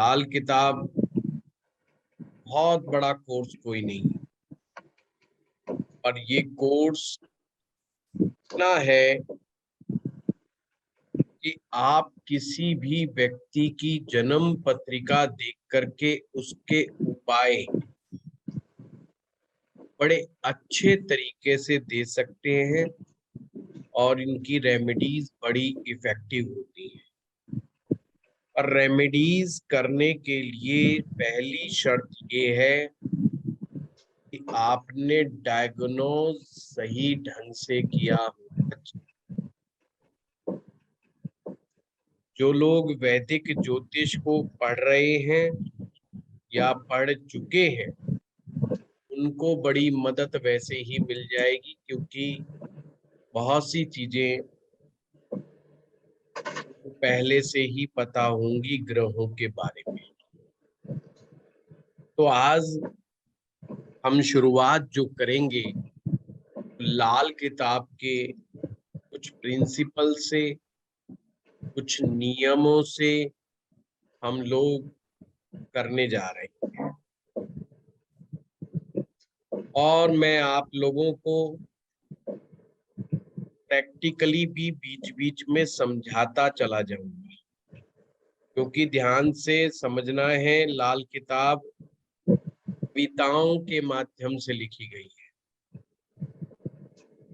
लाल किताब बहुत बड़ा कोर्स कोई नहीं है, और ये कोर्स इतना है कि आप किसी भी व्यक्ति की जन्म पत्रिका देख करके उसके उपाय बड़े अच्छे तरीके से दे सकते हैं, और इनकी रेमेडीज बड़ी इफेक्टिव होती है। और रेमेडीज करने के लिए पहली शर्त ये है कि आपने डायग्नोज सही ढंग से किया होना चाहिए। जो लोग वैदिक ज्योतिष को पढ़ रहे हैं या पढ़ चुके हैं, उनको बड़ी मदद वैसे ही मिल जाएगी, क्योंकि बहुत सी चीजें पहले से ही पता होंगी ग्रहों के बारे में। तो आज हम शुरुआत जो करेंगे, लाल किताब के कुछ प्रिंसिपल से, कुछ नियमों से हम लोग करने जा रहे हैं। और मैं आप लोगों को प्रैक्टिकली भी बीच बीच में समझाता चला जाऊंगा, क्योंकि ध्यान से समझना है। लाल किताब कविताओं के माध्यम से लिखी गई है,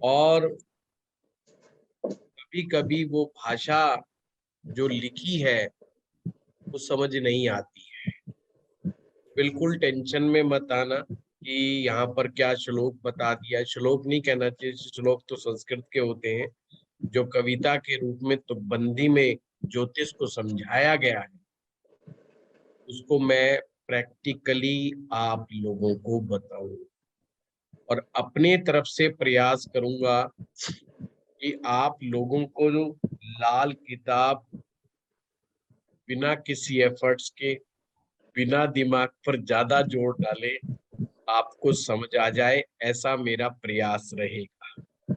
और कभी कभी वो भाषा जो लिखी है वो समझ नहीं आती है। बिल्कुल टेंशन में मत आना कि यहाँ पर क्या श्लोक बता दिया। श्लोक नहीं कहना चाहिए, श्लोक तो संस्कृत के होते हैं। जो कविता के रूप में तो बंदी में ज्योतिष को समझाया गया है, उसको मैं प्रैक्टिकली आप लोगों को बताऊं, और अपने तरफ से प्रयास करूंगा कि आप लोगों को जो लाल किताब बिना किसी एफर्ट्स के, बिना दिमाग पर ज्यादा जोर डाले, आपको समझ आ जाए, ऐसा मेरा प्रयास रहेगा।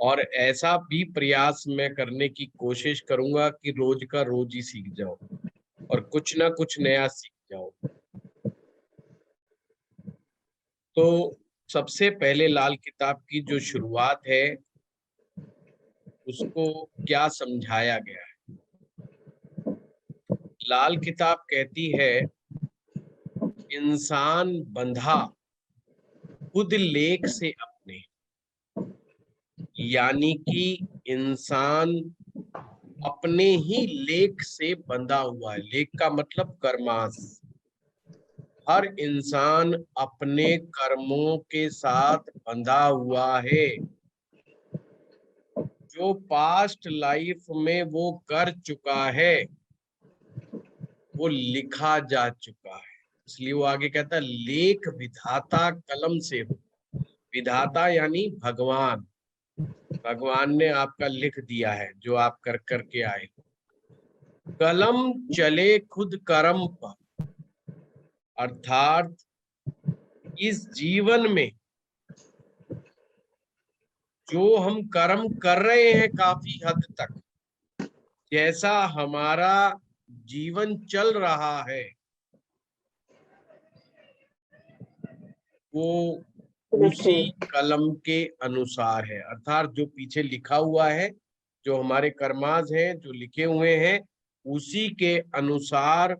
और ऐसा भी प्रयास मैं करने की कोशिश करूंगा कि रोज का रोज ही सीख जाओ और कुछ ना कुछ नया सीख जाओ। तो सबसे पहले लाल किताब की जो शुरुआत है, उसको क्या समझाया गया है। लाल किताब कहती है, इंसान बंधा खुद लेख से अपने, यानी कि इंसान अपने ही लेख से बंधा हुआ है। लेख का मतलब कर्मास। हर इंसान अपने कर्मों के साथ बंधा हुआ है। जो पास्ट लाइफ में वो कर चुका है वो लिखा जा चुका है। इसलिए वो आगे कहता है, लेख विधाता कलम से हो। विधाता यानी भगवान। भगवान ने आपका लिख दिया है जो आप कर करके आए। कलम चले खुद कर्म पर, अर्थात इस जीवन में जो हम कर्म कर रहे हैं काफी हद तक, जैसा हमारा जीवन चल रहा है, वो उसी कलम के अनुसार है। अर्थात जो पीछे लिखा हुआ है, जो हमारे कर्माज हैं जो लिखे हुए हैं, उसी के अनुसार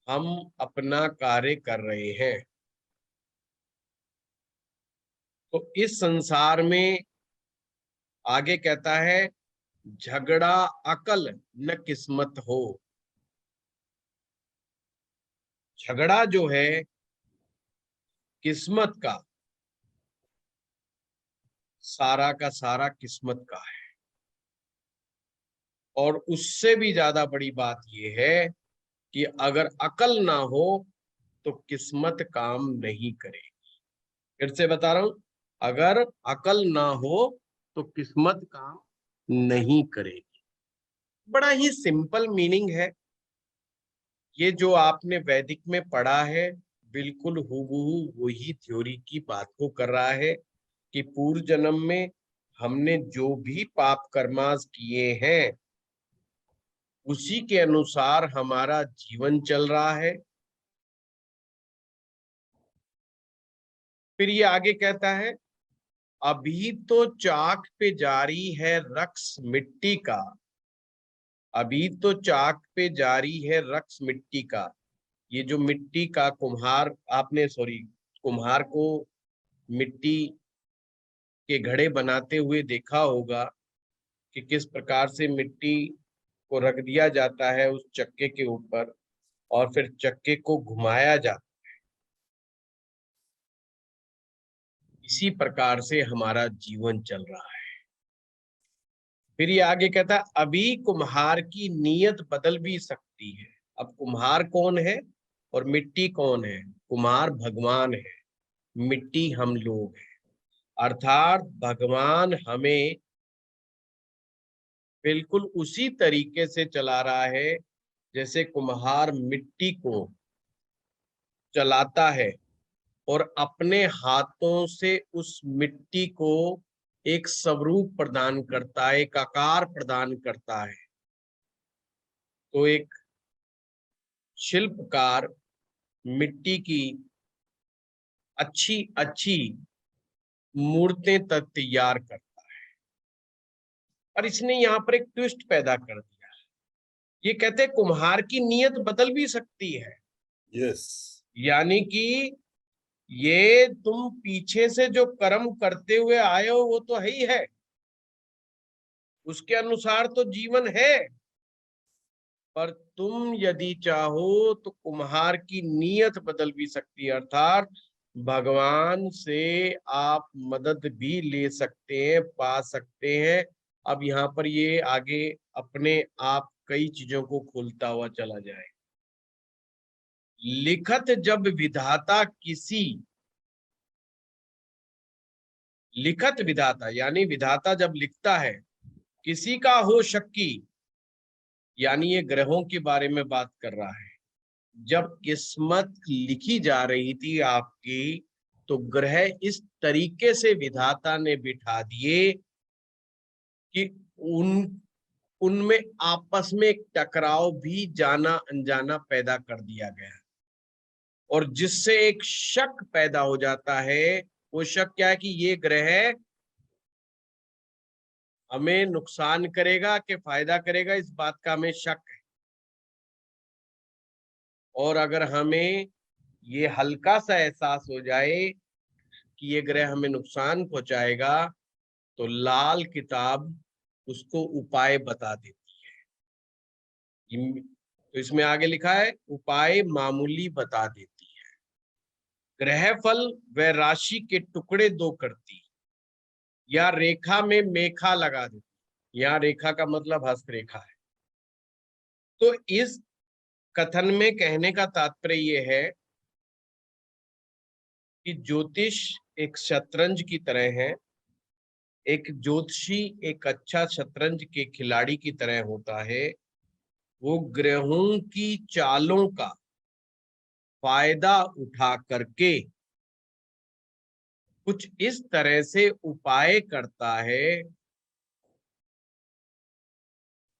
हम अपना कार्य कर रहे हैं। तो इस संसार में आगे कहता है, झगड़ा अकल न किस्मत हो। झगड़ा जो है किस्मत का, सारा का सारा किस्मत का है। और उससे भी ज्यादा बड़ी बात यह है कि अगर अकल ना हो तो किस्मत काम नहीं करेगी। फिर से बता रहा हूं, अगर अकल ना हो तो किस्मत काम नहीं करेगी। बड़ा ही सिंपल मीनिंग है। ये जो आपने वैदिक में पढ़ा है, बिल्कुल हूबहू वही थ्योरी की बात को कर रहा है कि पूर्व जन्म में हमने जो भी पाप कर्मास किए हैं, उसी के अनुसार हमारा जीवन चल रहा है। फिर ये आगे कहता है, अभी तो चाक पे जारी है रक्स मिट्टी का, अभी तो चाक पे जारी है रक्स मिट्टी का। ये जो मिट्टी का कुम्हार, आपने सॉरी कुम्हार को मिट्टी के घड़े बनाते हुए देखा होगा कि किस प्रकार से मिट्टी को रख दिया जाता है उस चक्के के ऊपर और फिर चक्के को घुमाया जाता है। इसी प्रकार से हमारा जीवन चल रहा है। फिर ये आगे कहता है, अभी कुम्हार की नीयत बदल भी सकती है। अब कुम्हार कौन है और मिट्टी कौन है? कुम्हार भगवान है, मिट्टी हम लोग हैं। अर्थात भगवान हमें बिल्कुल उसी तरीके से चला रहा है जैसे कुम्हार मिट्टी को चलाता है और अपने हाथों से उस मिट्टी को एक स्वरूप प्रदान करता है, एक आकार प्रदान करता है। तो एक शिल्पकार मिट्टी की अच्छी अच्छी मूर्तें तक तैयार करता है। और इसने यहाँ पर एक ट्विस्ट पैदा कर दिया। ये कहते हैं कुम्हार की नीयत बदल भी सकती है। यस। यानी कि ये तुम पीछे से जो कर्म करते हुए आए हो वो तो है ही है, उसके अनुसार तो जीवन है, पर तुम यदि चाहो तो कुम्हार की नीयत बदल भी सकती है। अर्थात भगवान से आप मदद भी ले सकते हैं, पा सकते हैं। अब यहाँ पर ये आगे अपने आप कई चीजों को खोलता हुआ चला जाए। लिखत जब विधाता किसी, लिखत विधाता यानी विधाता जब लिखता है, किसी का हो शक्की, यानी ये ग्रहों के बारे में बात कर रहा है। जब किस्मत लिखी जा रही थी आपकी, तो ग्रह इस तरीके से विधाता ने बिठा दिए कि उनमें आपस में एक टकराव भी जाना अनजाना पैदा कर दिया गया और जिससे एक शक पैदा हो जाता है। वो शक क्या है कि ये ग्रह हमें नुकसान करेगा कि फायदा करेगा, इस बात का हमें शक है। और अगर हमें ये हल्का सा एहसास हो जाए कि ये ग्रह हमें नुकसान पहुंचाएगा, तो लाल किताब उसको उपाय बता देती है। तो इसमें आगे लिखा है, उपाय मामूली बता देती है, ग्रह फल व राशि के टुकड़े दो करती, या रेखा में मेखा लगा देती। यहाँ रेखा का मतलब हस्तरेखा है। तो इस कथन में कहने का तात्पर्य यह है कि ज्योतिष एक शतरंज की तरह है। एक ज्योतिषी एक अच्छा शतरंज के खिलाड़ी की तरह होता है। वो ग्रहों की चालों का फायदा उठा करके कुछ इस तरह से उपाय करता है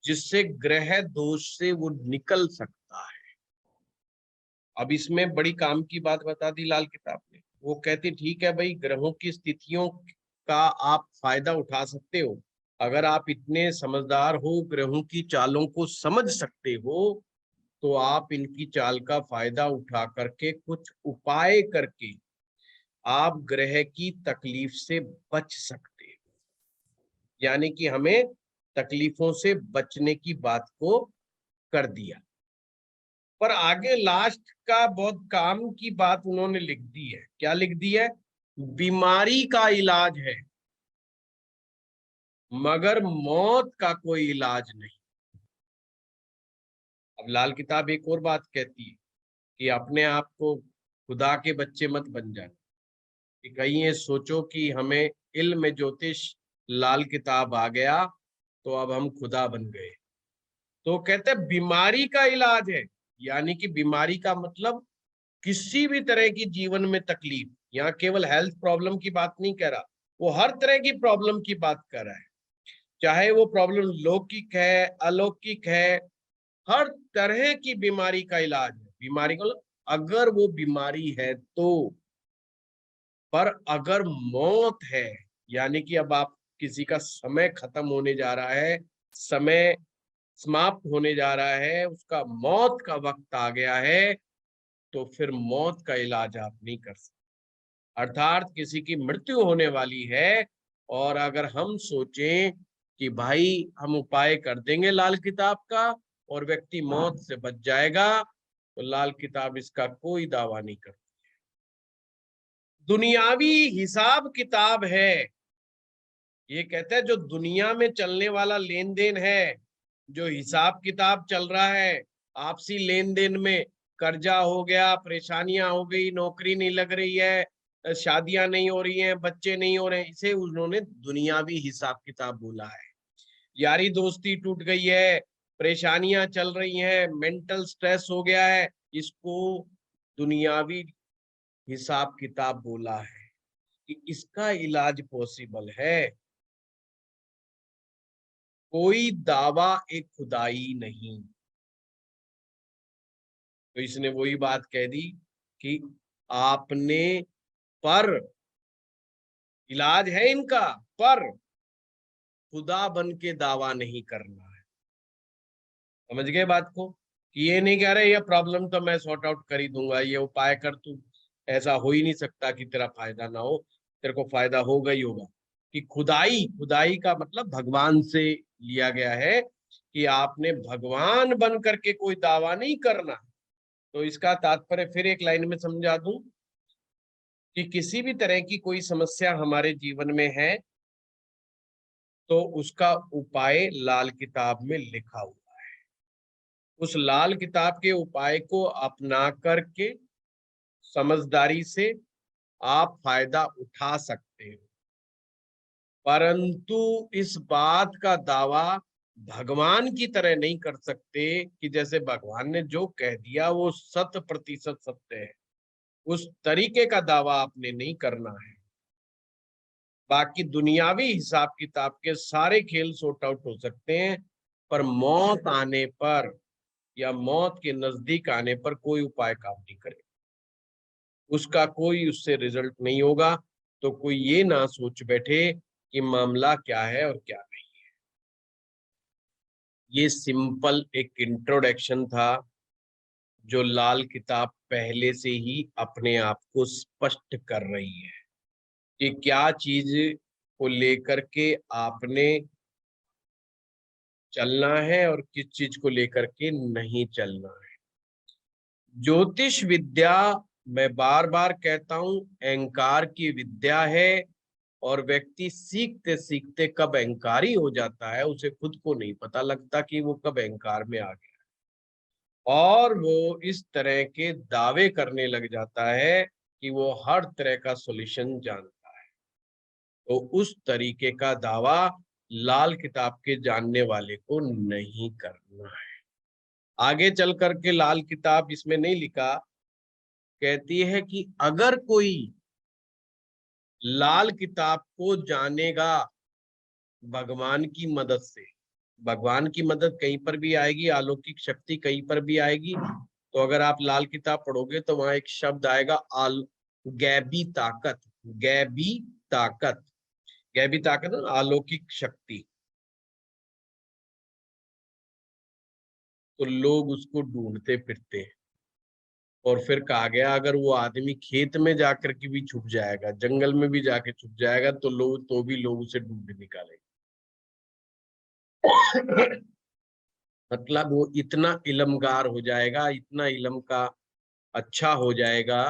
जिससे ग्रह दोष से वो निकल सकता है। अब इसमें बड़ी काम की बात बता दी लाल किताब ने। वो कहती ठीक है भाई, ग्रहों की स्थितियों का आप फायदा उठा सकते हो। अगर आप इतने समझदार हो, ग्रहों की चालों को समझ सकते हो, तो आप इनकी चाल का फायदा उठा करके कुछ उपाय करके आप ग्रह की तकलीफ से बच सकते हो। यानी कि हमें तकलीफों से बचने की बात को कर दिया। पर आगे लास्ट का बहुत काम की बात उन्होंने लिख दी है। क्या लिख दी है? बीमारी का इलाज है मगर मौत का कोई इलाज नहीं। अब लाल किताब एक और बात कहती है कि अपने आप को खुदा के बच्चे मत बन जाए, कि कहीं ये सोचो कि हमें इल्म ज्योतिष लाल किताब आ गया तो अब हम खुदा बन गए। तो कहते हैं बीमारी का इलाज है, यानी कि बीमारी का मतलब किसी भी तरह की जीवन में तकलीफ। यहाँ केवल हेल्थ प्रॉब्लम की बात नहीं कह रहा, वो हर तरह की प्रॉब्लम की बात कर रहा है। चाहे वो प्रॉब्लम लौकिक है, अलौकिक है, हर तरह की बीमारी का इलाज है। बीमारी को अगर वो बीमारी है तो, पर अगर मौत है, यानी कि अब आप किसी का समय खत्म होने जा रहा है, समय समाप्त होने जा रहा है, उसका मौत का वक्त आ गया है, तो फिर मौत का इलाज आप नहीं कर सकते। अर्थात किसी की मृत्यु होने वाली है और अगर हम सोचें कि भाई हम उपाय कर देंगे लाल किताब का और व्यक्ति मौत से बच जाएगा, तो लाल किताब इसका कोई दावा नहीं करती। दुनियावी हिसाब किताब है, ये कहते हैं जो दुनिया में चलने वाला लेन देन है, जो हिसाब किताब चल रहा है आपसी लेन देन में, कर्जा हो गया, परेशानियां हो गई, नौकरी नहीं लग रही है, शादियां नहीं हो रही हैं, बच्चे नहीं हो रहे हैं, इसे उन्होंने दुनियावी हिसाब किताब बोला है। यारी दोस्ती टूट गई है, परेशानियां चल रही हैं, मेंटल स्ट्रेस हो गया है, इसको दुनियावी हिसाब किताब बोला है कि इसका इलाज पॉसिबल है। कोई दावा एक खुदाई नहीं। तो इसने वही बात कह दी कि आपने, पर इलाज है इनका, पर खुदा बन के दावा नहीं करना है। समझ गए बात को? कि ये नहीं कह रहे ये प्रॉब्लम तो मैं सॉर्ट आउट कर ही दूंगा, ये उपाय कर, तू ऐसा हो ही नहीं सकता कि तेरा फायदा ना हो, तेरे को फायदा होगा ही होगा। कि खुदाई, खुदाई का मतलब भगवान से लिया गया है कि आपने भगवान बन करके कोई दावा नहीं करना। तो इसका तात्पर्य फिर एक लाइन में समझा दूं कि किसी भी तरह की कोई समस्या हमारे जीवन में है तो उसका उपाय लाल किताब में लिखा हुआ है। उस लाल किताब के उपाय को अपना करके समझदारी से आप फायदा उठा सकते हो, परंतु इस बात का दावा भगवान की तरह नहीं कर सकते कि जैसे भगवान ने जो कह दिया वो 100% सत्य है। उस तरीके का दावा आपने नहीं करना है। बाकी दुनियावी हिसाब किताब के सारे खेल सॉर्ट आउट हो सकते हैं, पर मौत आने पर या मौत के नजदीक आने पर कोई उपाय काम नहीं करे, उसका कोई उससे रिजल्ट नहीं होगा। तो कोई ये ना सोच बैठे कि मामला क्या है और क्या नहीं। ये सिंपल एक इंट्रोडक्शन था जो लाल किताब पहले से ही अपने आप को स्पष्ट कर रही है कि क्या चीज को लेकर के आपने चलना है और किस चीज को लेकर के नहीं चलना है। ज्योतिष विद्या, मैं बार बार कहता हूं, अहंकार की विद्या है और व्यक्ति सीखते सीखते कब अहंकारी हो जाता है उसे खुद को नहीं पता लगता कि वो कब अहंकार में आ गया, और वो इस तरह के दावे करने लग जाता है कि वो हर तरह का सॉल्यूशन जानता है। तो उस तरीके का दावा लाल किताब के जानने वाले को नहीं करना है। आगे चल करके लाल किताब इसमें नहीं लिखा, कहती है कि अगर कोई लाल किताब को जानेगा भगवान की मदद से, भगवान की मदद कहीं पर भी आएगी, अलौकिक शक्ति कहीं पर भी आएगी, तो अगर आप लाल किताब पढ़ोगे तो वहां एक शब्द आएगा गैबी ताकत। गैबी ताकत, गैबी ताकत अलौकिक शक्ति। तो लोग उसको ढूंढते फिरते हैं, और फिर कहा गया अगर वो आदमी खेत में जाकर के भी छुप जाएगा, जंगल में भी जाके छुप जाएगा, तो लोग तो भी लोग उसे ढूंढ निकालेंगे। मतलब वो इतना इलमगार हो जाएगा, इतना इलम का अच्छा हो जाएगा,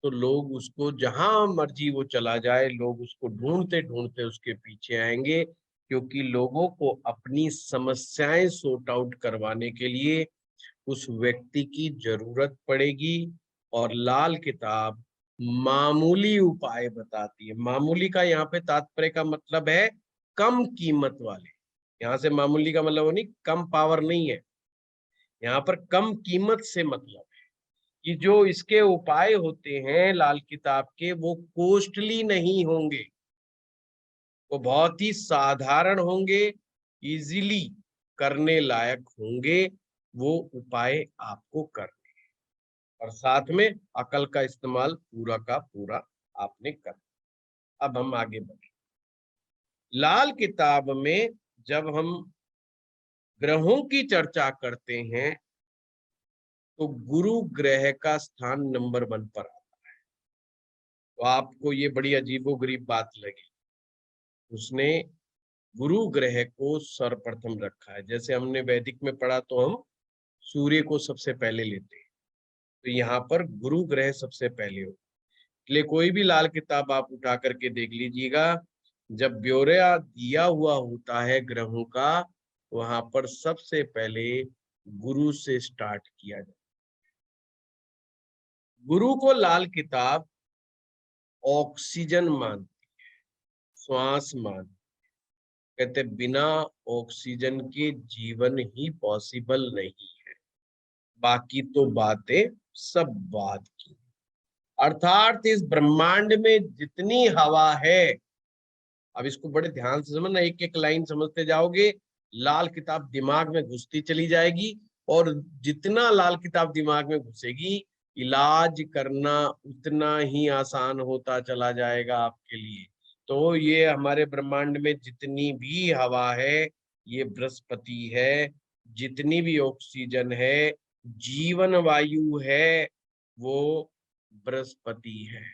तो लोग उसको जहां मर्जी वो चला जाए, लोग उसको ढूंढते ढूंढते उसके पीछे आएंगे, क्योंकि लोगों को अपनी समस्याएं सॉर्ट आउट करवाने के लिए उस व्यक्ति की जरूरत पड़ेगी। और लाल किताब मामूली उपाय बताती है। मामूली का यहाँ पे तात्पर्य का मतलब है कम कीमत वाले। यहाँ से मामूली का मतलब वो नहीं, कम पावर नहीं है, यहाँ पर कम कीमत से मतलब कि जो इसके उपाय होते हैं लाल किताब के वो कॉस्टली नहीं होंगे, वो बहुत ही साधारण होंगे, इजीली करने लायक होंगे वो उपाय आपको करने हैं, और साथ में अकल का इस्तेमाल पूरा का पूरा आपने करना। अब हम आगे बढ़े। लाल किताब में जब हम ग्रहों की चर्चा करते हैं तो गुरु ग्रह का स्थान नंबर 1 पर आता है। तो आपको ये बड़ी अजीबोगरीब बात लगी, उसने गुरु ग्रह को सर्वप्रथम रखा है। जैसे हमने वैदिक में पढ़ा तो हम सूर्य को सबसे पहले लेते हैं, तो यहाँ पर गुरु ग्रह सबसे पहले हो। इसलिए कोई भी लाल किताब आप उठा करके देख लीजिएगा, जब ब्यौरा दिया हुआ होता है ग्रहों का, वहां पर सबसे पहले गुरु से स्टार्ट किया जाए। गुरु को लाल किताब ऑक्सीजन मानती है, श्वास मानती, कहते बिना ऑक्सीजन के जीवन ही पॉसिबल नहीं है, बाकी तो बातें सब बात की। अर्थात इस ब्रह्मांड में जितनी हवा है, अब इसको बड़े ध्यान से समझना, एक एक लाइन समझते जाओगे, लाल किताब दिमाग में घुसती चली जाएगी, और जितना लाल किताब दिमाग में घुसेगी, इलाज करना उतना ही आसान होता चला जाएगा आपके लिए। तो ये हमारे ब्रह्मांड में जितनी भी हवा है, ये बृहस्पति है, जितनी भी ऑक्सीजन है, जीवन वायु है, वो बृहस्पति है।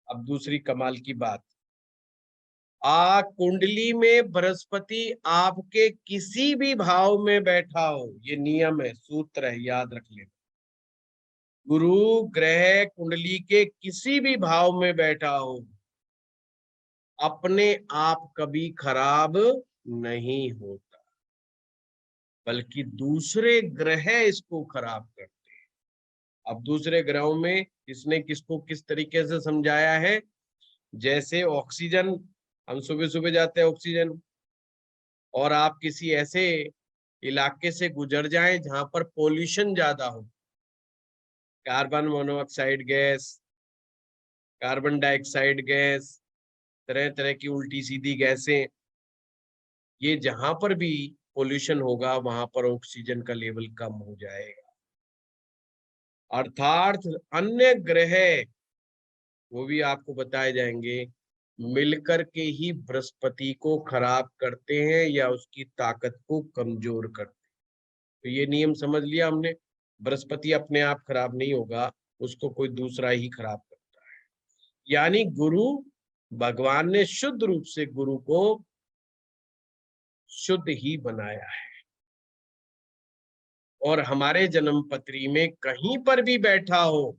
अब दूसरी कमाल की बात, कुंडली में बृहस्पति आपके किसी भी भाव में बैठा हो, ये नियम है, सूत्र है, याद रख लेना। गुरु ग्रह कुंडली के किसी भी भाव में बैठा हो, अपने आप कभी खराब नहीं होता, बल्कि दूसरे ग्रह इसको खराब करते हैं। अब दूसरे ग्रहों में इसने किसको किस तरीके से समझाया है, जैसे ऑक्सीजन, हम सुबह सुबह जाते हैं ऑक्सीजन, और आप किसी ऐसे इलाके से गुजर जाएं जहां पर पोल्यूशन ज्यादा हो, carbon monoxide gas, carbon dioxide gas, तरह तरह की उल्टी सीधी गैसें, ये जहां पर भी पोल्यूशन होगा वहां पर ऑक्सीजन का लेवल कम हो जाएगा। अर्थात अन्य ग्रह, वो भी आपको बताए जाएंगे, मिलकर के ही बृहस्पति को खराब करते हैं या उसकी ताकत को कमजोर करते हैं। तो ये नियम समझ लिया हमने, बृहस्पति अपने आप खराब नहीं होगा, उसको कोई दूसरा ही खराब करता है। यानी गुरु, भगवान ने शुद्ध रूप से गुरु को शुद्ध ही बनाया है, और हमारे जन्म पत्री में कहीं पर भी बैठा हो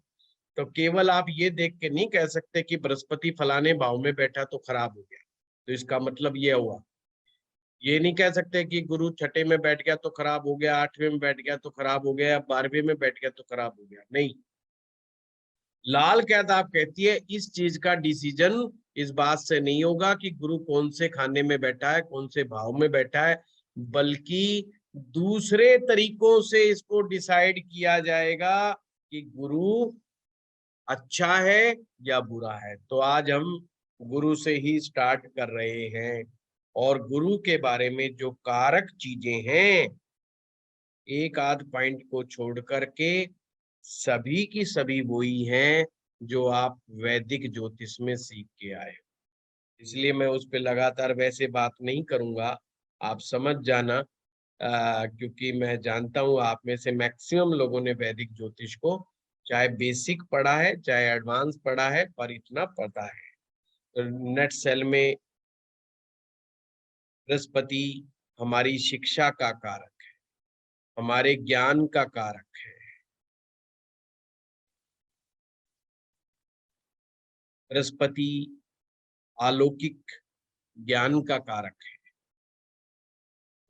तो केवल आप ये देख के नहीं कह सकते कि बृहस्पति फलाने भाव में बैठा तो खराब हो गया, तो इसका मतलब ये हुआ। ये नहीं कह सकते कि गुरु छठे में बैठ गया तो खराब हो गया, 8वें में बैठ गया तो खराब हो गया, 12वें में बैठ गया तो खराब हो गया, नहीं। लाल किताब कहती है इस चीज का डिसीजन इस बात से नहीं होगा कि गुरु कौन से खाने में बैठा है, कौन से भाव में बैठा है, बल्कि दूसरे तरीकों से इसको डिसाइड किया जाएगा कि गुरु अच्छा है या बुरा है। तो आज हम गुरु से ही स्टार्ट कर रहे हैं, और गुरु के बारे में जो कारक चीजें हैं, एक आध पॉइंट को छोड़ करके सभी की सभी वही हैं जो आप वैदिक ज्योतिष में सीख के आए। इसलिए मैं उस पर लगातार वैसे बात नहीं करूंगा, आप समझ जाना, क्योंकि मैं जानता हूं आप में से मैक्सिमम लोगों ने वैदिक ज्योतिष को चाहे बेसिक पढ़ा है चाहे एडवांस पढ़ा है, पर इतना पता है। तो नेट सेल में बृहस्पति हमारी शिक्षा का कारक है, हमारे ज्ञान का कारक है। बृहस्पति अलौकिक ज्ञान का कारक है।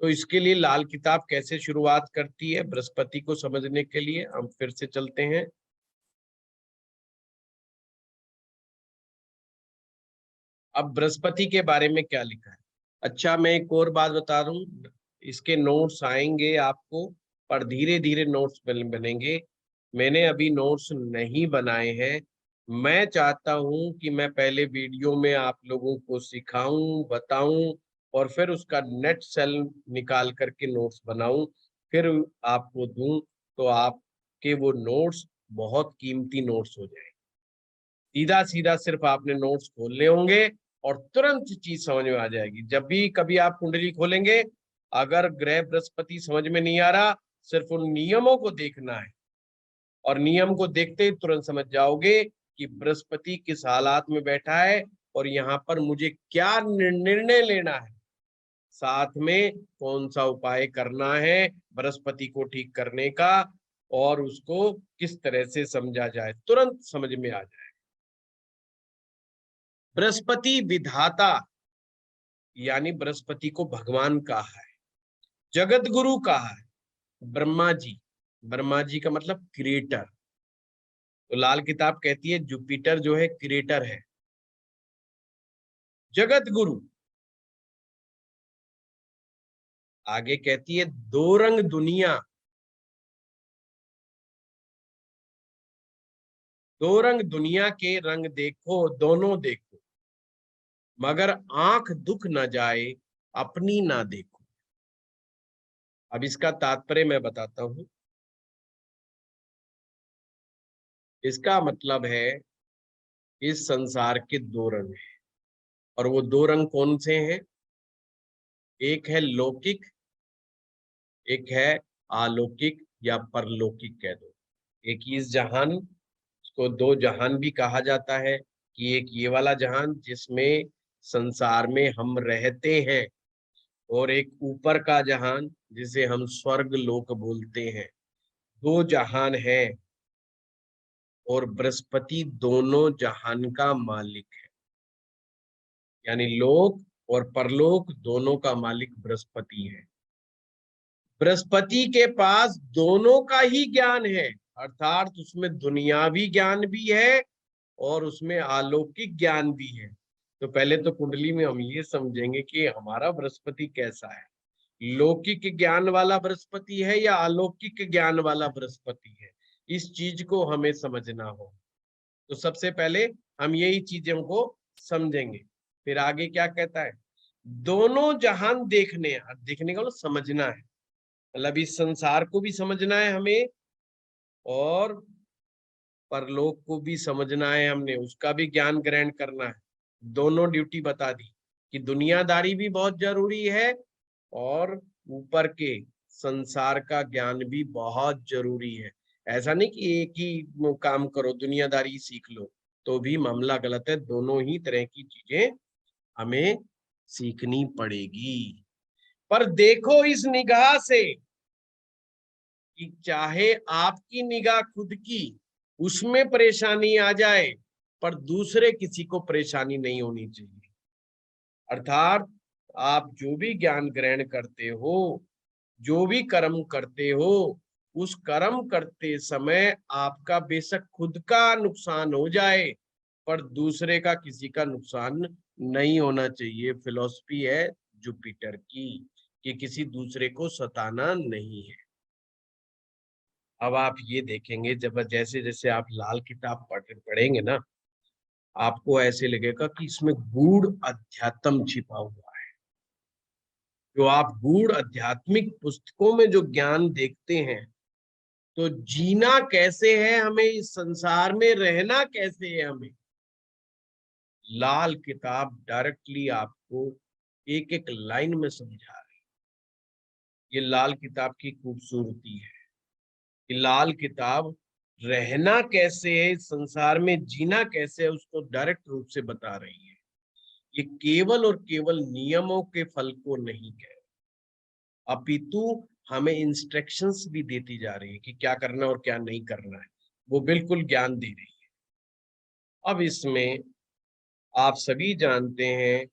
तो इसके लिए लाल किताब कैसे शुरुआत करती है बृहस्पति को समझने के लिए, हम फिर से चलते हैं। अब बृहस्पति के बारे में क्या लिखा है। अच्छा, मैं एक और बात बता दूं, इसके नोट्स आएंगे आपको, पर धीरे धीरे नोट्स बनेंगे। मैंने अभी नोट्स नहीं बनाए हैं। मैं चाहता हूं कि मैं पहले वीडियो में आप लोगों को सिखाऊं, बताऊं, और फिर उसका नेट सेल निकाल करके नोट्स बनाऊं, फिर आपको दूं, तो आपके वो नोट्स बहुत कीमती नोट्स हो जाएंगे। सीधा सीधा सिर्फ आपने नोट्स खोलने होंगे और तुरंत चीज समझ में आ जाएगी। जब भी कभी आप कुंडली खोलेंगे, अगर ग्रह बृहस्पति समझ में नहीं आ रहा, सिर्फ उन नियमों को देखना है और नियम को देखते ही तुरंत समझ जाओगे कि बृहस्पति किस हालात में बैठा है और यहाँ पर मुझे क्या निर्णय लेना है, साथ में कौन सा उपाय करना है बृहस्पति को ठीक करने का, और उसको किस तरह से समझा जाए, तुरंत समझ में आ जाए। बृहस्पति विधाता यानी बृहस्पति को भगवान कहा है, जगत गुरु कहा है, ब्रह्मा जी, ब्रह्मा जी का मतलब क्रिएटर। तो लाल किताब कहती है जुपिटर जो है क्रिएटर है, जगत गुरु। आगे कहती है दो रंग दुनिया, दो रंग दुनिया के रंग देखो दोनों देखो, मगर आंख दुख न जाए अपनी ना देखो। अब इसका तात्पर्य मैं बताता हूं। इसका मतलब है इस संसार के दो रंग हैं, और वो दो रंग कौन से हैं? एक है लौकिक, एक है अलौकिक या परलौकिक कह दो। एक इस जहान, उसको दो जहान भी कहा जाता है, कि एक ये वाला जहान जिसमें संसार में हम रहते हैं, और एक ऊपर का जहान जिसे हम स्वर्ग लोक बोलते हैं। दो जहान है, और बृहस्पति दोनों जहान का मालिक है, यानी लोक और परलोक दोनों का मालिक बृहस्पति है। बृहस्पति के पास दोनों का ही ज्ञान है, अर्थात उसमें दुनियावी ज्ञान भी है और उसमें अलौकिक ज्ञान भी है। तो पहले तो कुंडली में हम ये समझेंगे कि हमारा बृहस्पति कैसा है, लौकिक ज्ञान वाला बृहस्पति है या अलौकिक ज्ञान वाला बृहस्पति है। इस चीज को हमें समझना हो, तो सबसे पहले हम यही चीजों को समझेंगे। फिर आगे क्या कहता है, दोनों जहान देखने, देखने का मतलब समझना है, मतलब इस संसार को भी समझना है हमें और परलोक को भी समझना है, हमने उसका भी ज्ञान ग्रहण करना है। दोनों ड्यूटी बता दी कि दुनियादारी भी बहुत जरूरी है और ऊपर के संसार का ज्ञान भी बहुत जरूरी है। ऐसा नहीं कि एक ही काम करो, दुनियादारी सीख लो, तो भी मामला गलत है। दोनों ही तरह की चीजें हमें सीखनी पड़ेगी। पर देखो इस निगाह से कि चाहे आपकी निगाह खुद की, उसमें परेशानी आ जाए, पर दूसरे किसी को परेशानी नहीं होनी चाहिए। अर्थात आप जो भी ज्ञान ग्रहण करते हो, जो भी कर्म करते हो, उस कर्म करते समय आपका बेशक खुद का नुकसान हो जाए, पर दूसरे का किसी का नुकसान नहीं होना चाहिए। फिलॉसफी है जुपिटर की कि किसी दूसरे को सताना नहीं है। अब आप ये देखेंगे, जब जैसे जैसे आप लाल किताब पढ़ेंगे ना, आपको ऐसे लगेगा कि इसमें गूढ़ अध्यात्म छिपा हुआ है। जो आप गूढ़ आध्यात्मिक पुस्तकों में जो ज्ञान देखते हैं, तो जीना कैसे है हमें, इस संसार में रहना कैसे है हमें, लाल किताब डायरेक्टली आपको एक एक लाइन में समझा रही है। ये लाल किताब की खूबसूरती है कि लाल किताब रहना कैसे है, इस संसार में जीना कैसे है, उसको डायरेक्ट रूप से बता रही है। ये केवल और केवल नियमों के फल को नहीं कह रही, अपितु हमें इंस्ट्रक्शंस भी देती जा रही है कि क्या करना और क्या नहीं करना है, वो बिल्कुल ज्ञान दे रही है। अब इसमें आप सभी जानते हैं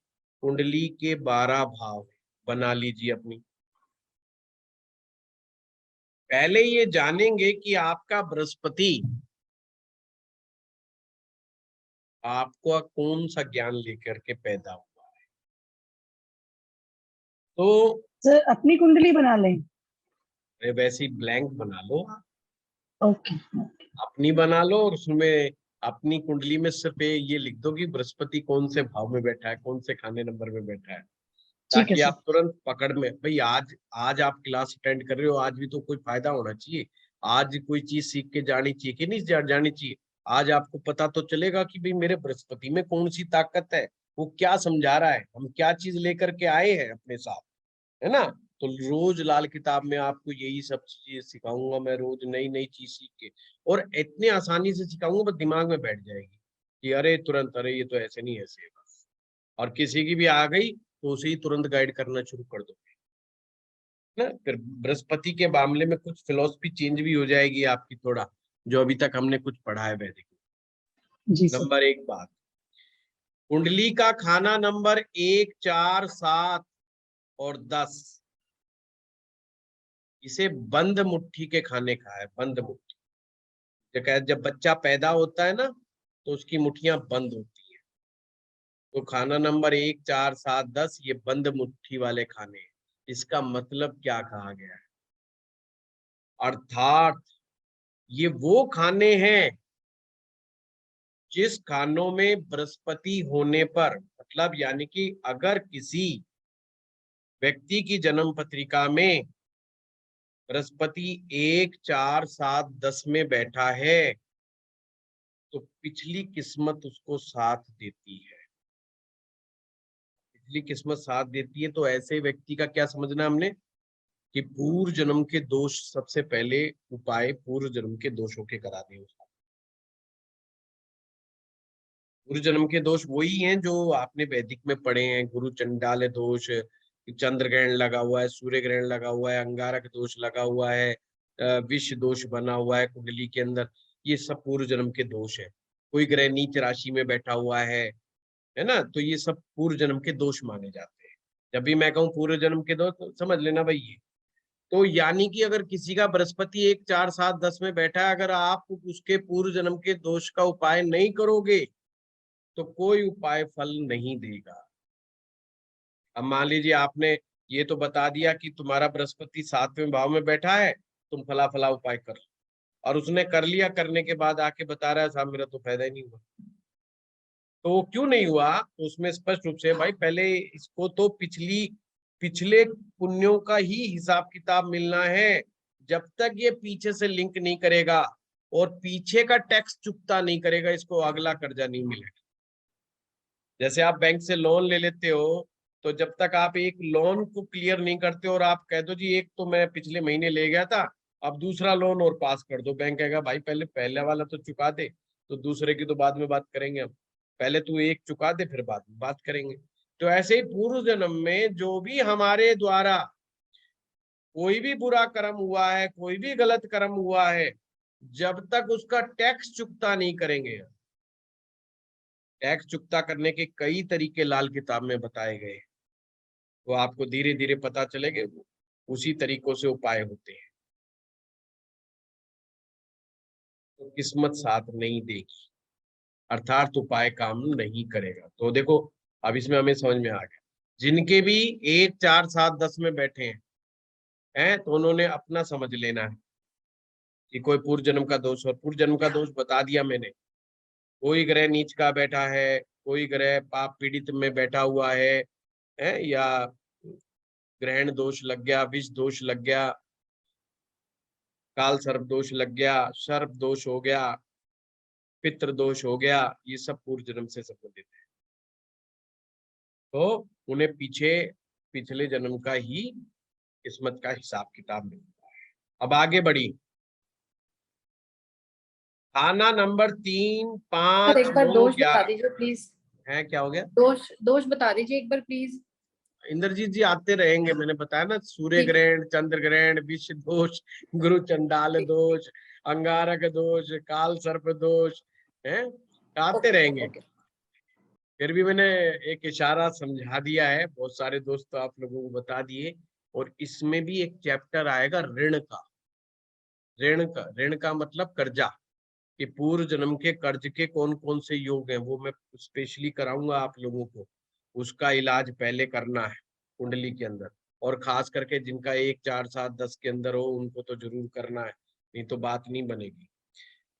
कुंडली के 12 भाव बना लीजिए अपनी। पहले ये जानेंगे कि आपका बृहस्पति आपको कौन सा ज्ञान लेकर के पैदा हुआ है। तो सर अपनी कुंडली बना लें? वैसे ही ब्लैंक बना लो, ओके। अपनी बना लो, और उसमें अपनी कुंडली में सिर्फ ये लिख दो कि बृहस्पति कौन से भाव में बैठा है, कौन से खाने नंबर में बैठा है। ठीक है ताकि सर। आप तुरंत पकड़ में, भाई आज आज आप क्लास अटेंड कर रहे हो, आज भी तो कोई फायदा होना चाहिए, आज कोई चीज सीख के जानी चाहिए कि नहीं जानी चाहिए। आज आपको पता तो चलेगा कि भाई मेरे बृहस्पति में कौन सी ताकत है, वो क्या समझा रहा है, हम क्या चीज लेकर के आए हैं अपने साथ, है ना। तो रोज लाल किताब में आपको यही सब चीजें सिखाऊंगा मैं, रोज नई नई चीज सीख के, और इतने आसानी से सिखाऊंगा बस दिमाग में बैठ जाएगी कि अरे तुरंत, अरे ये तो ऐसे नहीं ऐसे है बस। और किसी की भी आ गई तो उसे ही तुरंत गाइड करना शुरू कर दो ना। फिर बृहस्पति के मामले में कुछ फिलोसफी चेंज भी हो जाएगी आपकी थोड़ा, जो अभी तक हमने कुछ पढ़ा है वैदिक। जी सर। नंबर एक बात, कुंडली का खाना नंबर 1, 4, 7 और 10, इसे बंद मुट्ठी के खाने का है, बंद मुट्ठी। जब बच्चा पैदा होता है ना तो उसकी मुट्ठियां बंद होती है, तो खाना नंबर 1, 4, 7, 10 ये बंद मुट्ठी वाले खाने हैं। इसका मतलब क्या कहा गया है, अर्थात ये वो खाने हैं जिस खानों में बृहस्पति होने पर, मतलब यानी कि अगर किसी व्यक्ति की जन्म पत्रिका में बृहस्पति 1, 4, 7, 10 में बैठा है तो पिछली किस्मत उसको साथ देती है। पिछली किस्मत साथ देती है तो ऐसे व्यक्ति का क्या समझना हमने, कि पूर्व जन्म के दोष, सबसे पहले उपाय पूर्व जन्म के दोषों के करा दें उसको। पूर्व जन्म के दोष वही हैं जो आपने वैदिक में पढ़े हैं, गुरु चंडाल दोष, चंद्र ग्रहण लगा हुआ है, सूर्य ग्रहण लगा हुआ है, अंगारक दोष लगा हुआ है, विष दोष बना हुआ है कुंडली के अंदर, ये सब पूर्व जन्म के दोष है। कोई ग्रह नीच राशि में बैठा हुआ है ना, तो ये सब पूर्व जन्म के दोष माने जाते हैं। जब भी मैं कहूँ पूर्व जन्म के दोष तो समझ लेना भाई ये। तो यानी कि अगर किसी का बृहस्पति 1, 4, 7, 10 में बैठा है, अगर आप उसके पूर्व जन्म के दोष का उपाय नहीं करोगे तो कोई उपाय फल नहीं देगा। अब मान लीजिए आपने ये तो बता दिया कि तुम्हारा बृहस्पति 7वें भाव में बैठा है, तुम फला फला उपाय कर, और उसने कर लिया, करने के बाद आके बता रहा है साहब मेरा तो फायदा ही नहीं हुआ। तो वो क्यों नहीं हुआ, तो उसमें स्पष्ट रूप से भाई पहले इसको तो पिछले पुण्यों का ही हिसाब किताब मिलना है। जब तक ये पीछे से लिंक नहीं करेगा और पीछे का टैक्स चुकता नहीं करेगा, इसको अगला कर्जा नहीं मिलेगा। जैसे आप बैंक से लोन ले लेते हो, तो जब तक आप एक लोन को क्लियर नहीं करते और आप कह दो जी एक तो मैं पिछले महीने ले गया था, अब दूसरा लोन और पास कर दो, बैंक कहेगा भाई पहले पहले वाला तो चुका दे, तो दूसरे की तो बाद में बात करेंगे हम, पहले तू एक चुका दे फिर बाद में बात करेंगे। तो ऐसे ही पूर्व जन्म में जो भी हमारे द्वारा कोई भी बुरा कर्म हुआ है, कोई भी गलत कर्म हुआ है, जब तक उसका टैक्स चुकता नहीं करेंगे, टैक्स चुकता करने के कई तरीके लाल किताब में बताए गए, तो आपको धीरे धीरे पता चलेगा, उसी तरीकों से उपाय होते हैं। तो किस्मत साथ नहीं देगी, अर्थात उपाय काम नहीं करेगा। तो देखो अब इसमें हमें समझ में आ गया, जिनके भी 1, 4, 7, 10 में बैठे हैं तो उन्होंने अपना समझ लेना है कि कोई पूर्व जन्म का दोष, और पूर्व जन्म का दोष बता दिया मैंने, कोई ग्रह नीच का बैठा है, कोई ग्रह पाप पीड़ित में बैठा हुआ है, या ग्रहण दोष लग गया, विष दोष लग गया, काल सर्प दोष लग गया, सर्प दोष हो गया, पितृ दोष हो गया, ये सब पूर्व जन्म से संबंधित है। तो उन्हें पिछले जन्म का ही किस्मत का हिसाब किताब मिलता है। अब आगे बढ़ी, खाना नंबर 3, सर 5, एक बार 9, दोष बता 11 दीजिए प्लीज। है। क्या हो गया? दोष बता दीजिए एक बार प्लीज। इंद्रजीत जी आते रहेंगे, मैंने बताया ना, सूर्य ठीक ग्रहण, चंद्र ग्रहण, विष दोष, गुरु चंडाल ठीक। दोष, अंगारक दोष, काल सर्प दोष है, आते ओके रहेंगे। ओके। फिर भी मैंने एक इशारा समझा दिया है, बहुत सारे दोस्त तो आप लोगों को बता दिए। और इसमें भी एक चैप्टर आएगा ऋण का। ऋण का मतलब कर्जा, कि पूर्व जन्म के कर्ज के कौन कौन से योग हैं, वो मैं स्पेशली कराऊंगा आप लोगों को। उसका इलाज पहले करना है कुंडली के अंदर, और खास करके जिनका 1, 4, 7, 10 के अंदर हो उनको तो जरूर करना है, नहीं तो बात नहीं बनेगी।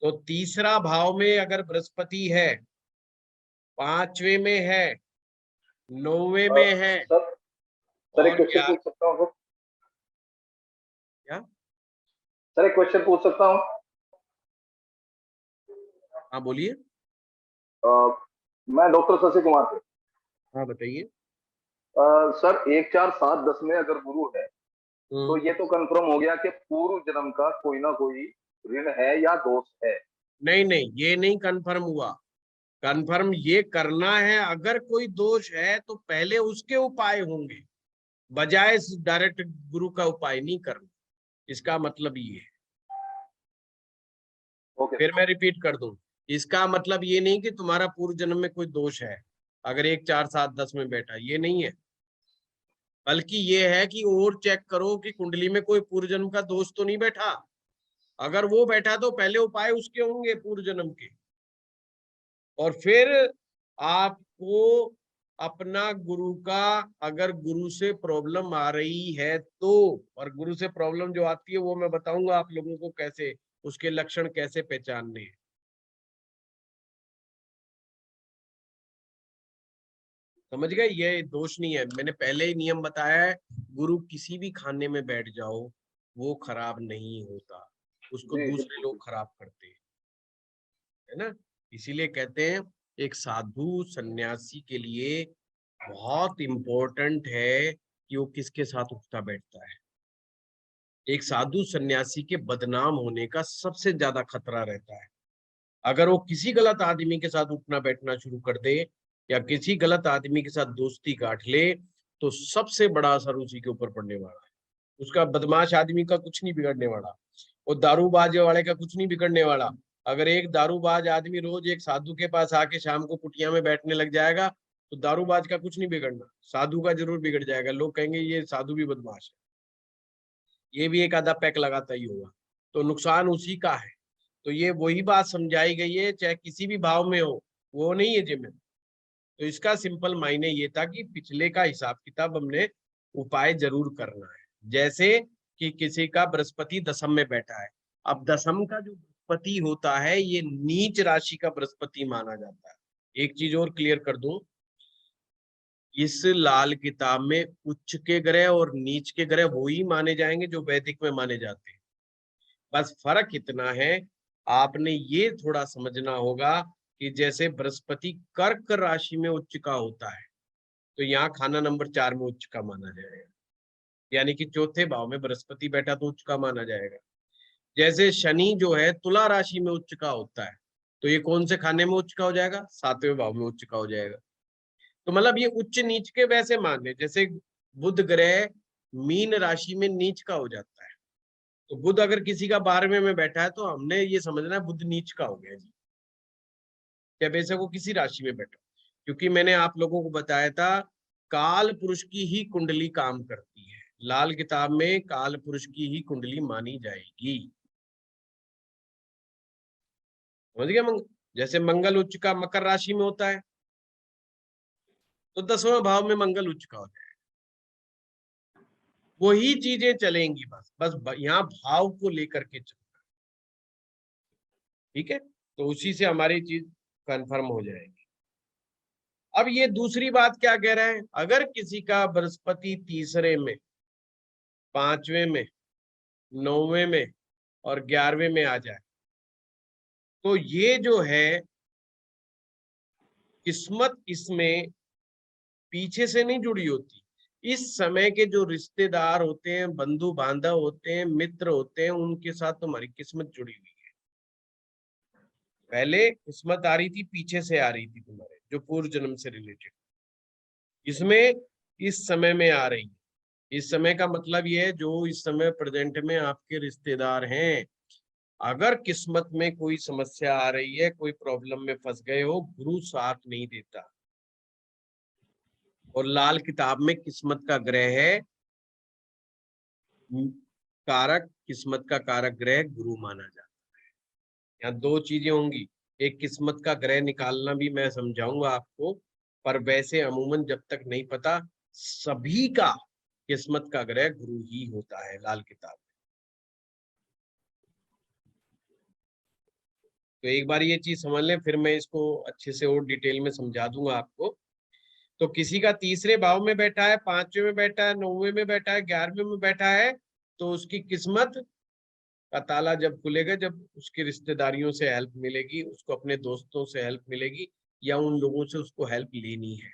तो तीसरा भाव में अगर बृहस्पति है, 5वें में है, 9वें में है, सर एक और क्वेश्चन पूछ सकता हूँ? क्या? सर एक क्वेश्चन पूछ सकता हूँ? हाँ बोलिए। मैं डॉक्टर शशि कुमार थे। हाँ बताइए। सर 1 4 7 10 में अगर गुरु है तो ये तो कंफर्म हो गया कि पूर्व जन्म का कोई ना कोई ऋण है या दोष है। नहीं नहीं, ये नहीं कंफर्म हुआ। कंफर्म ये करना है, अगर कोई दोष है तो पहले उसके उपाय होंगे, बजाय डायरेक्ट गुरु का उपाय नहीं करना। इसका मतलब ये है। ओके। फिर मैं रिपीट कर दूं, इसका मतलब ये नहीं कि तुम्हारा पूर्व जन्म में कोई दोष है अगर 1 4 7 10 में बैठा, ये नहीं है। बल्कि ये है कि और चेक करो कि कुंडली में कोई पूर्व जन्म का दोष तो नहीं बैठा। अगर वो बैठा तो पहले उपाय उसके होंगे पूर्व जन्म के, और फिर आपको अपना गुरु का, अगर गुरु से प्रॉब्लम आ रही है तो, और गुरु से प्रॉब्लम जो आती है वो मैं बताऊंगा आप लोगों को कैसे, उसके लक्षण कैसे पहचानने हैं। समझ गए? ये दोष नहीं है, मैंने पहले ही नियम बताया है। गुरु किसी भी खाने में बैठ जाओ वो खराब नहीं होता, उसको जी दूसरे बिल्कुल। लोग खराब करते हैं, है ना। इसीलिए कहते हैं एक साधु सन्यासी के लिए बहुत इंपॉर्टेंट है कि वो किसके साथ उठता बैठता है। एक साधु सन्यासी के बदनाम होने का सबसे ज्यादा खतरा रहता है। अगर वो किसी गलत आदमी के साथ उठना बैठना शुरू कर दे या किसी गलत आदमी के साथ दोस्ती गांठ ले, तो सबसे बड़ा असर उसी के ऊपर पड़ने वाला है। उसका बदमाश आदमी का कुछ नहीं बिगड़ने वाला, वो दारूबाज वाले का कुछ नहीं बिगड़ने वाला। अगर एक दारूबाज आदमी रोज एक साधु के पास आके शाम को कुटिया में बैठने लग जाएगा तो दारूबाज का कुछ नहीं बिगड़ना, साधु का जरूर बिगड़ जाएगा। लोग कहेंगे ये साधु भी बदमाश है, ये भी एक आधा पैक लगाता ही होगा, तो नुकसान उसी का है। तो ये वही बात समझाई गई है, चाहे किसी भी भाव में हो, वो नहीं है जिम्मे। तो इसका सिंपल मायने ये था कि पिछले का हिसाब किताब हमने उपाय जरूर करना है। जैसे कि किसी का बृहस्पति दशम में बैठा है, अब दशम का जो बृहस्पति होता है ये नीच राशि का बृहस्पति माना जाता है। एक चीज और क्लियर कर दूं, इस लाल किताब में उच्च के ग्रह और नीच के ग्रह वो ही माने जाएंगे जो वैदिक में माने जाते हैं। बस फर्क इतना है, आपने ये थोड़ा समझना होगा कि जैसे बृहस्पति कर्क राशि में उच्च का होता है तो यहाँ खाना नंबर 4 में उच्च का माना जाएगा, यानी कि चौथे भाव में बृहस्पति बैठा तो उच्च का माना जाएगा। जैसे शनि जो है तुला राशि में उच्च का होता है तो ये कौन से खाने में उच्च का हो जाएगा? 7वें भाव में उच्च का हो जाएगा। तो मतलब ये उच्च नीच के वैसे मानने, जैसे बुध ग्रह मीन राशि में नीच का हो जाता है, तो बुध अगर किसी का 12वें में बैठा है तो हमने ये समझना है बुध नीच का हो गया जी, या बेशक वो किसी राशि में बैठा। क्योंकि मैंने आप लोगों को बताया था काल पुरुष की ही कुंडली काम करती है, लाल किताब में काल पुरुष की ही कुंडली मानी जाएगी। समझ गया? जैसे मंगल उच्च का मकर राशि में होता है तो 10वां भाव में मंगल उच्च का होता है। वही चीजें चलेंगी, बस बस यहाँ भाव को लेकर के चलना। ठीक है, तो उसी से हमारी चीज कंफर्म हो जाएगी। अब ये दूसरी बात क्या कह रहे हैं, अगर किसी का बृहस्पति तीसरे में, 5वें में, 9वें में और 11वें में आ जाए तो ये जो है किस्मत इसमें पीछे से नहीं जुड़ी होती। इस समय के जो रिश्तेदार होते हैं, बंधु बांधव होते हैं, मित्र होते हैं, उनके साथ तुम्हारी किस्मत जुड़ी हुई है। पहले किस्मत आ रही थी पीछे से आ रही थी तुम्हारे, जो पूर्व जन्म से रिलेटेड, इसमें इस समय में आ रही है। इस समय का मतलब ये है जो इस समय प्रेजेंट में आपके रिश्तेदार हैं, अगर किस्मत में कोई समस्या आ रही है, कोई प्रॉब्लम में फंस गए हो, गुरु साथ नहीं देता। और लाल किताब में किस्मत का ग्रह है कारक, किस्मत का कारक ग्रह गुरु माना जाता है। यहाँ दो चीजें होंगी, एक किस्मत का ग्रह निकालना भी मैं समझाऊंगा आपको, पर वैसे अमूमन जब तक नहीं पता, सभी का किस्मत का ग्रह गुरु ही होता है लाल किताब में। तो एक बार ये चीज समझ लें, फिर मैं इसको अच्छे से और डिटेल में समझा दूंगा आपको। तो किसी का तीसरे भाव में बैठा है, 5वें में बैठा है, 9वें में बैठा है, 11वें में बैठा है, तो उसकी किस्मत का ताला जब खुलेगा, जब उसकी रिश्तेदारियों से हेल्प मिलेगी, उसको अपने दोस्तों से हेल्प मिलेगी, या उन लोगों से उसको हेल्प लेनी है।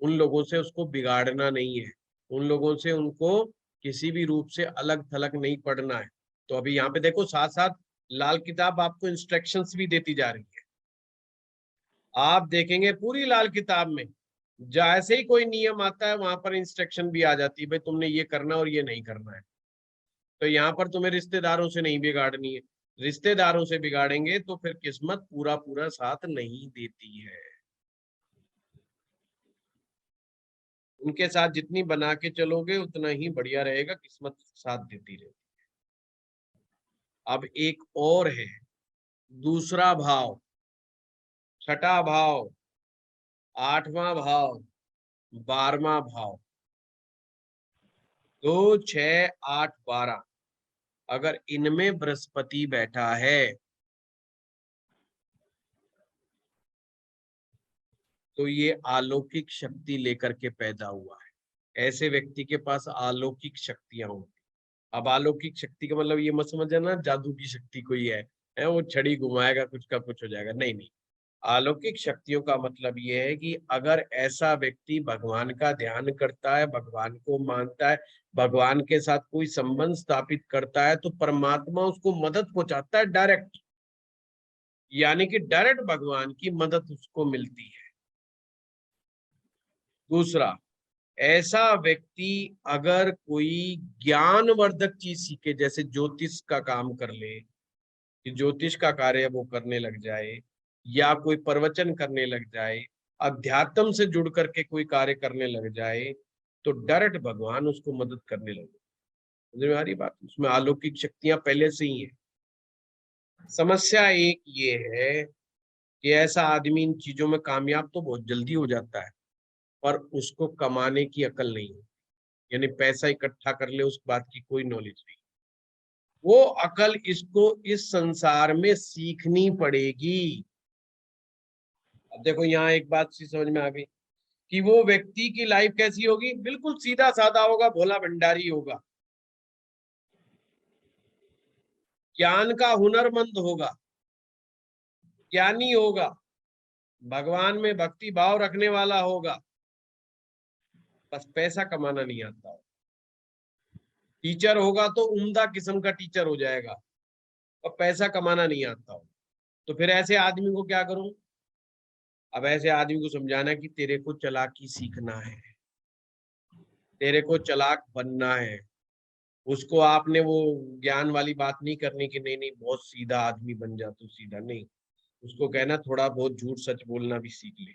उन लोगों से उसको बिगाड़ना नहीं है, उन लोगों से उनको किसी भी रूप से अलग थलग नहीं पड़ना है। तो अभी यहाँ पे देखो, साथ साथ लाल किताब आपको इंस्ट्रक्शंस भी देती जा रही है। आप देखेंगे पूरी लाल किताब में जैसे ही कोई नियम आता है, वहां पर इंस्ट्रक्शन भी आ जाती है, भाई तुमने ये करना और ये नहीं करना है। तो यहाँ पर तुम्हें रिश्तेदारों से नहीं बिगाड़नी है। रिश्तेदारों से बिगाड़ेंगे तो फिर किस्मत पूरा पूरा साथ नहीं देती है। उनके साथ जितनी बना के चलोगे उतना ही बढ़िया रहेगा, किस्मत साथ देती रहेगी। अब एक और है, दूसरा भाव, छठा भाव, 8वां भाव, 12वां भाव। 2, 6, 8, 12 अगर इनमें बृहस्पति बैठा है तो ये अलौकिक शक्ति लेकर के पैदा हुआ है। ऐसे व्यक्ति के पास अलौकिक शक्तियां होंगी। अब अलौकिक शक्ति का मतलब ये मत समझना जादू की शक्ति कोई है वो छड़ी घुमाएगा कुछ का कुछ हो जाएगा, नहीं नहीं। अलौकिक शक्तियों का मतलब ये है कि अगर ऐसा व्यक्ति भगवान का ध्यान करता है, भगवान को मानता है, भगवान के साथ कोई संबंध स्थापित करता है, तो परमात्मा उसको मदद पहुंचाता है डायरेक्ट, यानी कि डायरेक्ट भगवान की मदद उसको मिलती है। दूसरा, ऐसा व्यक्ति अगर कोई ज्ञानवर्धक चीज सीखे, जैसे ज्योतिष का काम कर ले, कि ज्योतिष का कार्य वो करने लग जाए, या कोई प्रवचन करने लग जाए, अध्यात्म से जुड़ करके कोई कार्य करने लग जाए, तो डायरेक्ट भगवान उसको मदद करने लगे। समझ में आ रही बात? उसमें अलौकिक शक्तियां पहले से ही है। समस्या एक ये है कि ऐसा आदमी इन चीजों में कामयाब तो बहुत जल्दी हो जाता है, पर उसको कमाने की अकल नहीं है, यानी पैसा इकट्ठा कर ले उस बात की कोई नॉलेज नहीं। वो अकल इसको इस संसार में सीखनी पड़ेगी। अब देखो यहाँ एक बात सी समझ में आ गई कि वो व्यक्ति की लाइफ कैसी होगी, बिल्कुल सीधा साधा होगा, भोला भंडारी होगा, ज्ञान का हुनरमंद होगा, ज्ञानी होगा, भगवान में भक्ति भाव रखने वाला होगा, बस पैसा कमाना नहीं आता हो। टीचर होगा तो उम्दा किस्म का टीचर हो जाएगा, और पैसा कमाना नहीं आता हो। तो फिर ऐसे आदमी को क्या करूं? अब ऐसे आदमी को समझाना कि तेरे को चालाकी सीखना है, तेरे को चालाक बनना है। उसको आपने वो ज्ञान वाली बात नहीं करनी कि नहीं नहीं बहुत सीधा आदमी बन जा तू, सीधा नहीं। उसको कहना थोड़ा बहुत झूठ सच बोलना भी सीख ले।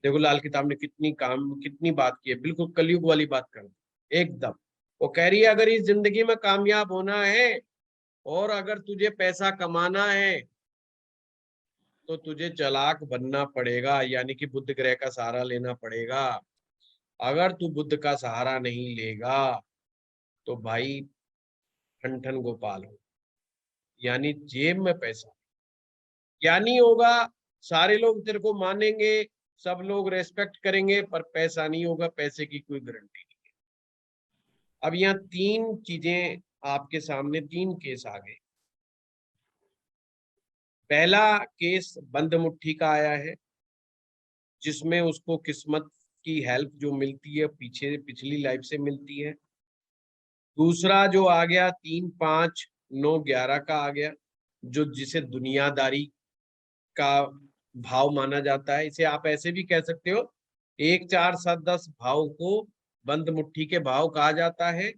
देखो लाल किताब ने कितनी बात की है, बिल्कुल कलयुग वाली बात कर एकदम। वो कह रही है अगर इस जिंदगी में कामयाब होना है और अगर तुझे पैसा कमाना है तो तुझे चालाक बनना पड़ेगा, यानी कि बुध ग्रह का सहारा लेना पड़ेगा। अगर तू बुध का सहारा नहीं लेगा तो भाई ठन ठन गोपाल हो, यानी जेब में पैसा। ज्ञानी होगा, सारे लोग तेरे को मानेंगे, सब लोग रेस्पेक्ट करेंगे, पर पैसा नहीं होगा, पैसे की कोई गारंटी नहीं। अब यहाँ 3 चीजें आपके सामने, 3 केस आ गए। पहला केस बंद मुट्ठी का आया है, जिसमें उसको किस्मत की हेल्प जो मिलती है पीछे पिछली लाइफ से मिलती है। दूसरा जो आ गया 3, 5, 9, 11 का आ गया, जो जिसे दुनियादारी का भाव माना जाता है। इसे आप ऐसे भी कह सकते हो, 1, 4, 7, 10 भाव को बंद मुट्ठी के भाव कहा जाता है,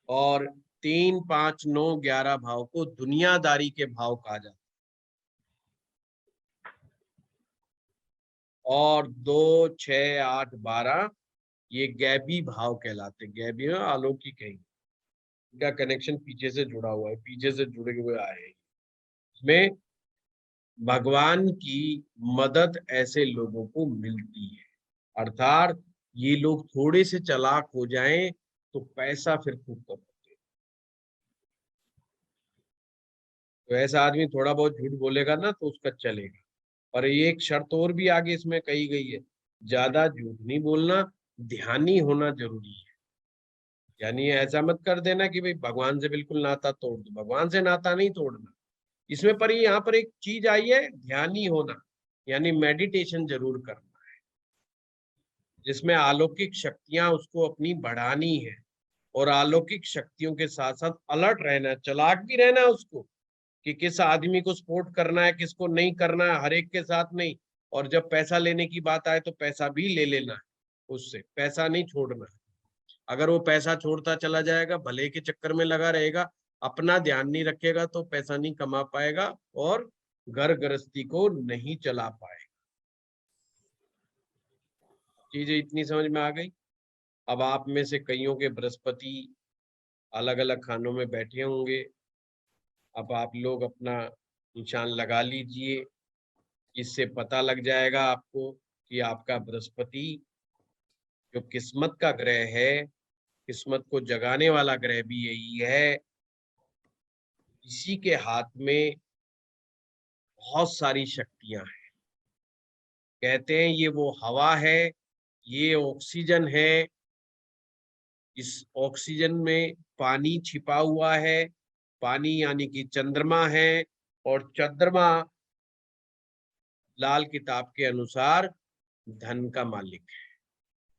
और 3, 5, 9, 11 भाव को दुनियादारी के भाव कहा जाता है। और 2, 6, 8, 12 ये गैबी भाव कहलाते हैं। गैबी में अलौकिक है, इनका कनेक्शन पीछे से जुड़ा हुआ है, पीछे से जुड़े हुए आए हैं। इसमें भगवान की मदद ऐसे लोगों को मिलती है, अर्थात ये लोग थोड़े से चालाक हो जाएं तो पैसा फिर खूब कमाते हैं। तो ऐसा आदमी थोड़ा बहुत झूठ बोलेगा ना तो उसका चलेगा, और ये एक शर्त और भी आगे इसमें कही गई है, ज्यादा झूठ नहीं बोलना, ध्यानी होना जरूरी है। यानी ऐसा मत कर देना कि भाई भगवान से बिल्कुल नाता तोड़ दो, भगवान से नाता नहीं तोड़ना इसमें। पर यहाँ पर एक चीज आई है, ध्यानी होना, यानी मेडिटेशन जरूर करना है, जिसमें अलौकिक शक्तियां उसको अपनी बढ़ानी है, और अलौकिक शक्तियों के साथ साथ अलर्ट रहना, चालाक भी रहना है उसको, कि किस आदमी को सपोर्ट करना है, किसको नहीं करना है, हर एक के साथ नहीं। और जब पैसा लेने की बात आए तो पैसा भी ले लेना है उससे, पैसा नहीं छोड़ना है। अगर वो पैसा छोड़ता चला जाएगा, भले के चक्कर में लगा रहेगा, अपना ध्यान नहीं रखेगा, तो पैसा नहीं कमा पाएगा और घर गृहस्थी को नहीं चला पाएगा। चीजें इतनी समझ में आ गई। अब आप में से कईयों के बृहस्पति अलग अलग खानों में बैठे होंगे। अब आप लोग अपना निशान लगा लीजिए, इससे पता लग जाएगा आपको कि आपका बृहस्पति जो किस्मत का ग्रह है, किस्मत को जगाने वाला ग्रह भी यही है, इसी के हाथ में बहुत सारी शक्तियां हैं। कहते हैं ये वो हवा है, ये ऑक्सीजन है, इस ऑक्सीजन में पानी छिपा हुआ है, पानी यानी कि चंद्रमा है, और चंद्रमा लाल किताब के अनुसार धन का मालिक है।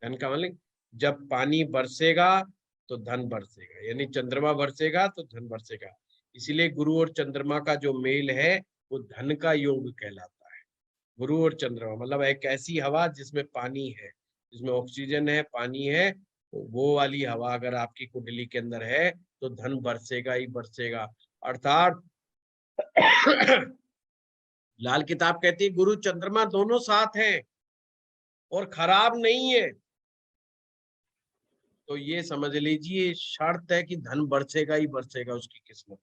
धन का मालिक, जब पानी बरसेगा तो धन बरसेगा, यानी चंद्रमा बरसेगा तो धन बरसेगा। इसीलिए गुरु और चंद्रमा का जो मेल है वो धन का योग कहलाता है। गुरु और चंद्रमा मतलब एक ऐसी हवा जिसमें पानी है, जिसमें ऑक्सीजन है, पानी है, वो वाली हवा अगर आपकी कुंडली के अंदर है तो धन बरसेगा ही बरसेगा। अर्थात लाल किताब कहती है गुरु चंद्रमा दोनों साथ हैं और खराब नहीं है। तो ये समझ लीजिए शर्त है कि धन बरसेगा ही बरसेगा उसकी किस्मत।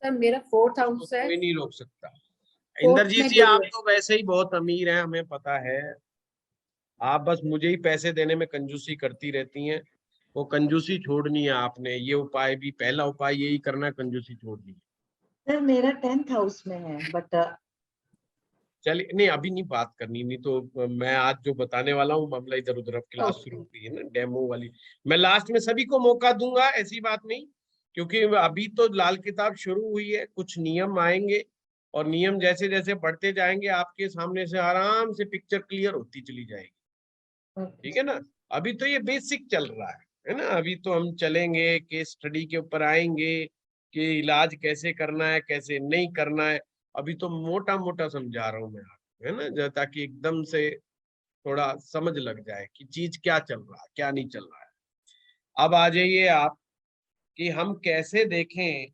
सर मेरा 4th हाउस है, कोई नहीं रोक सकता। 4th इंद्रजीत में जी गुरु आप है। तो वैसे ही बहुत अमीर हैं, हमें पता है। आप बस मुझे ही पैसे देने में कंजूसी करती रहती हैं। वो कंजूसी छोड़नी है आपने, ये उपाय भी, पहला उपाय यही करना है, कंजूसी छोड़नी है। सर मेरा 10th हाउस में है, बट चलिए, नहीं अभी नहीं बात करनी, नहीं तो मैं आज जो बताने वाला हूँ मामला इधर उधर, अब क्लास शुरू ओके। हुई है ना डेमो वाली। मैं लास्ट में सभी को मौका दूंगा, ऐसी बात नहीं, क्योंकि अभी तो लाल किताब शुरू हुई है, कुछ नियम आएंगे और नियम जैसे जैसे बढ़ते जाएंगे आपके सामने से आराम से पिक्चर क्लियर होती चली जाएगी। ठीक है ना। अभी तो ये बेसिक चल रहा है ना। अभी तो हम चलेंगे, केस स्टडी के ऊपर आएंगे कि इलाज कैसे करना है, कैसे नहीं करना है। अभी तो मोटा मोटा समझा रहा हूँ मैं आपको, है ना, ताकि एकदम से थोड़ा समझ लग जाए कि चीज क्या चल रहा है, क्या नहीं चल रहा है। अब आ जाइए आप कि हम कैसे देखें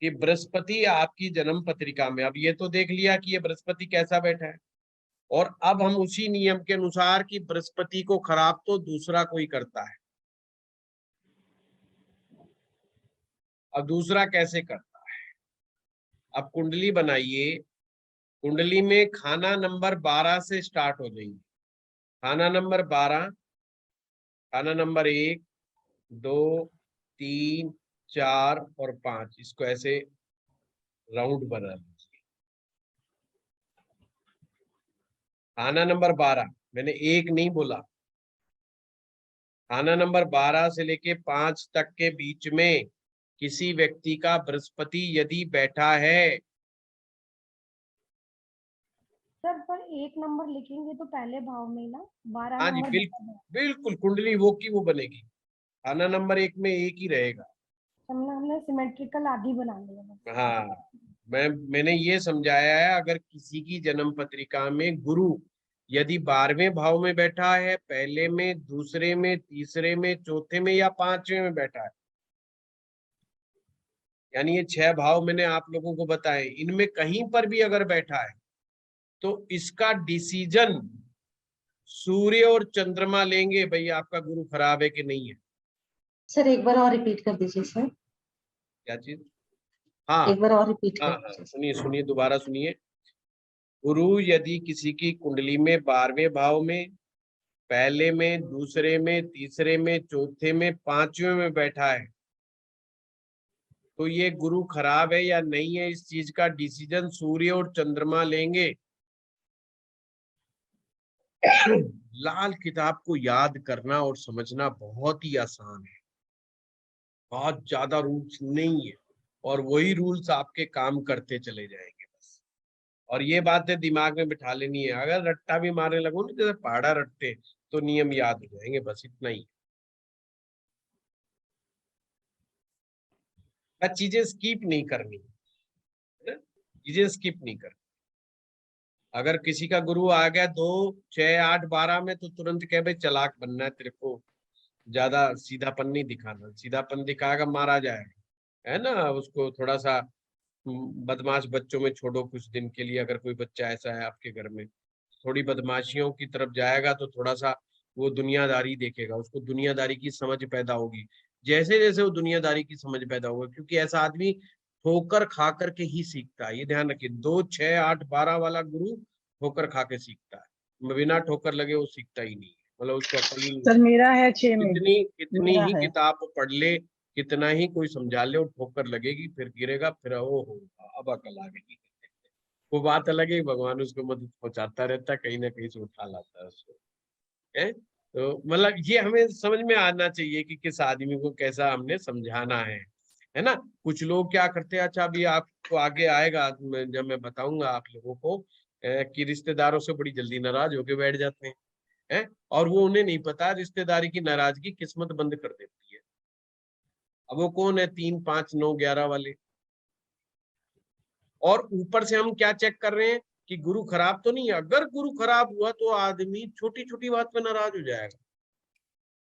कि बृहस्पति आपकी जन्म पत्रिका में, अब ये तो देख लिया कि ये बृहस्पति कैसा बैठा है, और अब हम उसी नियम के अनुसार कि बृहस्पति को खराब तो दूसरा कोई करता है। अब दूसरा कैसे करता है, अब कुंडली बनाइए, कुंडली में खाना नंबर 12 से स्टार्ट हो जाएंगे। खाना नंबर 12, खाना नंबर 1, 2, 3, 4 और 5, इसको ऐसे राउंड बना लीजिए। खाना नंबर 12, मैंने 1 नहीं बोला, खाना नंबर 12 से लेके 5 तक के बीच में किसी व्यक्ति का बृहस्पति यदि बैठा है। सर पर 1 नंबर लिखेंगे तो पहले भाव में ना 12 हाँ जी, नंबर बिल्कुल बिल्कुल, कुंडली वो की वो बनेगी, खाना नंबर 1 में 1 ही रहेगा। हमने सिमेट्रिकल आदि बना लिया। हाँ, मैंने ये समझाया है, अगर किसी की जन्म पत्रिका में गुरु यदि 12वें भाव में बैठा है, पहले में, दूसरे में, तीसरे में, चौथे में या 5वें में बैठा है, यानी ये 6 भाव मैंने आप लोगों को बताए, इनमें कहीं पर भी अगर बैठा है तो इसका डिसीजन सूर्य और चंद्रमा लेंगे, भाई आपका गुरु खराब है कि नहीं है। सर एक बार और रिपीट कर दीजिए सर। क्या चीज? हाँ एक बार और रिपीट हाँ कर हाँ, दीजिए। सुनिए सुनिए, दोबारा सुनिए। गुरु यदि किसी की कुंडली में 12वें भाव में, पहले में, दूसरे में, तीसरे में, चौथे में, 5वें में बैठा है, तो ये गुरु खराब है या नहीं है, इस चीज का डिसीजन सूर्य और चंद्रमा लेंगे। लाल किताब को याद करना और समझना बहुत ही आसान है, बहुत ज्यादा रूल्स नहीं है, और वही रूल्स आपके काम करते चले जाएंगे बस। और ये बातें दिमाग में बिठा लेनी है, अगर रट्टा भी मारने लगो ना जैसे पहाड़ा रट्टे, तो नियम याद हो जाएंगे, बस इतना ही। बस चीजें स्किप नहीं करनी है, चीजें स्किप नहीं करनी। अगर किसी का गुरु आ गया 2, 6, 8, 12 में, तो तुरंत कह भाई चालाक बनना है तेरे को, ज्यादा सीधापन नहीं दिखाना, सीधापन दिखाएगा मारा जाएगा, है ना। उसको थोड़ा सा बदमाश बच्चों में छोड़ो कुछ दिन के लिए, अगर कोई बच्चा ऐसा है आपके घर में, थोड़ी बदमाशियों की तरफ जाएगा तो थोड़ा सा वो दुनियादारी देखेगा, उसको दुनियादारी की समझ पैदा होगी। जैसे जैसे वो दुनियादारी की समझ पैदा होगा, क्योंकि ऐसा आदमी ठोकर खा करके ही सीखता है, ये ध्यान रखिए। 2, 6, 8, 12 वाला गुरु ठोकर खा के सीखता है, बिना ठोकर लगे वो सीखता ही नहीं है, मतलब उसको अकल ही नहीं। सर मेरा है 6 में, कितनी कितनी मेरा ही है। किताब पढ़ ले, कितना ही कोई समझा ले, और ठोकर लगेगी, फिर गिरेगा, फिर ओ हो अब अकल आ गई। वो बात अलग है, भगवान उसको मदद पहुंचाता रहता है, कहीं ना कहीं से उठा लाता है उसको, है। तो मतलब ये हमें समझ में आना चाहिए कि किस आदमी को कैसा हमने समझाना है ना। कुछ लोग क्या करते हैं, अच्छा अभी आपको आगे आएगा जब मैं बताऊंगा आप लोगों को, कि रिश्तेदारों से बड़ी जल्दी नाराज होके बैठ जाते हैं, और वो उन्हें नहीं पता रिश्तेदारी की नाराजगी किस्मत बंद कर देती है। अब वो कौन है, 3, 5, 9, 11 वाले। और ऊपर से हम क्या चेक कर रहे हैं कि गुरु खराब तो नहीं है। अगर गुरु खराब हुआ तो आदमी छोटी छोटी बात पे नाराज हो जाएगा,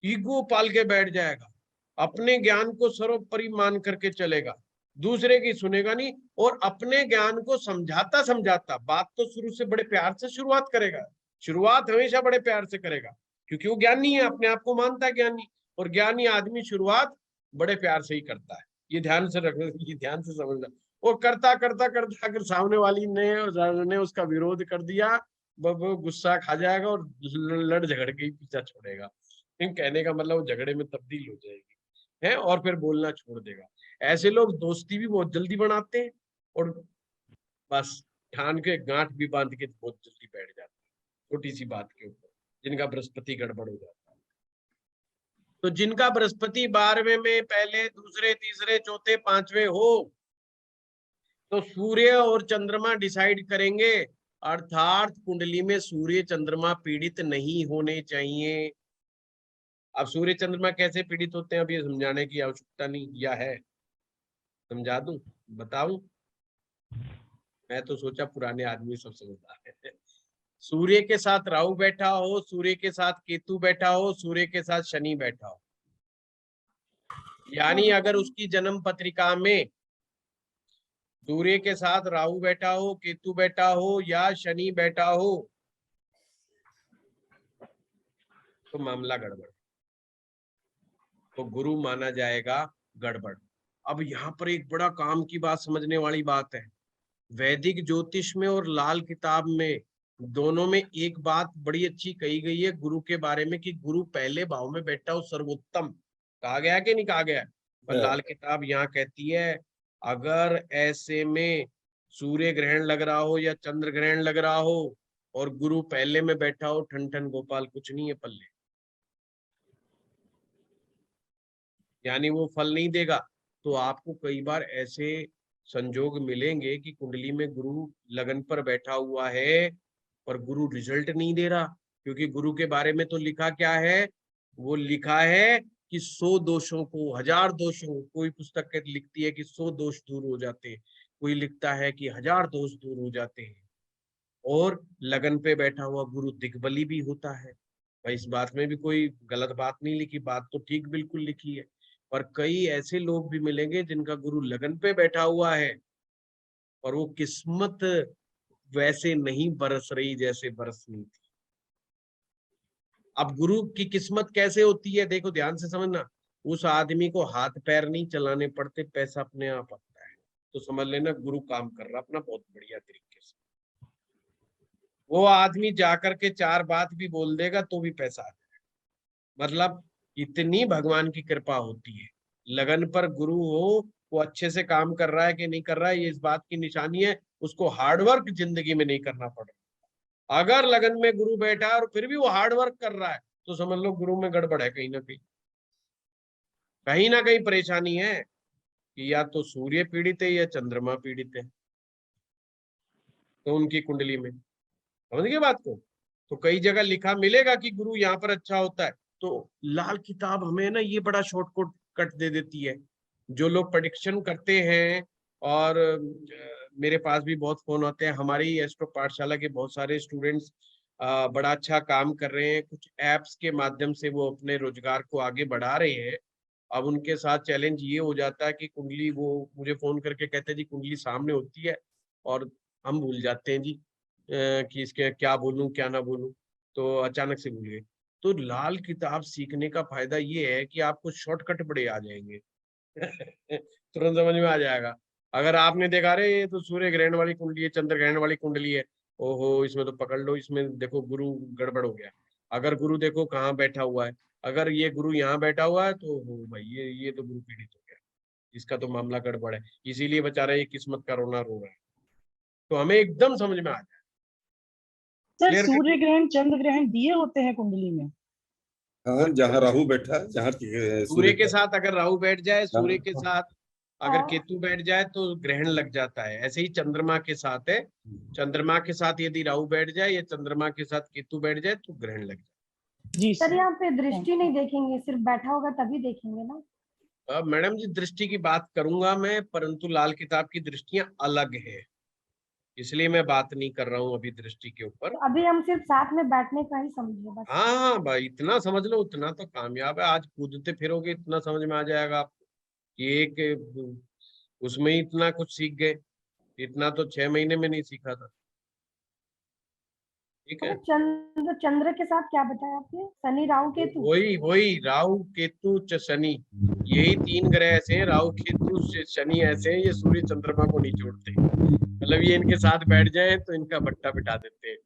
ईगो पाल के बैठ जाएगा, अपने ज्ञान को सर्वोपरि मान करके चलेगा, दूसरे की सुनेगा नहीं, और अपने ज्ञान को समझाता समझाता, बात तो शुरू से बड़े प्यार से शुरुआत करेगा, शुरुआत हमेशा बड़े प्यार से करेगा, क्योंकि वो ज्ञानी है, अपने आप को मानता है ज्ञानी, और ज्ञानी आदमी शुरुआत बड़े प्यार से ही करता है। ये ध्यान से रखना, ये ध्यान से समझना। वो करता करता करता अगर सामने वाली ने उसका विरोध कर दिया, वो गुस्सा खा जाएगा और लड़ झगड़ के ही पीछा छोड़ेगा। कहने का मतलब वो झगड़े में तब्दील हो जाएगी, है, और फिर बोलना छोड़ देगा। ऐसे लोग दोस्ती भी बहुत जल्दी बनाते हैं, और बस ठान के गांठ भी बांध के बहुत जल्दी बैठ जाते हैं छोटी सी बात के ऊपर, जिनका बृहस्पति गड़बड़ हो जाता है। तो जिनका बृहस्पति 12वें में पहले, दूसरे, तीसरे, चौथे, 5वें हो, तो सूर्य और चंद्रमा डिसाइड करेंगे, अर्थात कुंडली में सूर्य चंद्रमा पीड़ित नहीं होने चाहिए। अब सूर्य चंद्रमा कैसे पीड़ित होते हैं अब ये समझाने की आवश्यकता नहीं, या है, समझा दूं, बताऊं? मैं तो सोचा पुराने आदमी सब समझदार है। सूर्य के साथ राहु बैठा हो, सूर्य के साथ केतु बैठा हो, सूर्य के साथ शनि बैठा हो, यानी अगर उसकी जन्म पत्रिका में सूर्य के साथ राहु बैठा हो, केतु बैठा हो, या शनि बैठा हो, तो मामला गड़बड़, तो गुरु माना जाएगा गड़बड़। अब यहाँ पर एक बड़ा काम की बात, समझने वाली बात है। वैदिक ज्योतिष में और लाल किताब में, दोनों में एक बात बड़ी अच्छी कही गई है गुरु के बारे में, कि गुरु पहले भाव में बैठा हो सर्वोत्तम, कहा गया कि नहीं कहा गया? पर लाल किताब यहाँ कहती है अगर ऐसे में सूर्य ग्रहण लग रहा हो या चंद्र ग्रहण लग रहा हो और गुरु पहले में बैठा हो, ठन ठन गोपाल, कुछ नहीं है पल्ले, यानी वो फल नहीं देगा। तो आपको कई बार ऐसे संजोग मिलेंगे कि कुंडली में गुरु लगन पर बैठा हुआ है पर गुरु रिजल्ट नहीं दे रहा, क्योंकि गुरु के बारे में तो लिखा क्या है, वो लिखा है कि 100 दोषों को, 1000 दोषों को, कोई पुस्तक लिखती है कि 100 दोष दूर हो जाते हैं, कोई लिखता है कि 1000 दोष दूर हो जाते हैं। और लगन पे बैठा हुआ गुरु दिग्बली भी होता है भाई, इस बात में भी कोई गलत बात नहीं लिखी, बात तो ठीक बिल्कुल लिखी है। पर कई ऐसे लोग भी मिलेंगे जिनका गुरु लगन पे बैठा हुआ है और वो किस्मत वैसे नहीं बरस रही जैसे बरसनी थी। अब गुरु की किस्मत कैसे होती है, देखो ध्यान से समझना। उस आदमी को हाथ पैर नहीं चलाने पड़ते, पैसा अपने आप आता है। तो समझ लेना गुरु काम कर रहा अपना बहुत बढ़िया तरीके से। वो आदमी जाकर के 4 बात भी बोल देगा तो भी पैसा आ जाएगा। मतलब इतनी भगवान की कृपा होती है। लगन पर गुरु हो, वो अच्छे से काम कर रहा है कि नहीं कर रहा है, ये इस बात की निशानी है उसको हार्डवर्क जिंदगी में नहीं करना पड़ रहा। अगर लगन में गुरु बैठा है और फिर भी वो हार्ड वर्क कर रहा है तो समझ लो गुरु में गड़बड़ है, कहीं ना कहीं परेशानी है कि या तो सूर्य पीड़ित है या चंद्रमा पीड़ित है, तो उनकी कुंडली में, समझ गए बात को। तो कई जगह लिखा मिलेगा कि गुरु यहाँ पर अच्छा होता है, तो लाल किताब हमें ना ये बड़ा शॉर्टकट कट दे देती है। जो लोग प्रेडिक्शन करते हैं, और मेरे पास भी बहुत फोन आते हैं, हमारी एस्ट्रो पाठशाला के बहुत सारे स्टूडेंट्स बड़ा अच्छा काम कर रहे हैं, कुछ एप्स के माध्यम से वो अपने रोजगार को आगे बढ़ा रहे हैं। अब उनके साथ चैलेंज ये हो जाता है कि कुंडली, वो मुझे फोन करके कहते हैं जी कुंडली सामने होती है और हम भूल जाते हैं जी कि इसके क्या बोलूं क्या ना बोलूं, तो अचानक से भूल गए। तो लाल किताब सीखने का फायदा ये है कि आपको शॉर्टकट बड़े आ जाएंगे तुरंत समझ में आ जाएगा। अगर आपने देखा रे ये तो सूर्य ग्रहण वाली कुंडली है, चंद्र ग्रहण वाली कुंडली है, ओहो इसमें तो पकड़ लो, इसमें देखो गुरु गड़बड़ हो गया। अगर गुरु देखो कहाँ बैठा हुआ है, अगर ये गुरु यहाँ बैठा हुआ है तो हो भाई ये तो गुरु पीड़ित हो गया, इसका तो मामला गड़बड़ है, इसीलिए बेचारा ये किस्मत का रोना रो रहा है। तो हमें एकदम समझ में आ जाए। सर क्लियर सूर्य ग्रहण चंद्र ग्रहण दिए होते हैं कुंडली में? हाँ, जहाँ राहु बैठा है, जहाँ सूर्य के साथ अगर राहु बैठ जाए, सूर्य के हाँ। साथ अगर हाँ। केतु बैठ जाए तो ग्रहण लग जाता है। ऐसे ही चंद्रमा के साथ है, चंद्रमा के साथ यदि राहु बैठ जाए या चंद्रमा के साथ केतु बैठ जाए तो ग्रहण लग जाए। जी सर सर। यहाँ पे दृष्टि नहीं देखेंगे, सिर्फ बैठा होगा तभी देखेंगे ना? मैडम जी दृष्टि की बात करूंगा मैं, परंतु लाल किताब की दृष्टियां अलग है, इसलिए मैं बात नहीं कर रहा हूं अभी दृष्टि के ऊपर। तो अभी हम सिर्फ साथ में बैठने का ही समझिए बस। हाँ भाई इतना समझ लो, उतना तो कामयाब है। आज कूदते फिरोगे इतना समझ में आ जाएगा आपको कि एक उसमें ही इतना कुछ सीख गए, इतना तो 6 महीने में नहीं सीखा था। ठीक है, चंद्र चंद्र के साथ क्या बताया आपने? शनि राहु केतु? वही राहु केतु शनि, यही 3 ग्रह ऐसे हैं, राहु केतु शनि ऐसे हैं, ये सूर्य चंद्रमा को नहीं छोड़ते। मतलब ये इनके साथ बैठ जाए तो इनका भट्टा बिठा देते हैं।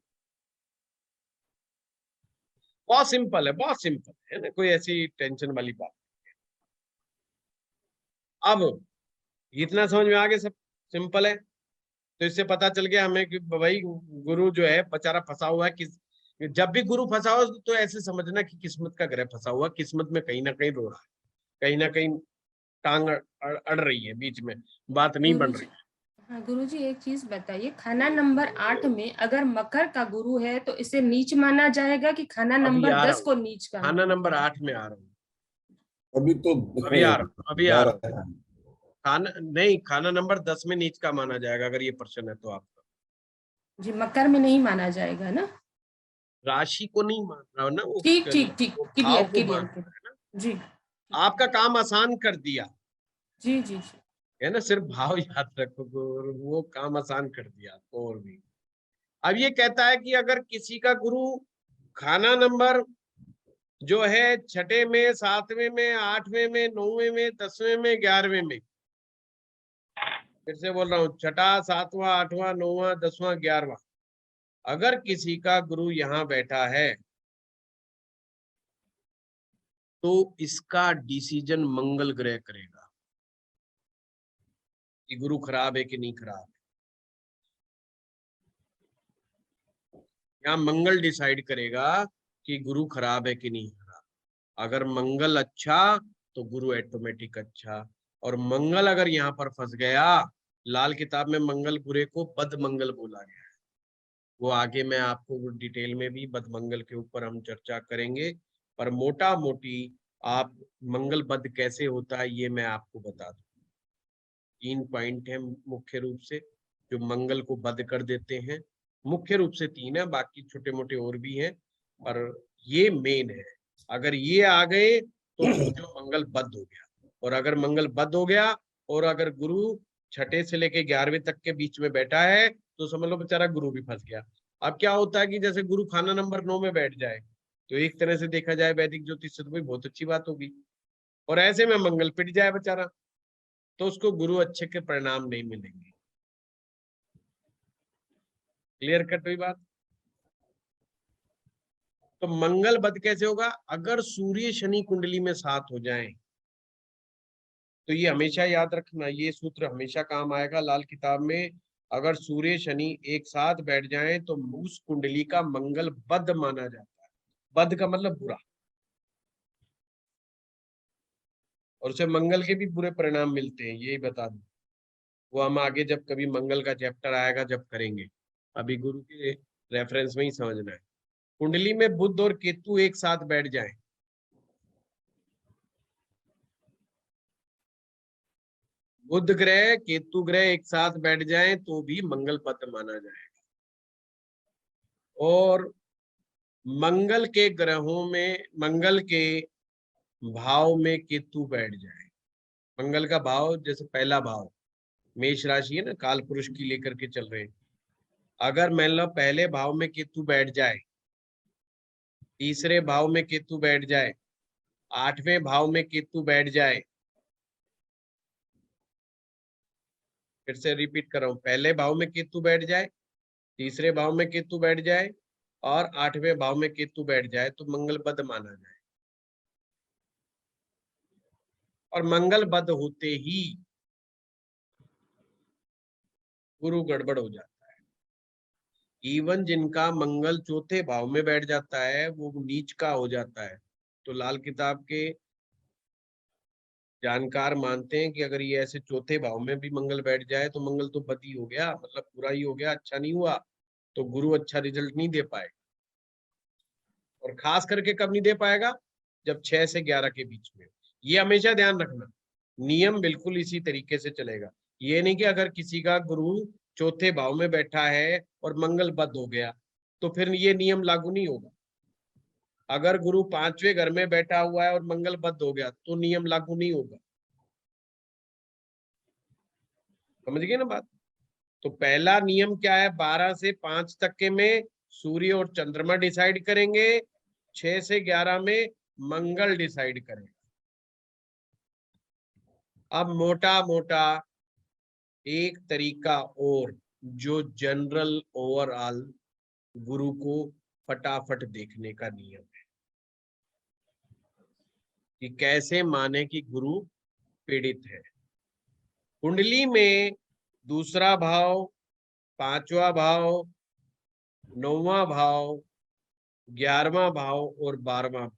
बहुत सिंपल है, बहुत सिंपल है ना, कोई ऐसी टेंशन वाली बात नहीं है। अब इतना समझ में आ गया, सब सिंपल है। तो इससे पता चल गया हमें कि भाई गुरु जो है बेचारा फंसा हुआ है। किस जब भी गुरु फंसा हो तो ऐसे समझना कि किस्मत का ग्रह फंसा हुआ, किस्मत में कहीं ना कहीं रो रहा है, कहीं ना कहीं टांग अड़ रही है, बीच में बात नहीं बन रही। हाँ गुरुजी एक चीज बताइए, खाना नंबर 8 में अगर मकर का गुरु है तो इसे नीच माना जाएगा कि खाना नंबर 10 को नीच का? खाना नंबर 8 में आ रहा हूँ, अभी तो अभी आ रहा हूँ। है। खाना नहीं, खाना नंबर 10 में नीच का माना जाएगा अगर ये प्रश्न है तो आपका। जी मकर में नहीं माना जाएगा ना? राशि को नहीं मान रहा ना वो, ठीक ठीक ठीक, वो क्लियर भाव को क्लियर मान रहा है ना। जी आपका काम आसान कर दिया जी जी जी। है ना, सिर्फ भाव याद रखो, वो काम आसान कर दिया तो। और भी अब ये कहता है कि अगर किसी का गुरु खाना नंबर जो है 6वें में, 7वें में, 8वें में, 9वें में, 10वें में, 11वें में, फिर से बोल रहा हूँ, 6वां, 7वां, 8वां, 9वां, 10वां, 11वां, अगर किसी का गुरु यहाँ बैठा है तो इसका डिसीजन मंगल ग्रह करेगा कि गुरु खराब है कि नहीं खराब है। यहाँ मंगल डिसाइड करेगा कि गुरु खराब है कि नहीं खराब। अगर मंगल अच्छा तो गुरु ऑटोमेटिक अच्छा, और मंगल अगर यहाँ पर फंस गया, लाल किताब में मंगल बुरे को बदमंगल बोला गया है। वो आगे मैं आपको डिटेल में भी बदमंगल के ऊपर हम चर्चा करेंगे, पर मोटा मोटी आप मंगल बद कैसे होता है ये मैं आपको बता दूं। 3 पॉइंट है मुख्य रूप से जो मंगल को बद कर देते हैं, मुख्य रूप से 3 है, बाकी छोटे मोटे और भी हैं, पर ये मेन है। अगर ये आ गए तो जो मंगल बद हो गया, और अगर मंगल बद हो गया और अगर गुरु 6 से लेके 11वें तक के बीच में बैठा है तो समझ लो बेचारा गुरु भी फंस गया। अब क्या होता है कि जैसे गुरु खाना नंबर 9 में बैठ जाए तो एक तरह से देखा जाए वैदिक ज्योतिष से तो भाई बहुत अच्छी बात होगी, और ऐसे में मंगल पिट जाए बेचारा तो उसको गुरु अच्छे के परिणाम नहीं मिलेंगे। क्लियर कट हुई बात? तो मंगल बद कैसे होगा? अगर सूर्य शनि कुंडली में साथ हो जाएं तो ये हमेशा याद रखना, ये सूत्र हमेशा काम आएगा लाल किताब में। अगर सूर्य शनि एक साथ बैठ जाएं तो उस कुंडली का मंगल बद माना जाता है। बद का मतलब बुरा, और उसे मंगल के भी बुरे परिणाम मिलते हैं, यही बता दूं। वो हम आगे जब कभी मंगल का चैप्टर आएगा जब करेंगे, अभी गुरु के रेफरेंस में ही समझना है। कुंडली में बुध और केतु एक साथ बैठ जाएं, बुध ग्रह केतु ग्रह एक साथ बैठ जाएं तो भी मंगल पद माना जाएगा। और मंगल के ग्रहों में, मंगल के भाव में केतु बैठ जाए, मंगल का भाव जैसे पहला भाव मेष राशि है ना, काल पुरुष की लेकर के चल रहे हैं, अगर मान लो पहले भाव में केतु बैठ जाए, तीसरे भाव में केतु बैठ जाए, आठवें भाव में केतु बैठ जाए, फिर से रिपीट कर रहा हूं, पहले भाव में केतु बैठ जाए, तीसरे भाव में केतु बैठ जाए और आठवें भाव में केतु बैठ जाए तो मंगल बद माना जाए। और मंगल बद होते ही गुरु गड़बड़ हो जाता है। इवन जिनका मंगल चौथे भाव में बैठ जाता है वो नीच का हो जाता है। तो लाल किताब के जानकार मानते हैं कि अगर ये ऐसे चौथे भाव में भी मंगल बैठ जाए तो मंगल तो बद ही हो गया, मतलब बुरा ही हो गया, अच्छा नहीं हुआ, तो गुरु अच्छा रिजल्ट नहीं दे पाए। और खास करके कब नहीं दे पाएगा, जब 6 से 11 के बीच में। ये हमेशा ध्यान रखना, नियम बिल्कुल इसी तरीके से चलेगा। ये नहीं कि अगर किसी का गुरु चौथे भाव में बैठा है और मंगल बद हो गया तो फिर ये नियम लागू नहीं होगा। अगर गुरु 5वें घर में बैठा हुआ है और मंगल बद हो गया तो नियम लागू नहीं होगा। समझ गए ना बात? तो पहला नियम क्या है, 12 से 5 तक के में सूर्य और चंद्रमा डिसाइड करेंगे, 6 से 11 में मंगल डिसाइड करेंगे। अब मोटा मोटा एक तरीका और जो जनरल ओवरऑल गुरु को फटाफट देखने का नियम है कि कैसे माने कि गुरु पीड़ित है। कुंडली में दूसरा भाव, 5वां भाव, 9वां भाव, 11वां भाव और 12वां,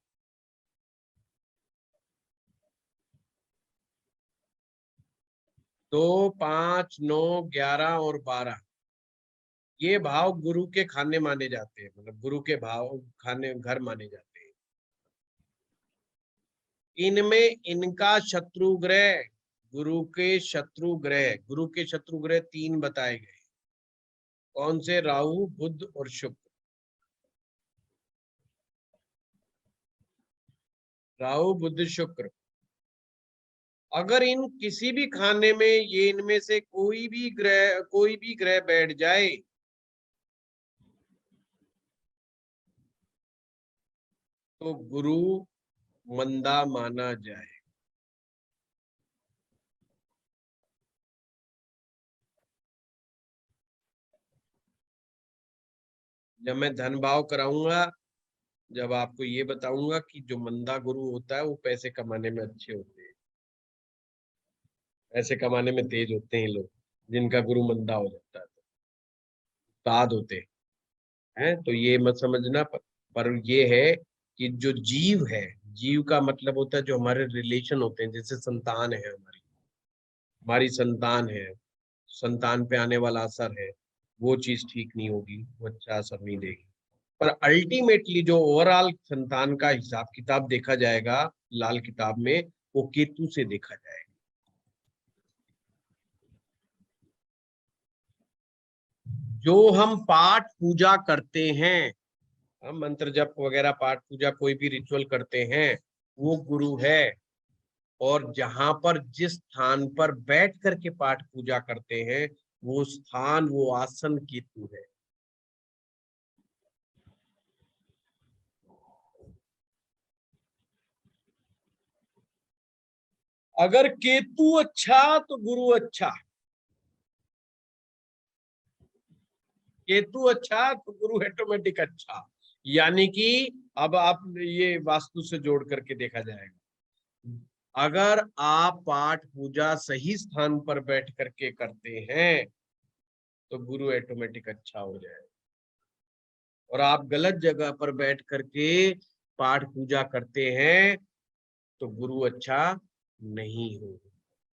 तो 5, 9, 11 और 12 ये भाव गुरु के खाने माने जाते हैं, मतलब गुरु के भाव खाने घर माने जाते हैं। इनमें इनका शत्रु ग्रह, गुरु के शत्रु ग्रह 3 बताए गए। कौन से? राहु, बुध और शुक्र। राहु, बुध, शुक्र। अगर इन किसी भी खाने में ये इनमें से कोई भी ग्रह बैठ जाए तो गुरु मंदा माना जाए। जब मैं धन भाव कराऊंगा, जब आपको ये बताऊंगा कि जो मंदा गुरु होता है वो पैसे कमाने में अच्छे होते हैं, पैसे कमाने में तेज होते हैं लोग, जिनका गुरु मंदा हो जाता है उस्ताद होते हैं। तो ये मत समझना, पर ये है कि जो जीव है, जीव का मतलब होता है जो हमारे रिलेशन होते हैं, जैसे संतान है, हमारी संतान है, संतान पे आने वाला असर है, वो चीज ठीक नहीं होगी, वो अच्छा असर नहीं देगी। पर अल्टीमेटली जो ओवरऑल संतान का हिसाब किताब देखा जाएगा लाल किताब में, वो केतु से देखा जाएगा। जो हम पाठ पूजा करते हैं, हम मंत्र जप वगैरह पाठ पूजा कोई भी रिचुअल करते हैं, वो गुरु है। और जहां पर जिस स्थान पर बैठ करके पाठ पूजा करते हैं वो स्थान, वो आसन केतु है। अगर केतु अच्छा तो गुरु अच्छा, केतु अच्छा तो गुरु ऑटोमेटिक अच्छा। यानी कि अब आप ये वास्तु से जोड़ करके देखा जाएगा, अगर आप पाठ पूजा सही स्थान पर बैठ करके करते हैं तो गुरु ऑटोमेटिक अच्छा हो जाएगा। और आप गलत जगह पर बैठ करके पाठ पूजा करते हैं तो गुरु अच्छा नहीं हो।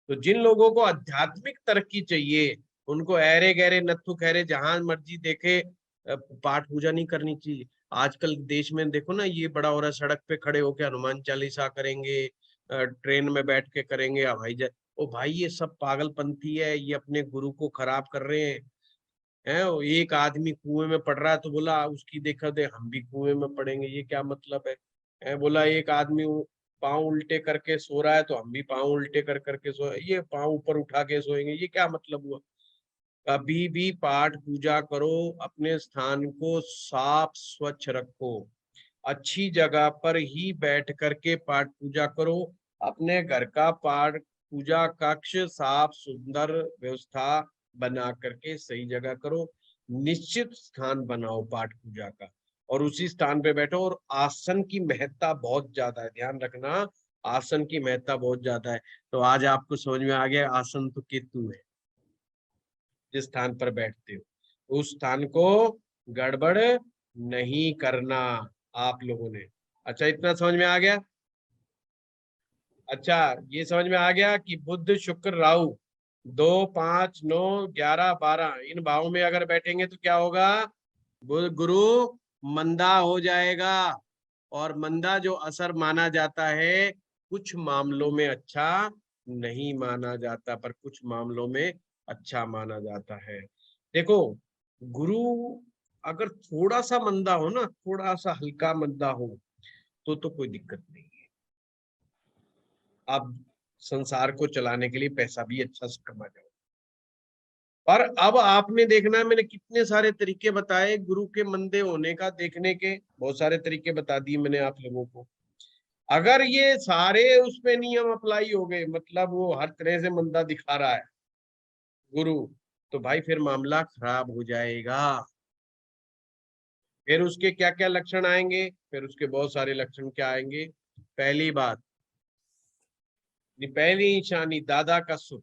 तो जिन लोगों को आध्यात्मिक तरक्की चाहिए उनको अरे गहरे नत्थु खैरे जहां मर्जी देखे पाठ पूजा नहीं करनी चाहिए। आजकल देश में देखो ना, ये बड़ा हो रहा है, सड़क पे खड़े होकर हनुमान चालीसा करेंगे, ट्रेन में बैठ के करेंगे, हवाई जहाज। ओ भाई, ये सब पागलपंथी है, ये अपने गुरु को खराब कर रहे हैं। एक आदमी कुएं में पड़ रहा है तो बोला उसकी देखा दे हम भी कुएं में पड़ेंगे, ये क्या मतलब है? बोला एक आदमी पांव उल्टे करके सो रहा है तो हम भी पांव उल्टे कर करके सो, ये पांव ऊपर उठा के सोएंगे, ये क्या मतलब हुआ? कभी भी पाठ पूजा करो, अपने स्थान को साफ स्वच्छ रखो, अच्छी जगह पर ही बैठ करके पाठ पूजा करो। अपने घर का पाठ पूजा कक्ष साफ सुंदर व्यवस्था बना करके सही जगह करो। निश्चित स्थान बनाओ पाठ पूजा का और उसी स्थान पे बैठो। और आसन की महत्ता बहुत ज्यादा है, ध्यान रखना, आसन की महत्ता बहुत ज्यादा है। तो आज आपको समझ में आ गया, आसन तो केतु है। जिस स्थान पर बैठते हो उस स्थान को गड़बड़ नहीं करना आप लोगों ने। अच्छा, इतना समझ में आ गया? अच्छा, ये समझ में आ गया कि बुध शुक्र राहु 2 5 9 11 12 इन भावों में अगर बैठेंगे तो क्या होगा? गुरु मंदा हो जाएगा। और मंदा जो असर माना जाता है कुछ मामलों में अच्छा नहीं माना जाता, पर कुछ मामलों में अच्छा माना जाता है। देखो, गुरु अगर थोड़ा सा मंदा हो ना, थोड़ा सा हल्का मंदा हो तो कोई दिक्कत नहीं है। आप संसार को चलाने के लिए पैसा भी अच्छा से कमा जाओ। पर अब आपने देखना है, मैंने कितने सारे तरीके बताए गुरु के मंदे होने का देखने के, बहुत सारे तरीके बता दिए मैंने आप लोगों को। अगर ये सारे उसमें नियम अप्लाई हो गए, मतलब वो हर तरह से मंदा दिखा रहा है गुरु, तो भाई फिर मामला खराब हो जाएगा। फिर उसके क्या क्या लक्षण आएंगे? फिर उसके बहुत सारे लक्षण क्या आएंगे? पहली बात, पहली निशानी दादा का सुख।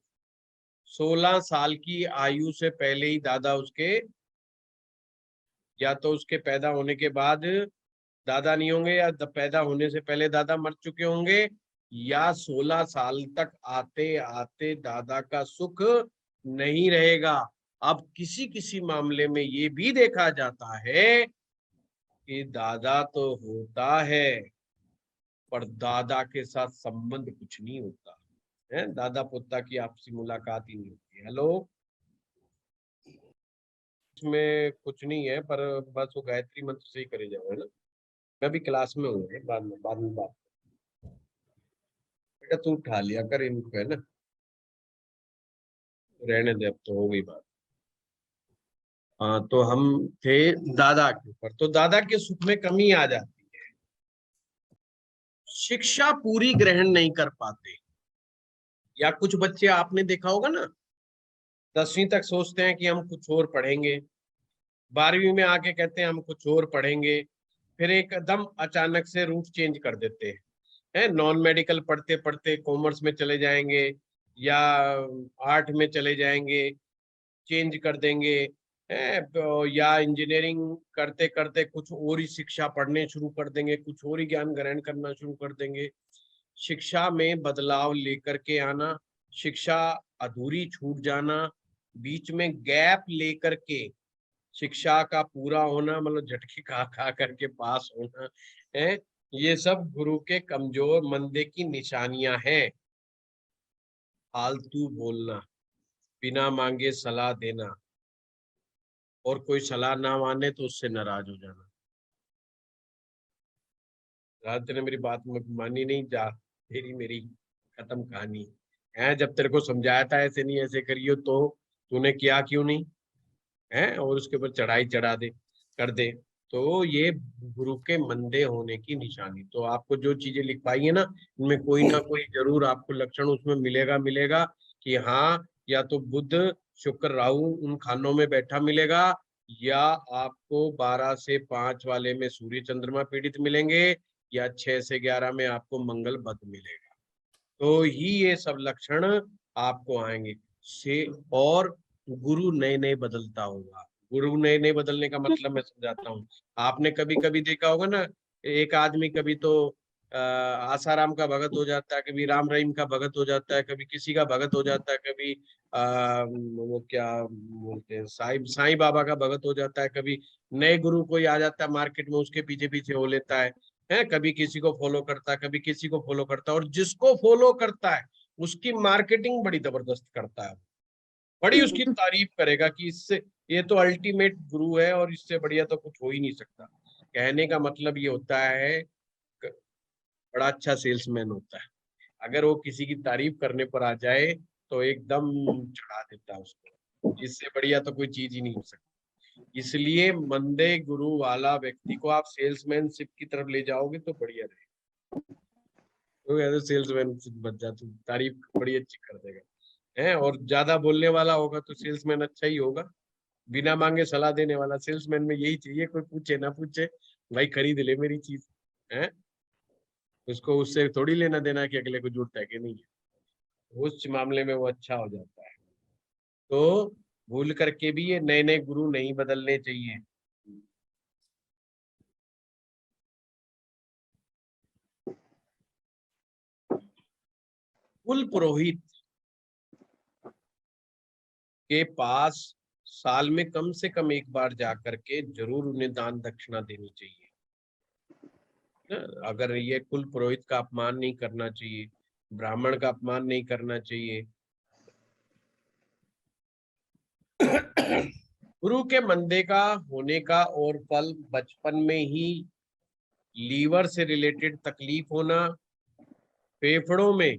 16 साल की आयु से पहले ही दादा उसके, या तो उसके पैदा होने के बाद दादा नहीं होंगे, या पैदा होने से पहले दादा मर चुके होंगे, या 16 साल तक आते आते दादा का सुख नहीं रहेगा। अब किसी किसी मामले में ये भी देखा जाता है कि दादा तो होता है पर दादा के साथ संबंध कुछ नहीं होता है, दादा पोता की आपसी मुलाकात ही नहीं होती। हेलो, इसमें कुछ नहीं है, पर बस वो गायत्री मंत्र से ही करे जाओ, है ना? मैं भी क्लास में हूँ, बाद में बात। बेटा तू उठा लिया कर इनको, है ना? रहने दे, अब तो हो गई बात। हाँ, तो हम थे दादा के ऊपर, तो दादा के सुख में कमी आ जाती है, शिक्षा पूरी ग्रहण नहीं कर पाते। या कुछ बच्चे आपने देखा होगा ना, 10वीं तक सोचते हैं कि हम कुछ और पढ़ेंगे, 12वीं में आके कहते हैं हम कुछ और पढ़ेंगे, फिर एकदम अचानक से रूट चेंज कर देते हैं। नॉन मेडिकल पढ़ते पढ़ते कॉमर्स में चले जाएंगे या आर्ट में चले जाएंगे, चेंज कर देंगे, या इंजीनियरिंग करते करते कुछ और ही शिक्षा पढ़ने शुरू कर देंगे, कुछ और ही ज्ञान ग्रहण करना शुरू कर देंगे। शिक्षा में बदलाव लेकर के आना, शिक्षा अधूरी छूट जाना, बीच में गैप लेकर के शिक्षा का पूरा होना, मतलब झटके खा खा करके पास होना है, ये सब गुरु के कमजोर मंदे की निशानियां हैं। फालतू बोलना, बिना मांगे सलाह देना, और कोई सलाह ना माने तो उससे नाराज हो जाना। रात ने मेरी बात मानी नहीं, जा तेरी मेरी खत्म कहानी है। जब तेरे को समझाया था ऐसे नहीं ऐसे करियो, तो तूने किया क्यों नहीं है? और उसके ऊपर चढ़ाई चढ़ा दे कर दे, तो ये गुरु के मंदे होने की निशानी। तो आपको जो चीजें लिखवाई है ना, इनमें कोई ना कोई जरूर आपको लक्षण उसमें मिलेगा कि हाँ, या तो बुध शुक्र राहु उन खानों में बैठा मिलेगा, या आपको 12 से 5 वाले में सूर्य चंद्रमा पीड़ित मिलेंगे, या 6 से 11 में आपको मंगल बद मिलेगा। तो ही ये सब लक्षण आपको आएंगे से। और गुरु नए नए बदलता होगा। गुरु नए नए बदलने का मतलब मैं समझाता हूँ। आपने कभी कभी देखा होगा ना, एक आदमी कभी तो आसाराम का भगत हो जाता है, कभी राम रहीम का भगत हो जाता है, कभी किसी का भगत हो जाता है, कभी वो क्या बोलते हैं साईं बाबा का भगत हो जाता है, कभी नए गुरु कोई आ जाता है मार्केट में, उसके पीछे पीछे हो लेता है, कभी किसी को फॉलो करता है, कभी किसी को फॉलो करता है, और जिसको फॉलो करता है उसकी मार्केटिंग बड़ी जबरदस्त करता है, बड़ी उसकी तारीफ करेगा कि इससे ये तो अल्टीमेट गुरु है और इससे बढ़िया तो कुछ हो ही नहीं सकता। कहने का मतलब ये होता है बड़ा अच्छा सेल्समैन होता है। अगर वो किसी की तारीफ करने पर आ जाए तो एकदम चढ़ा देता है उसको, इससे बढ़िया तो कोई चीज ही नहीं हो सकती। इसलिए मंदे गुरु वाला व्यक्ति को आप सेल्समैनशिप की तरफ ले जाओगे तो बढ़िया रहेगा। तो सेल्समैनशिप बच जाती, तारीफ बड़ी अच्छी कर देगा और ज्यादा बोलने वाला होगा तो सेल्समैन अच्छा ही होगा। बिना मांगे सलाह देने वाला सेल्समैन में यही चाहिए, कोई पूछे ना पूछे भाई खरीद ले मेरी चीज है, उसको उससे थोड़ी लेना देना कि अगले को जुड़ता है कि नहीं है। उस मामले में वो अच्छा हो जाता है। तो भूल करके भी ये नए नए गुरु नहीं बदलने चाहिए। कुल पुरोहित के पास साल में कम से कम एक बार जा करके जरूर उन्हें दान दक्षिणा देनी चाहिए। अगर ये कुल पुरोहित का अपमान नहीं करना चाहिए, ब्राह्मण का अपमान नहीं करना चाहिए। गुरु के मंदे का होने का और फल बचपन में ही लीवर से रिलेटेड तकलीफ होना, फेफड़ों में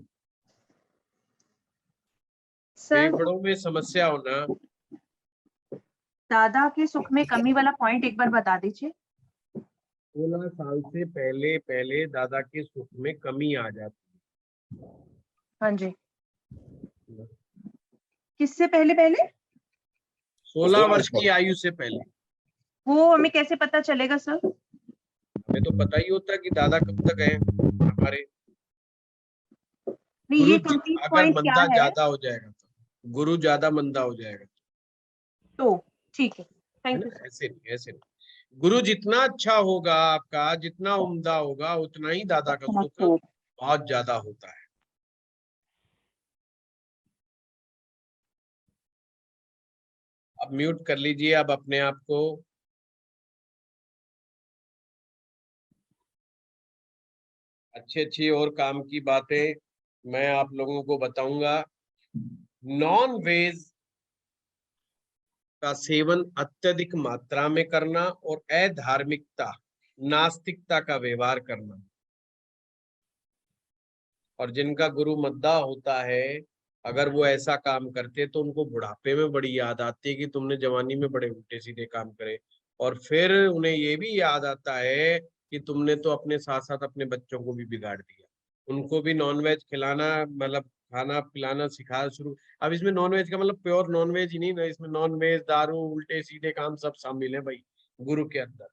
समस्या होना। दादा के सुख में कमी वाला पॉइंट एक बार बता दीजिए। 16 साल से पहले पहले दादा के सुख में कमी आ जाती है। हाँ जी, किससे पहले पहले? 16 वर्ष की आयु से पहले। वो हमें कैसे पता चलेगा सर? हमें तो पता ही होता है कि दादा कब तक है हमारे। नहीं, ये कंप्लीट अगर पॉइंट क्या मंदा है? ज्यादा हो जाएगा तो गुरु ज्यादा मंदा हो जाएगा तो ठीक है, थैंक यू। ऐसे नहीं। गुरु जितना अच्छा होगा आपका, जितना उम्दा होगा, उतना ही दादा का सुख बहुत ज्यादा होता है। अब म्यूट कर लीजिए अब अपने आप को। अच्छी और काम की बातें मैं आप लोगों को बताऊंगा। नॉन वेज का सेवन अत्यधिक मात्रा में करना और अधार्मिकता, नास्तिकता का व्यवहार करना, और जिनका गुरु मद्दा होता है अगर वो ऐसा काम करते तो उनको बुढ़ापे में बड़ी याद आती है कि तुमने जवानी में बड़े उल्टे सीधे काम करे, और फिर उन्हें ये भी याद आता है कि तुमने तो अपने साथ साथ अपने बच्चों को भी बिगाड़ दिया। उनको भी नॉनवेज खिलाना, मतलब खाना पिलाना सिखा शुरू। अब इसमें नॉनवेज का मतलब प्योर नॉनवेज ही नहीं ना, इसमें नॉनवेज, दारू, उल्टे सीधे काम सब शामिल है भाई गुरु के अंदर।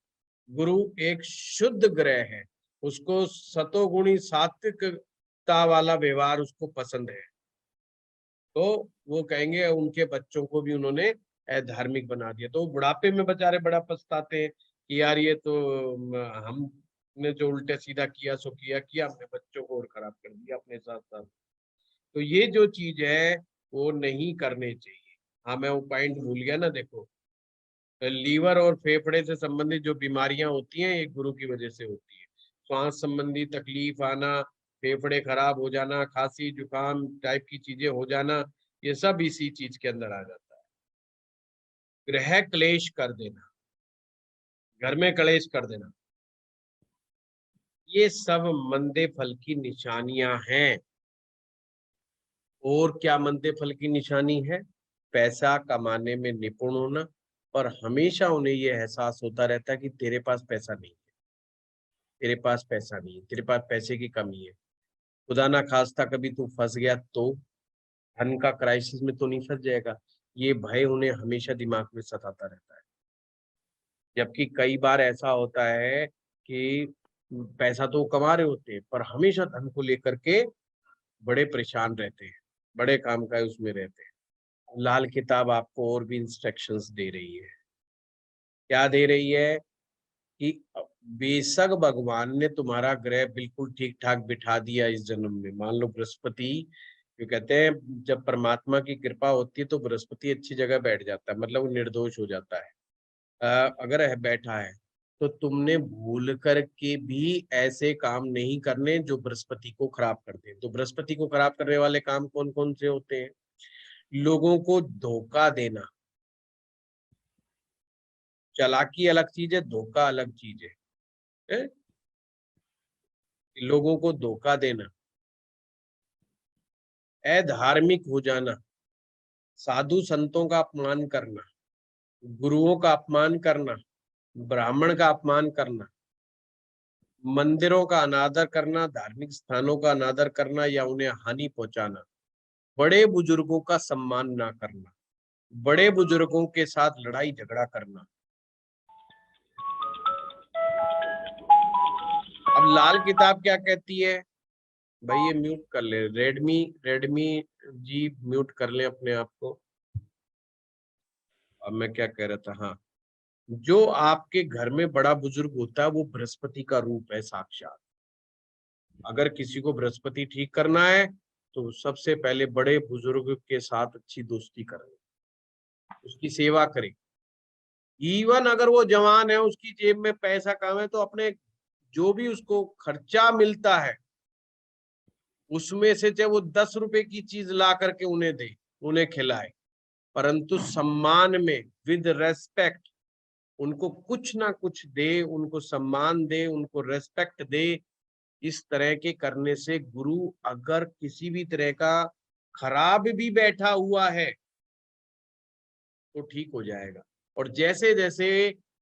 गुरु एक शुद्ध ग्रह है, उसको सतोगुणी सात्विकता वाला व्यवहार उसको पसंद है। तो वो कहेंगे उनके बच्चों को भी उन्होंने धार्मिक बना दिया, तो बुढ़ापे में बेचारे बड़ा पछताते हैं कि यार ये तो हमने जो उल्टे सीधा किया सो किया, अपने बच्चों को और खराब कर दिया अपने साथ साथ। तो ये जो चीज है वो नहीं करने चाहिए। हाँ मैं वो पॉइंट भूल गया ना, देखो लीवर और फेफड़े से संबंधित जो बीमारियां होती हैं ये गुरु की वजह से होती है। श्वास संबंधी तकलीफ आना, फेफड़े खराब हो जाना, खांसी जुकाम टाइप की चीजें हो जाना, ये सब इसी चीज के अंदर आ जाता है। गृह क्लेश कर देना, घर में क्लेश कर देना, ये सब मंदे फल की निशानियां हैं। और क्या मंदे फल की निशानी है? पैसा कमाने में निपुण होना, और हमेशा उन्हें ये एहसास होता रहता है कि तेरे पास पैसा नहीं है, तेरे पास पैसा नहीं है, तेरे पास पैसे की कमी है। खुदा ना खास्ता कभी तू फंस गया तो, धन का क्राइसिस में तो नहीं फंस जाएगा, ये भय उन्हें हमेशा दिमाग में सताता रहता है। जबकि कई बार ऐसा होता है कि पैसा तो कमा रहे होते हैं पर हमेशा धन को लेकर के बड़े परेशान रहते हैं, बड़े काम का उसमें रहते हैं। लाल किताब आपको और भी इंस्ट्रक्शंस दे रही है। क्या दे रही है कि बेशक भगवान ने तुम्हारा ग्रह बिल्कुल ठीक ठाक बिठा दिया इस जन्म में, मान लो बृहस्पति, जो कहते हैं जब परमात्मा की कृपा होती है तो बृहस्पति अच्छी जगह बैठ जाता है, मतलब वो निर्दोष हो जाता है। अगर बैठा है तो तुमने भूल करके भी ऐसे काम नहीं करने जो बृहस्पति को खराब कर दे। तो बृहस्पति को खराब करने वाले काम कौन कौन से होते हैं? लोगों को धोखा देना। चालाकी अलग चीज है, धोखा अलग चीज है? लोगों को धोखा देना, अधार्मिक हो जाना, साधु संतों का अपमान करना, गुरुओं का अपमान करना, ब्राह्मण का अपमान करना, मंदिरों का अनादर करना, धार्मिक स्थानों का अनादर करना या उन्हें हानि पहुंचाना, बड़े बुजुर्गों का सम्मान ना करना, बड़े बुजुर्गों के साथ लड़ाई झगड़ा करना। अब लाल किताब क्या कहती है? भाई ये म्यूट कर ले, रेडमी जी म्यूट कर ले अपने आप को। अब मैं क्या कह रहा था, हाँ, जो आपके घर में बड़ा बुजुर्ग होता है वो बृहस्पति का रूप है साक्षात। अगर किसी को बृहस्पति ठीक करना है तो सबसे पहले बड़े बुजुर्ग के साथ अच्छी दोस्ती करें, उसकी सेवा करें। इवन अगर वो जवान है, उसकी जेब में पैसा कम है, तो अपने जो भी उसको खर्चा मिलता है उसमें से चाहे वो 10 रुपए की चीज ला करके उन्हें दे, उन्हें खिलाए, परंतु सम्मान में, विद रेस्पेक्ट उनको कुछ ना कुछ दे, उनको सम्मान दे, उनको रेस्पेक्ट दे। इस तरह के करने से गुरु अगर किसी भी तरह का खराब भी बैठा हुआ है तो ठीक हो जाएगा। और जैसे जैसे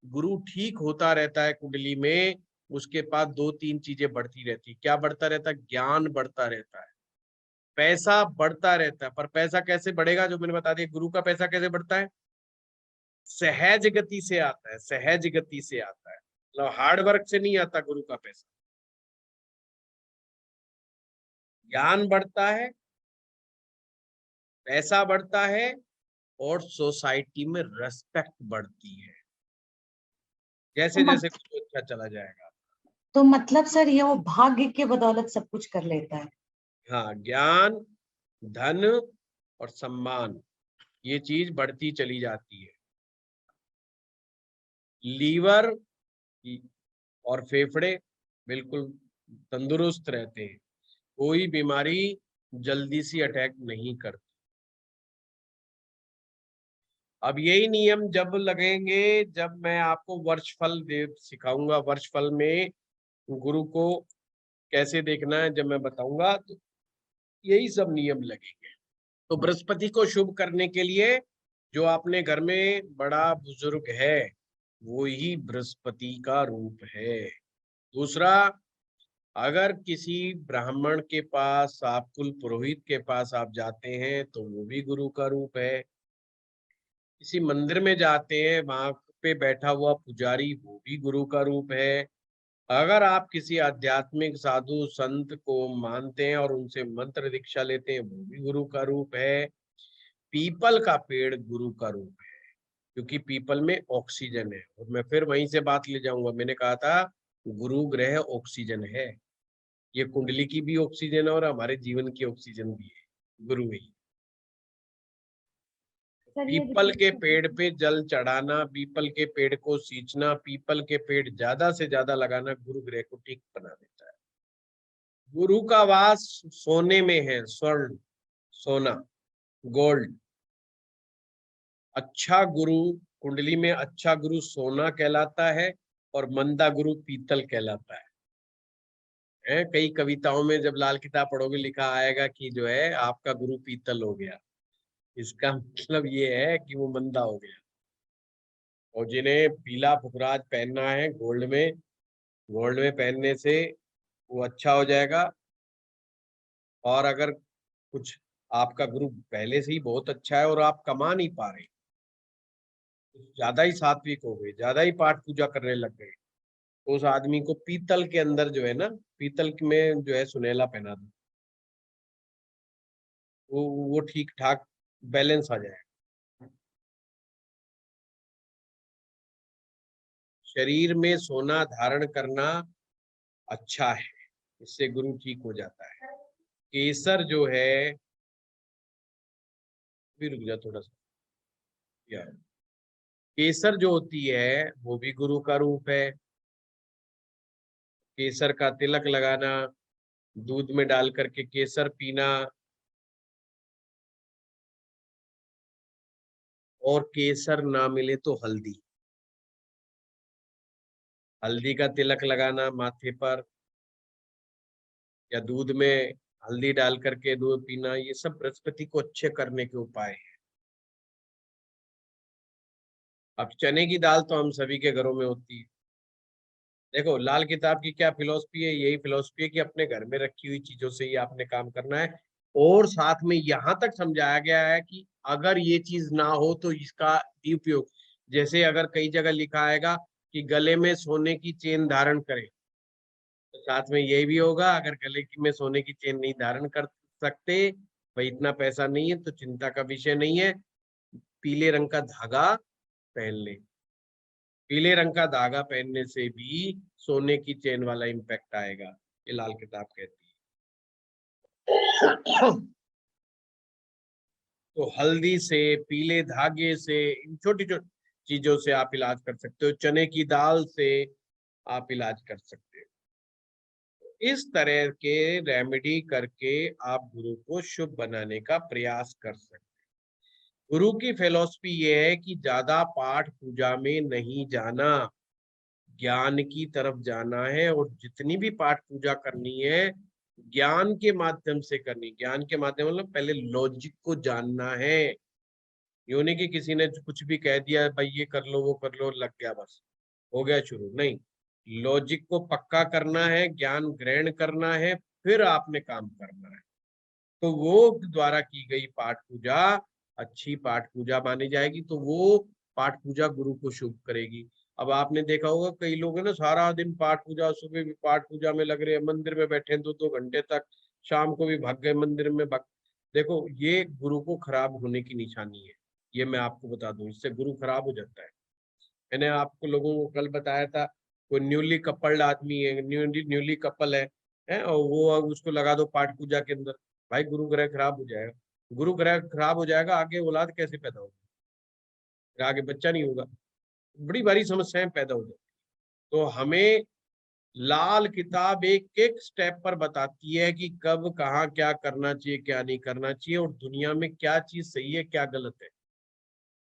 गुरु ठीक होता रहता है कुंडली में, उसके पास 2-3 चीजें बढ़ती रहती। क्या बढ़ता रहता है? ज्ञान बढ़ता रहता है, पैसा बढ़ता रहता है। पर पैसा कैसे बढ़ेगा? जो मैंने बता दिया। गुरु का पैसा कैसे बढ़ता है? सहज गति से आता है, सहज गति से आता है, मतलब हार्ड वर्क से नहीं आता गुरु का पैसा। ज्ञान बढ़ता है, पैसा बढ़ता है और सोसाइटी में रेस्पेक्ट बढ़ती है। जैसे जैसे कुछ अच्छा चला जाएगा। तो मतलब सर ये वो भाग्य के बदौलत सब कुछ कर लेता है। हाँ, ज्ञान, धन और सम्मान, ये चीज बढ़ती चली जाती है। लीवर और फेफड़े बिल्कुल तंदुरुस्त रहते हैं, कोई बीमारी जल्दी से अटैक नहीं करती। अब यही नियम जब लगेंगे, जब मैं आपको वर्षफल सिखाऊंगा। वर्षफल में गुरु को कैसे देखना है जब मैं बताऊंगा, तो यही सब नियम लगेंगे। तो बृहस्पति को शुभ करने के लिए जो अपने घर में बड़ा बुजुर्ग है वो ही बृहस्पति का रूप है। दूसरा, अगर किसी ब्राह्मण के पास, आप कुल पुरोहित के पास आप जाते हैं तो वो भी गुरु का रूप है। किसी मंदिर में जाते हैं, वहां पे बैठा हुआ पुजारी वो भी गुरु का रूप है। अगर आप किसी आध्यात्मिक साधु संत को मानते हैं और उनसे मंत्र दीक्षा लेते हैं, वो भी गुरु का रूप है। पीपल का पेड़ गुरु का रूप है, क्योंकि पीपल में ऑक्सीजन है। और मैं फिर वहीं से बात ले जाऊंगा, मैंने कहा था गुरु ग्रह ऑक्सीजन है। ये कुंडली की भी ऑक्सीजन है और हमारे जीवन की ऑक्सीजन भी है, गुरु ही। सर ये पीपल के repeat पेड़ पे जल चढ़ाना, पीपल के पेड़ को सींचना, पीपल के पेड़ ज्यादा से ज्यादा लगाना गुरु ग्रह को ठीक बना देता है। गुरु का वास सोने में है, स्वर्ण, सोना, गोल्ड। अच्छा गुरु, कुंडली में अच्छा गुरु सोना कहलाता है और मंदा गुरु पीतल कहलाता है। कई कविताओं में जब लाल किताब पढ़ोगे लिखा आएगा कि जो है आपका गुरु पीतल हो गया, इसका मतलब ये है कि वो मंदा हो गया। और जिन्हें पीला पुखराज पहनना है गोल्ड में पहनने से वो अच्छा हो जाएगा। और अगर कुछ आपका गुरु पहले से ही बहुत अच्छा है और आप कमा नहीं पा रहे, ज्यादा ही सात्विक हो गए, ज्यादा ही पाठ पूजा करने लग गए, तो उस आदमी को पीतल के अंदर जो है ना, पीतल में जो है सुनहला पहना दो, वो ठीक ठाक बैलेंस आ जाएगा। शरीर में सोना धारण करना अच्छा है, इससे गुरु ठीक हो जाता है। केसर जो है, भी रुक जा थोड़ा सा यार, केसर जो होती है वो भी गुरु का रूप है। केसर का तिलक लगाना, दूध में डाल करके केसर पीना, और केसर ना मिले तो हल्दी, हल्दी का तिलक लगाना माथे पर, या दूध में हल्दी डाल करके दूध पीना, ये सब बृहस्पति को अच्छे करने के उपाय हैं। अब चने की दाल तो हम सभी के घरों में होती है। देखो लाल किताब की क्या फिलॉसफी है, यही फिलॉसफी है कि अपने घर में रखी हुई चीजों से ही आपने काम करना है। और साथ में यहाँ तक समझाया गया है कि अगर ये चीज ना हो तो इसका उपयोग, जैसे अगर कई जगह लिखा आएगा कि गले में सोने की चेन धारण करें, तो साथ में ये भी होगा अगर गले की में सोने की चेन नहीं धारण कर सकते, भाई इतना पैसा नहीं है तो चिंता का विषय नहीं है, पीले रंग का धागा पहन ले। पीले रंग का धागा पहनने से भी सोने की चेन वाला इम्पैक्ट आएगा, ये लाल किताब कहती है। तो हल्दी से, पीले धागे से, इन छोटी छोटी चीजों से आप इलाज कर सकते हो। चने की दाल से आप इलाज कर सकते हो। इस तरह के रेमेडी करके आप गुरु को शुभ बनाने का प्रयास कर सकते हैं। गुरु की फिलॉसफी ये है कि ज्यादा पाठ पूजा में नहीं जाना, ज्ञान की तरफ जाना है, और जितनी भी पाठ पूजा करनी है ज्ञान के माध्यम से करनी। ज्ञान के माध्यम मतलब पहले लॉजिक को जानना है, यूं नहीं कि किसी ने कुछ भी कह दिया भाई ये कर लो वो कर लो, लग गया बस हो गया शुरू, नहीं। लॉजिक को पक्का करना है, ज्ञान ग्रहण करना है, फिर आपने काम करना है। तो वो द्वारा की गई पाठ पूजा अच्छी पाठ पूजा मानी जाएगी, तो वो पाठ पूजा गुरु को शुभ करेगी। अब आपने देखा होगा कई लोग है ना सारा दिन पाठ पूजा, सुबह भी पाठ पूजा में लग रहे हैं, मंदिर में बैठे 2-2 घंटे तक, शाम को भी भाग गए मंदिर में देखो ये गुरु को खराब होने की निशानी है। ये मैं आपको बता दूं, इससे गुरु खराब हो जाता है। मैंने आपको लोगों को कल बताया था, कोई न्यूली कपल्ड आदमी है, न्यूली कपल है और वो उसको लगा दो पाठ पूजा के अंदर, भाई गुरु ग्रह खराब हो जाएगा। गुरु ग्रह खराब हो जाएगा, आगे औलाद कैसे पैदा होगी, आगे बच्चा नहीं होगा, बड़ी भारी समस्याएं पैदा हो जाती। तो हमें लाल किताब एक एक स्टेप पर बताती है कि कब कहाँ क्या करना चाहिए क्या नहीं करना चाहिए, और दुनिया में क्या चीज सही है क्या गलत है,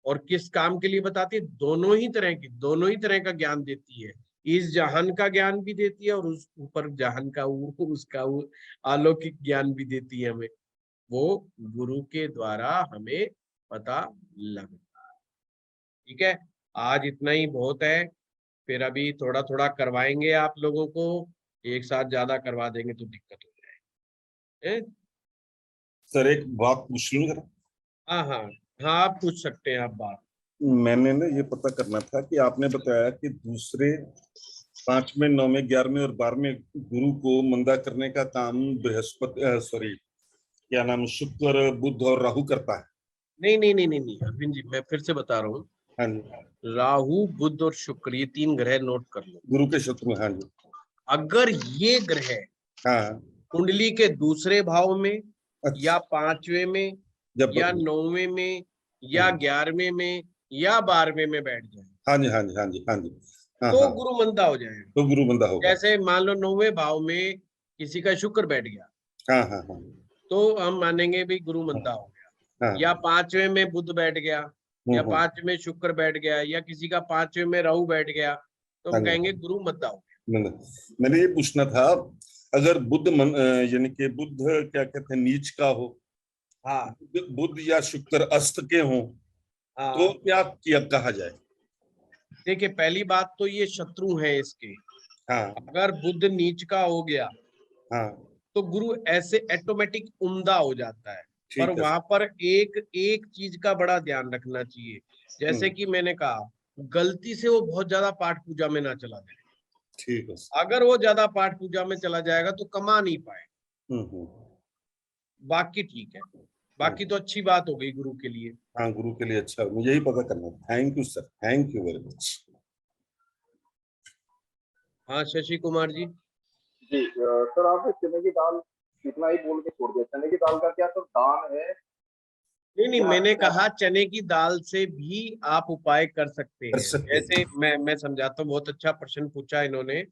और किस काम के लिए बताती है। दोनों ही तरह का ज्ञान देती है। इस जहान का ज्ञान भी देती है और उस ऊपर जहान का उसका अलौकिक ज्ञान भी देती है हमें। वो गुरु के द्वारा हमें पता लगता है। ठीक है, आज इतना ही बहुत है, फिर अभी थोड़ा थोड़ा करवाएंगे आप लोगों को, एक साथ ज्यादा करवा देंगे तो दिक्कत हो जाएगी। सर एक बात पूछ लूं जरा? हाँ हाँ हाँ, आप पूछ सकते हैं आप बात। मैंने ना ये पता करना था कि आपने बताया कि दूसरे 5वें 9वें 11वें और 12वें गुरु को मंदा करने का काम बृहस्पति सॉरी क्या नाम शुक्र बुध और राहु करता है। नहीं अरविंद जी, मैं फिर से बता रहा हूँ, हाँ जी, राहु बुध और शुक्र ये 3 ग्रह नोट कर लो। गुरु के शत्रु, हाँ जी। अगर ये ग्रह हाँ कुंडली के दूसरे भाव में अच्छा, या 5वें में जब या 9वें में या 11वें में या 12वें में बैठ जाए, हाँ जी हाँ जी हाँ जी हाँ जी, हाँ तो हाँ, गुरु मंदा हो जाएगा। तो गुरु बंदा होगा। जैसे मान लो 9वें भाव में किसी का शुक्र बैठ गया, हाँ हाँ हाँ तो हम मानेंगे भी गुरु मंदा हो गया। हाँ, या 5वें में बुध बैठ गया, या 5वें में शुक्र बैठ गया, या किसी का 5वें में राहु बैठ गया, तो हाँ हम जी। कहेंगे गुरु मंदा हो गया। मैंने ये पूछना था, अगर यानी कि बुध क्या कहते हैं नीच का हो, हाँ बुध या शुक्र अस्त के हों, तो हाँ, क्या किया कहा जाए? देखिए पहली बात तो ये शत्रु है इसके। हाँ अगर बुध नीच का हो गया हाँ, तो गुरु ऐसे ऑटोमेटिक उम्दा हो जाता है। पर ठीक है। वहां पर एक एक चीज का बड़ा ध्यान रखना चाहिए, जैसे कि मैंने कहा गलती से वो बहुत ज्यादा पाठ पूजा में ना चला जाए। ठीक है। अगर वो ज्यादा पाठ पूजा में चला जाएगा तो कमा नहीं पाए, हम्म, बाकी ठीक है। बाकी तो अच्छी बात हो गई गुरु के लिए। हाँ, गुरु के लिए अच्छा, मुझे यही पता करना। Thank you sir, thank you very much. हाँ शशि कुमार जी। जी सर, आपने चने की दाल इतना ही बोल के छोड़ दिया। चने की दाल का क्या सर दान है? नहीं, या मैंने क्या? कहा चने की दाल से भी आप उपाय कर सकते कर हैं। सकते हैं। जैसे मैं समझाता हूँ, बहुत अच्छा प्रश्न पूछा इन्होंने।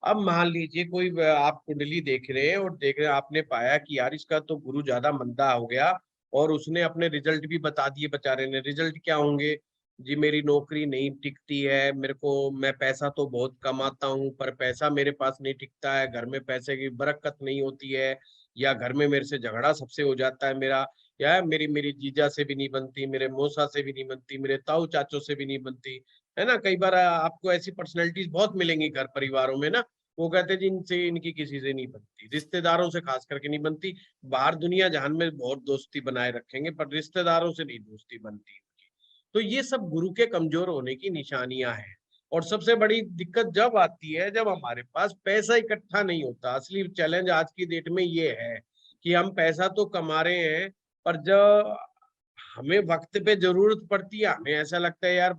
अब मान लीजिए कोई आप कुंडली देख रहे हैं और देख रहे हैं, आपने पाया कि यार इसका तो गुरु ज्यादा मंदा हो गया, और उसने अपने रिजल्ट भी बता दिए बेचारे ने। रिजल्ट क्या होंगे जी? मेरी नौकरी नहीं टिकती है, मेरे को, मैं पैसा तो बहुत कमाता हूँ पर पैसा मेरे पास नहीं टिकता है, घर में पैसे की बरकत नहीं होती है, या घर में मेरे से झगड़ा सबसे हो जाता है मेरा, या मेरी मेरी जीजा से भी नहीं बनती, मेरे मौसा से भी नहीं बनती, मेरे ताऊ चाचों से भी नहीं बनती, है ना। कई बार आपको ऐसी पर्सनैलिटीज बहुत मिलेंगी घर परिवारों में ना, वो कहते हैं जी इनसे, इनकी किसी से नहीं बनती, रिश्तेदारों से खास करके नहीं बनती। बाहर दुनिया जहान में बहुत दोस्ती बनाए रखेंगे पर रिश्तेदारों से नहीं दोस्ती बनती उनकी। तो ये सब गुरु के कमजोर होने की निशानियां हैं। और सबसे बड़ी दिक्कत जब आती है जब हमारे पास पैसा इकट्ठा नहीं होता। असली चैलेंज आज की डेट में ये है कि हम पैसा तो कमा रहे हैं, पर जब हमें वक्त पे जरूरत पड़ती है हमें ऐसा लगता है यार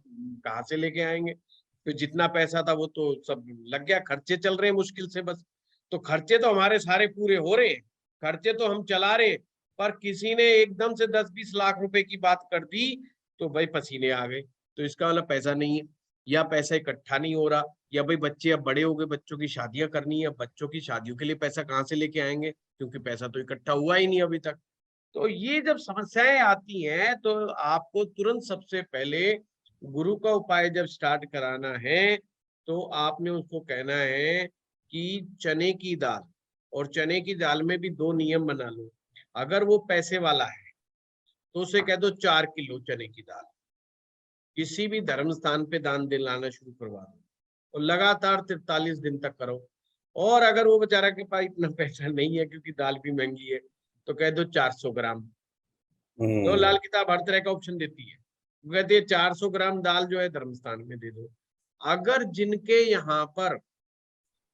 कहाँ से लेके आएंगे, तो जितना पैसा था वो तो सब लग गया, खर्चे चल रहे हैं मुश्किल से बस। तो खर्चे तो हमारे सारे पूरे हो रहे हैं, खर्चे तो हम चला रहे हैं, पर किसी ने एकदम से 10-20 लाख रुपए की बात कर दी तो भाई पसीने आ गए। तो इसका मतलब पैसा नहीं है, या पैसा इकट्ठा नहीं हो रहा, या भाई बच्चे अब बड़े हो गए, बच्चों की शादियां करनी है, बच्चों की शादियों के लिए पैसा कहाँ से लेके आएंगे, क्योंकि पैसा तो इकट्ठा हुआ ही नहीं अभी तक। तो ये जब समस्याएं आती हैं तो आपको तुरंत सबसे पहले गुरु का उपाय जब स्टार्ट कराना है तो आपने उसको कहना है कि चने की दाल, और चने की दाल में भी 2 नियम बना लो। अगर वो पैसे वाला है तो उसे कह दो 4 किलो चने की दाल किसी भी धर्म स्थान पे दान दिलाना शुरू करवा दो, और लगातार 43 दिन तक करो। और अगर वो बेचारा के पास इतना पैसा नहीं है क्योंकि दाल भी महंगी है, तो कह दो 400 ग्राम। तो लाल किताब हर तरह का ऑप्शन देती है, वो कहती है 400 ग्राम दाल जो है धर्म स्थान में दे दो। अगर जिनके यहाँ पर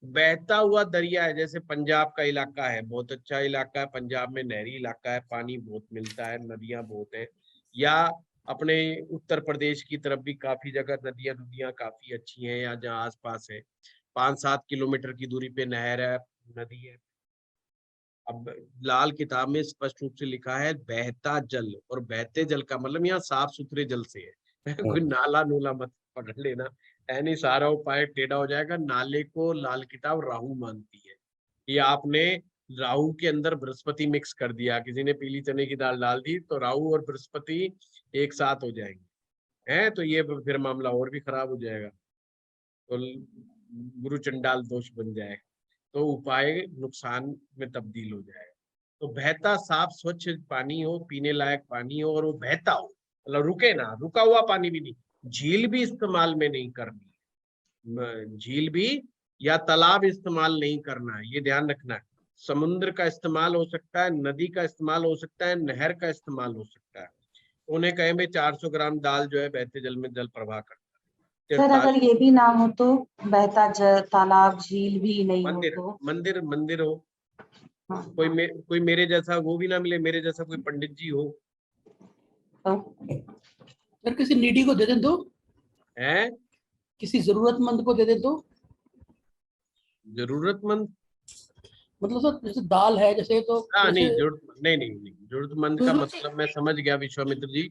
बहता हुआ दरिया है, जैसे पंजाब का इलाका है, बहुत अच्छा इलाका है, पंजाब में नहरी इलाका है, पानी बहुत मिलता है, नदियां बहुत है, या अपने उत्तर प्रदेश की तरफ भी काफी जगह नदियां काफी अच्छी हैं, या जहाँ आसपास है 5-7 किलोमीटर की दूरी पे नहर है, नदी है। अब लाल किताब में स्पष्ट रूप से लिखा है बहता जल, और बहते जल का मतलब यहाँ साफ सुथरे जल से है कोई नाला नूला मत पकड़ लेना, यानी सारा उपाय टेढ़ा हो जाएगा। नाले को लाल किताब राहु मानती है कि आपने राहु के अंदर बृहस्पति मिक्स कर दिया, किसी ने पीली चने की दाल डाल दी तो राहु और बृहस्पति एक साथ हो जाएंगे, है तो ये फिर मामला और भी खराब हो जाएगा, तो गुरु चंडाल दोष बन जाएगा, तो उपाय नुकसान में तब्दील हो जाएगा। तो बहता साफ स्वच्छ पानी हो, पीने लायक पानी हो, और वो बहता हो, मतलब रुके ना, रुका हुआ पानी भी नहीं। झील भी इस्तेमाल में नहीं करनी है, झील भी या तालाब इस्तेमाल नहीं करना है, ये ध्यान रखना है। समुद्र का इस्तेमाल हो सकता है, नदी का इस्तेमाल हो सकता है, नहर का इस्तेमाल हो सकता है। उन्हें कहे भाई 400 ग्राम दाल जो है बहते जल में जल प्रवाह करता है। सर अगर ये भी ना हो तो बहता तालाब झील भी नहीं हो मंदिर तो? मंदिर मंदिर हो, हाँ, कोई मेरे जैसा वो भी ना मिले, मेरे जैसा कोई पंडित जी हो, तो सर किसी नीडी को दे दें तो, है किसी जरूरतमंद को दे दें तो? जरूरतमंद, मतलब सर जैसे दाल है जैसे, तो हाँ नहीं जैसे नहीं जरूरतमंद का मतलब मैं समझ गया विश्वामित्र जी।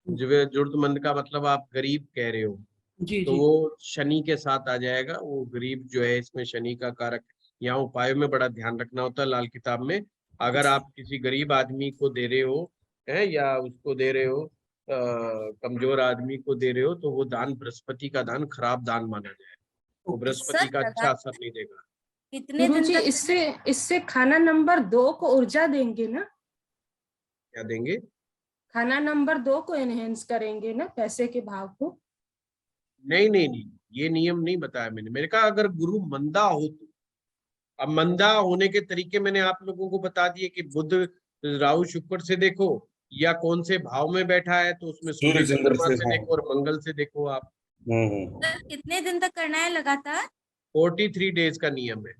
जो जरूरतमंद का मतलब आप गरीब कह रहे हो, जी तो जी वो शनि के साथ आ जाएगा। वो गरीब जो है इसमें शनि का कारक, यहाँ उपायों में बड़ा ध्यान रखना होता है लाल किताब में। अगर आप किसी गरीब आदमी को दे रहे हो है, या उसको दे रहे हो कमजोर आदमी को दे रहे हो, तो वो दान बृहस्पति का दान खराब दान माना जाएगा, वो बृहस्पति का अच्छा असर नहीं देगा। कितने दिन तक इससे इससे खाना नंबर 2 को ऊर्जा देंगे ना? क्या देंगे? खाना नंबर 2 को एनहेंस करेंगे ना, पैसे के भाव को? नहीं, ये नियम नहीं बताया मैंने। मैंने कहा अगर गुरु मंदा हो तो, अब मंदा होने के तरीके मैंने आप लोगों को बता दिए कि बुध राहु शुक्र से देखो, या कौन से भाव में बैठा है, तो उसमें सूर्य सूर्य चंद्र चंद्रमा से, से हाँ। देखो और मंगल से देखो आप। कितने दिन तक करना है लगातार? 43 डेज का नियम है,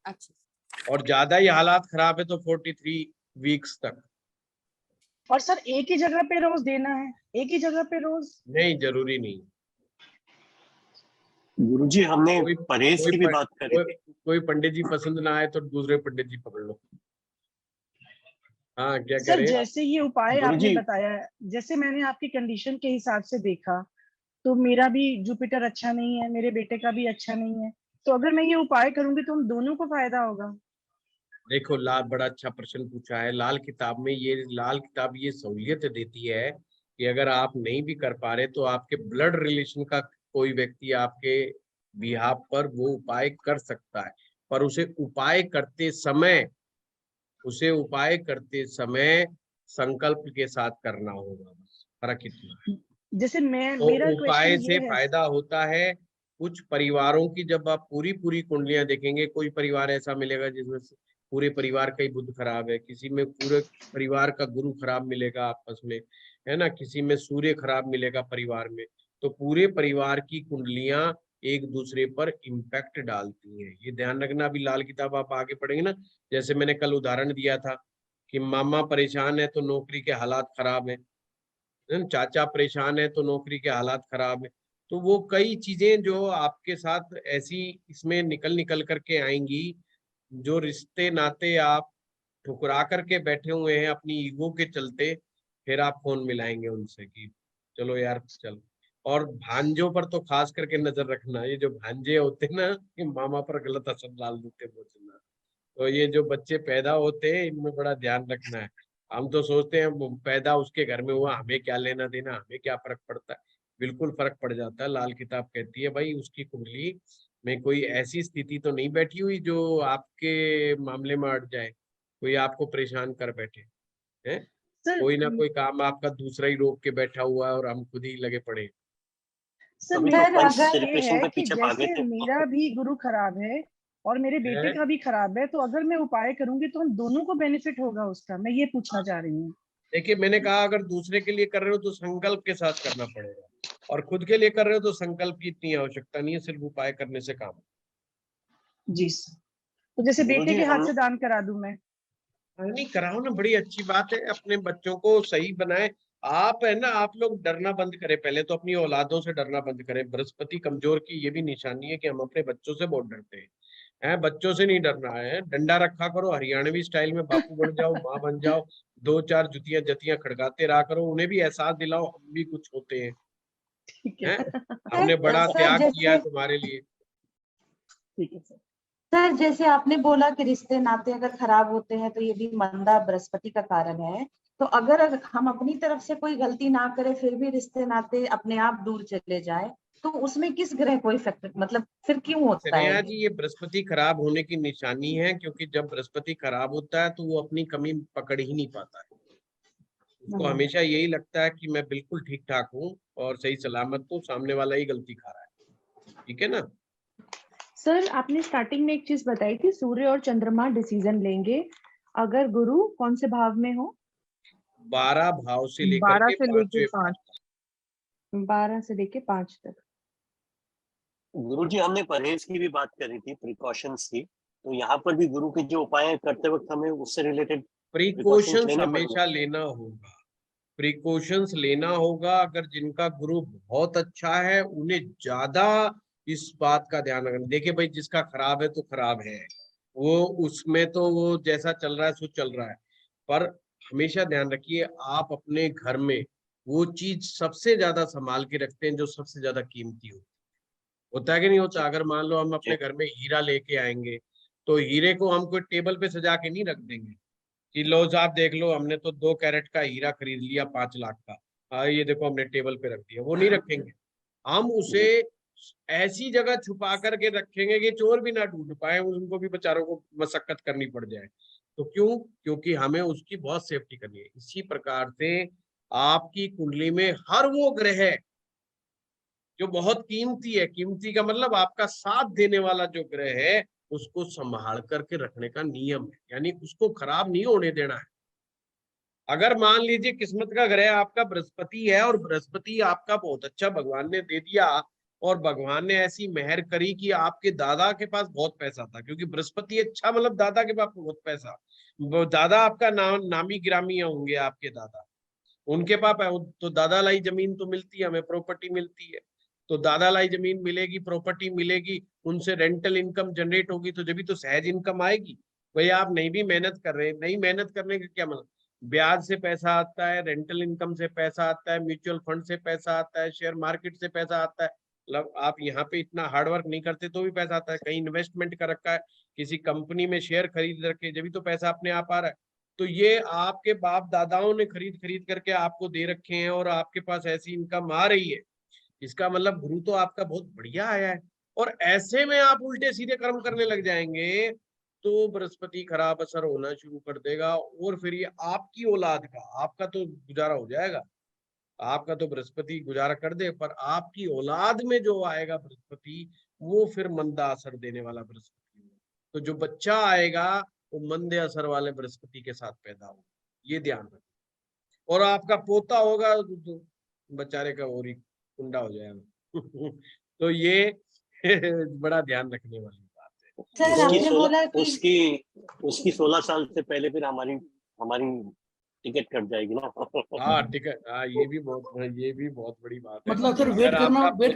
अच्छा। और ज्यादा ही हालात खराब है तो 43 वीक्स तक। और सर एक ही जगह पे रोज देना है, एक ही जगह पे रोज? नहीं, जरूरी नहीं। गुरुजी हमने कोई परहेज की भी बात करी थी। कोई पंडित जी पसंद ना आए तो दूसरे पंडित जी पकड़ लो। हाँ, क्या सर करें? जैसे ये उपाय आपने गुरुजी बताया है, जैसे मैंने आपकी कंडीशन के हिसाब से देखा, तो मेरा भी जुपिटर अच्छा नहीं है, मेरे बेटे का भी अच्छा नहीं है, तो अगर मैं ये उपाय करूंगी तो हम दोनों को फायदा होगा। देखो, लाल बड़ा अच्छा प्रश्न पूछा है। लाल किताब ये सहूलियत देती है कि अगर आप नहीं भी कर पा रहे तो आपके ब्लड रिलेशन का कोई व्यक्ति आपके बिहाफ पर वो उपाय कर सकता है, पर उसे उपाय करते समय संकल्प के साथ करना होगा, बस फर्क इतना है। जैसे तो मेरा उपाय क्वेश्चन से ये है। फायदा होता है कुछ परिवारों की। जब आप पूरी कुंडलियां देखेंगे, कोई परिवार ऐसा मिलेगा जिसमें पूरे परिवार का ही बुध खराब है, किसी में पूरे परिवार का गुरु खराब मिलेगा आपस में, है ना, किसी में सूर्य खराब मिलेगा परिवार में। तो पूरे परिवार की कुंडलियां एक दूसरे पर इम्पैक्ट डालती हैं, ये ध्यान रखना। अभी लाल किताब आप आगे पढ़ेंगे ना, जैसे मैंने कल उदाहरण दिया था कि मामा परेशान है तो नौकरी के हालात खराब है, चाचा परेशान है तो नौकरी के हालात खराब है। तो वो कई चीजें जो आपके साथ ऐसी इसमें निकल करके आएंगी, जो रिश्ते नाते आप ठुकरा करके बैठे हुए हैं अपनी ईगो के चलते, फिर आप फोन मिलाएंगे उनसे कि चलो यार चल। और भांजों पर तो खास करके नजर रखना, ये जो भांजे होते हैं ना, कि मामा पर गलत असर डाल देते बोलना। तो ये जो बच्चे पैदा होते हैं इनमें बड़ा ध्यान रखना है। हम तो सोचते हैं वो पैदा उसके घर में हुआ, हमें क्या लेना देना, हमें क्या फर्क पड़ता है। बिल्कुल फर्क पड़ जाता है। लाल किताब कहती है भाई उसकी कुंडली में कोई ऐसी स्थिति तो नहीं बैठी हुई जो आपके मामले में अट जाए, कोई आपको परेशान कर बैठे है। सर कोई ना कोई काम आपका दूसरा ही रोक के बैठा हुआ है और हम खुद ही लगे पड़े। सर अभी मेरा तो पंच क्वेश्चन ये रिप्लेशन है के कि पीछे भागे जैसे थे। मेरा भी गुरु खराब है और मेरे बेटे हैं? का भी खराब है, तो अगर मैं उपाय करूंगी तो हम दोनों को बेनिफिट होगा उसका, मैं ये पूछना चाह रही हूँ। देखिए, मैंने कहा अगर दूसरे के लिए कर रहे हो तो संकल्प के साथ करना पड़ेगा, और खुद के लिए कर रहे हो तो संकल्प की इतनी आवश्यकता नहीं है, सिर्फ उपाय करने से काम। जी सर, तो जैसे बेटे गुरुजी के हाथ हम से दान करा दूं मैं? नहीं कराओ ना, बड़ी अच्छी बात है। अपने बच्चों को सही बनाए। आप है ना, आप लोग डरना बंद करें, पहले तो अपनी औलादों से डरना बंद करें। बृहस्पति कमजोर की ये भी निशानी है कि हम अपने बच्चों से बहुत डरते हैं। बच्चों से नहीं डरना है, डंडा रखा करो, हरियाणवी स्टाइल में बापू बन जाओ, माँ बन जाओ, दो चार जुतियां जतियां खड़काते रहा करो, उन्हें भी एहसास दिलाओ हम भी कुछ होते हैं। ठीक है हैं, सर। हमने बड़ा सर त्याग किया है जैसे तुम्हारे लिए। ठीक है सर। सर जैसे आपने बोला कि रिश्ते नाते अगर खराब होते हैं तो ये भी मंदा बृहस्पति का कारण है, तो अगर हम अपनी तरफ से कोई गलती ना करें फिर भी रिश्ते नाते अपने आप दूर चले जाए, तो उसमें किस ग्रह को इफेक्ट, मतलब फिर क्यों होता है स्नेहा ये? जी, ये बृहस्पति खराब होने की निशानी है, क्योंकि जब बृहस्पति खराब होता है तो वो अपनी कमी पकड़ ही नहीं पाता है। उसको हमेशा यही लगता है कि मैं बिल्कुल ठीक ठाक हूँ और सही सलामत हूँ, सामने वाला ही गलती खा रहा है। ठीक है ना? सर आपने स्टार्टिंग में एक चीज बताई थी, सूर्य और चंद्रमा डिसीजन लेंगे अगर गुरु कौन से भाव में हो? 12 भाव से लेकर 12 के से लेके 5वें 5, 12 से लेके 5 तक। गुरुजी हमने परहेज की भी बात करी थी, प्रिकॉशंस की, तो यहाँ पर भी गुरु के जो उपाय करते वक्त हमें उससे रिलेटेड प्रिकॉशंस लेने हमेशा लेना होगा। प्रिकॉशंस लेना होगा। अगर जिनका गुरु बहुत अच्छा है उन्हें ज्यादा इस बात का ध्यान रखना। देखिए भाई, जिसका खराब है तो खराब है, वो उसमें तो वो जैसा चल रहा है सो चल रहा है। पर हमेशा ध्यान रखिए, आप अपने घर में वो चीज सबसे ज्यादा संभाल के रखते हैं जो सबसे ज्यादा कीमती होता है कि नहीं होता। अगर मान लो हम अपने घर में हीरा लेके आएंगे तो हीरे को हम कोई टेबल पे सजा के नहीं रख देंगे कि लो साहब देख लो, हमने तो 2 कैरेट का हीरा खरीद लिया 5 लाख का, ये देखो हमने टेबल पे रख दिया। वो नहीं रखेंगे, हम उसे ऐसी जगह छुपा करके रखेंगे कि चोर भी ना ढूंढ पाए, उनको भी बेचारों को मशक्कत करनी पड़ जाए। तो क्यों? क्योंकि हमें उसकी बहुत सेफ्टी करनी है। इसी प्रकार से आपकी कुंडली में हर वो ग्रह जो बहुत कीमती है, कीमती का मतलब आपका साथ देने वाला जो ग्रह है, उसको संभाल करके रखने का नियम है, यानी उसको खराब नहीं होने देना है। अगर मान लीजिए किस्मत का ग्रह आपका बृहस्पति है और बृहस्पति आपका बहुत अच्छा भगवान ने दे दिया, और भगवान ने ऐसी मेहर करी कि आपके दादा के पास बहुत पैसा था, क्योंकि बृहस्पति अच्छा मतलब दादा के पास बहुत पैसा, वो दादा आपका नामी गिरामी होंगे आपके दादा, उनके पाप है तो दादा लाई जमीन तो मिलती है, हमें प्रॉपर्टी मिलती है, तो दादा लाई जमीन मिलेगी, प्रॉपर्टी मिलेगी, उनसे रेंटल इनकम जनरेट होगी, तो जब भी तो सहज इनकम आएगी। भाई आप नहीं भी मेहनत कर रहे, नहीं मेहनत करने का क्या मतलब, ब्याज से पैसा आता है, रेंटल इनकम से पैसा आता है, म्यूचुअल फंड से पैसा आता है, शेयर मार्केट से पैसा आता है। मतलब आप यहाँ पे इतना हार्डवर्क नहीं करते तो भी पैसा आता है, कहीं इन्वेस्टमेंट कर रखा है, किसी कंपनी में शेयर खरीद रखे, जब भी तो पैसा अपने आप आ रहा है। तो ये आपके बाप दादाओं ने खरीद खरीद करके आपको दे रखे हैं और आपके पास ऐसी इनकम आ रही है, इसका मतलब गुरु तो आपका बहुत बढ़िया आया है। और ऐसे में आप उल्टे सीधे कर्म करने लग जाएंगे तो बृहस्पति खराब असर होना शुरू कर देगा, और फिर ये आपकी औलाद का, आपका तो गुजारा हो जाएगा, आपका तो बृहस्पति गुजारा कर दे, पर आपकी औलाद में जो आएगा बृहस्पति, वो फिर मंदा असर देने वाला बृहस्पति। तो जो बच्चा आएगा वो मंदे असर वाले बृहस्पति के साथ पैदा होगा, ये ध्यान रखना। और आपका पोता होगा तो बेचारे का और ही कुंडा हो जाएगा। तो ये बड़ा ध्यान रखने वाली बात है। सर आपने बोला कि उसकी 16 साल से पहले फिर हमारी टिकट कट जाएगी ना। हाँ टिकट, हाँ ये भी बहुत बड़ी बात है। मतलब सर वेट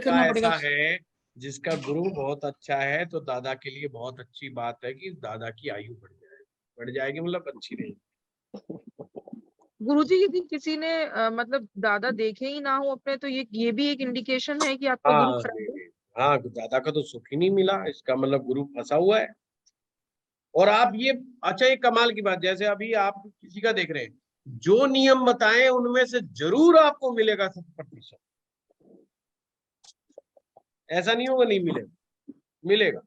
करना पड़ेगा। ऐसा है जिसका गुरु बहुत अच्छा है तो दादा के लिए बहुत अच्छी बात है कि दादा की आयु बढ़ जाएगी, मतलब अच्छी रहेगी। गुरुजी यदि किसी ने मतलब दादा देखे ही ना हो अपने, तो ये भी एक इंडिकेशन है कि आपका गुरु खराब है। हाँ दादा का तो सुख ही नहीं मिला, इसका मतलब गुरु फंसा हुआ है। और आप ये अच्छा, एक कमाल की बात, जैसे अभी आप किसी का देख रहे हैं, जो नियम बताएं उनमें से जरूर आपको मिलेगा 100%। ऐसा नहीं होगा नहीं मिलेगा, मिलेगा।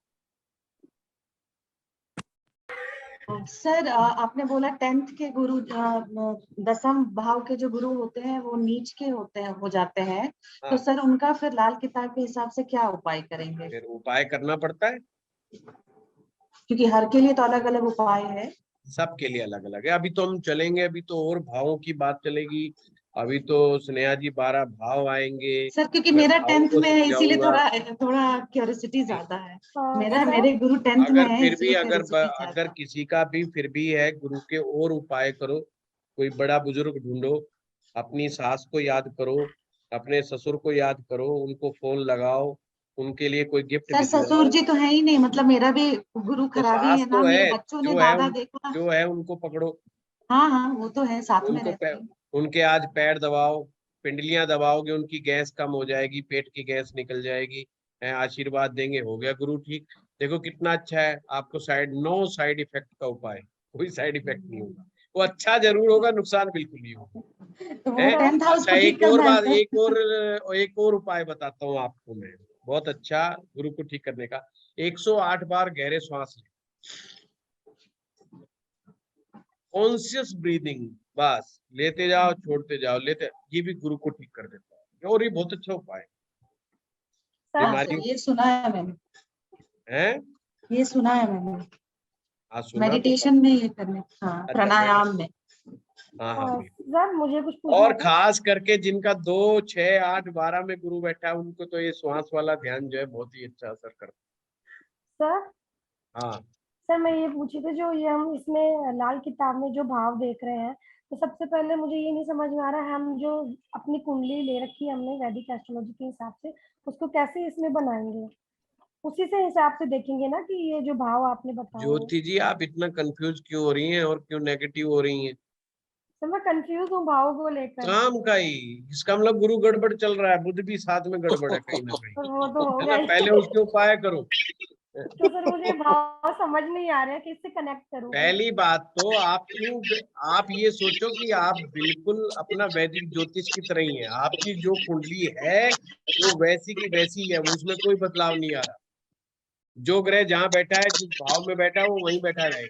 सर आपने बोला 10th के गुरु 10th भाव के जो गुरु होते हैं वो नीच के हो जाते हैं। हाँ। तो सर उनका फिर लाल किताब के हिसाब से क्या उपाय करेंगे? फिर उपाय करना पड़ता है, क्योंकि हर के लिए तो अलग अलग उपाय है। सबके लिए अलग अलग है। अभी तो हम चलेंगे, अभी तो और भावों की बात चलेगी। अभी तो स्नेहा जी 12 भाव आएंगे सर, क्योंकि मेरा 10th में है इसीलिए थोड़ा क्यूरियोसिटी ज्यादा है। मेरे गुरु 10th में है। फिर भी अगर किसी का भी फिर भी है, गुरु के और उपाय करो, कोई बड़ा बुजुर्ग ढूंढो, अपनी सास को याद करो, अपने ससुर को याद करो, उनको फोन लगाओ, उनके लिए कोई गिफ्ट। सर ससुर जी तो है ही नहीं, मतलब मेरा भी गुरु खराब ही है ना। मेरे बच्चों ने दादा देखा जो है उनको पकड़ो। हाँ वो तो है, साथ में रहते हैं। उनके आज पैर दबाओ, पिंडलियां दबाओगे, उनकी गैस कम हो जाएगी, पेट की गैस निकल जाएगी, आशीर्वाद देंगे, हो गया गुरु ठीक। देखो कितना अच्छा है, आपको नो साइड इफेक्ट का उपाय, कोई साइड इफेक्ट नहीं होगा। वो अच्छा जरूर होगा, नुकसान बिल्कुल नहीं होगा। अच्छा एक और उपाय बताता हूँ आपको मैं, बहुत अच्छा गुरु को ठीक करने का। 108 बार गहरे श्वास लें, कॉन्शियस ब्रीदिंग, बस लेते जाओ छोड़ते जाओ, ये भी गुरु को ठीक कर देता है, और ये बहुत अच्छा उपाय है। ये सुना है मैंने, ये सुना है मैंने मेडिटेशन में ये करने, प्राणायाम में। सर मुझे कुछ और खास करके जिनका 2, 6, 8, 12 में गुरु बैठा है, उनको तो ये श्वास वाला ध्यान जो है बहुत ही अच्छा असर करता है। सर हाँ सर मैं ये पूछी थी, जो ये हम इसमें लाल किताब में जो भाव देख रहे हैं, तो सबसे पहले मुझे ये नहीं समझ में आ रहा है, हम जो अपनी कुंडली ले रखी है हमने वैदिक एस्ट्रोलॉजी के हिसाब से, उसको कैसे इसमें बनाएंगे? उसी से हिसाब से देखेंगे ना कि ये जो भाव आपने बताया। ज्योति जी आप इतना कंफ्यूज क्यों हो रही हैं और क्यों नेगेटिव हो रही हैं? तो मैं कंफ्यूज हूँ भाव को लेकर। काम का ही, इसका मतलब गुरु गड़बड़ चल रहा है, बुध भी साथ में गड़बड़ है कहीं ना कहीं। वो तो हो गया। पहले उसके उपाय करो। तो सर मुझे भाव समझ नहीं आ रहा है, किससे कनेक्ट करूं? पहली बात तो आप ये सोचो कि आप बिल्कुल अपना वैदिक ज्योतिष की तरह ही है। आपकी जो कुंडली है वो वैसी की वैसी है, उसमें कोई बदलाव नहीं आ रहा। जो ग्रह जहां बैठा है, जिस भाव में बैठा है, वो वहीं बैठा रहेगा।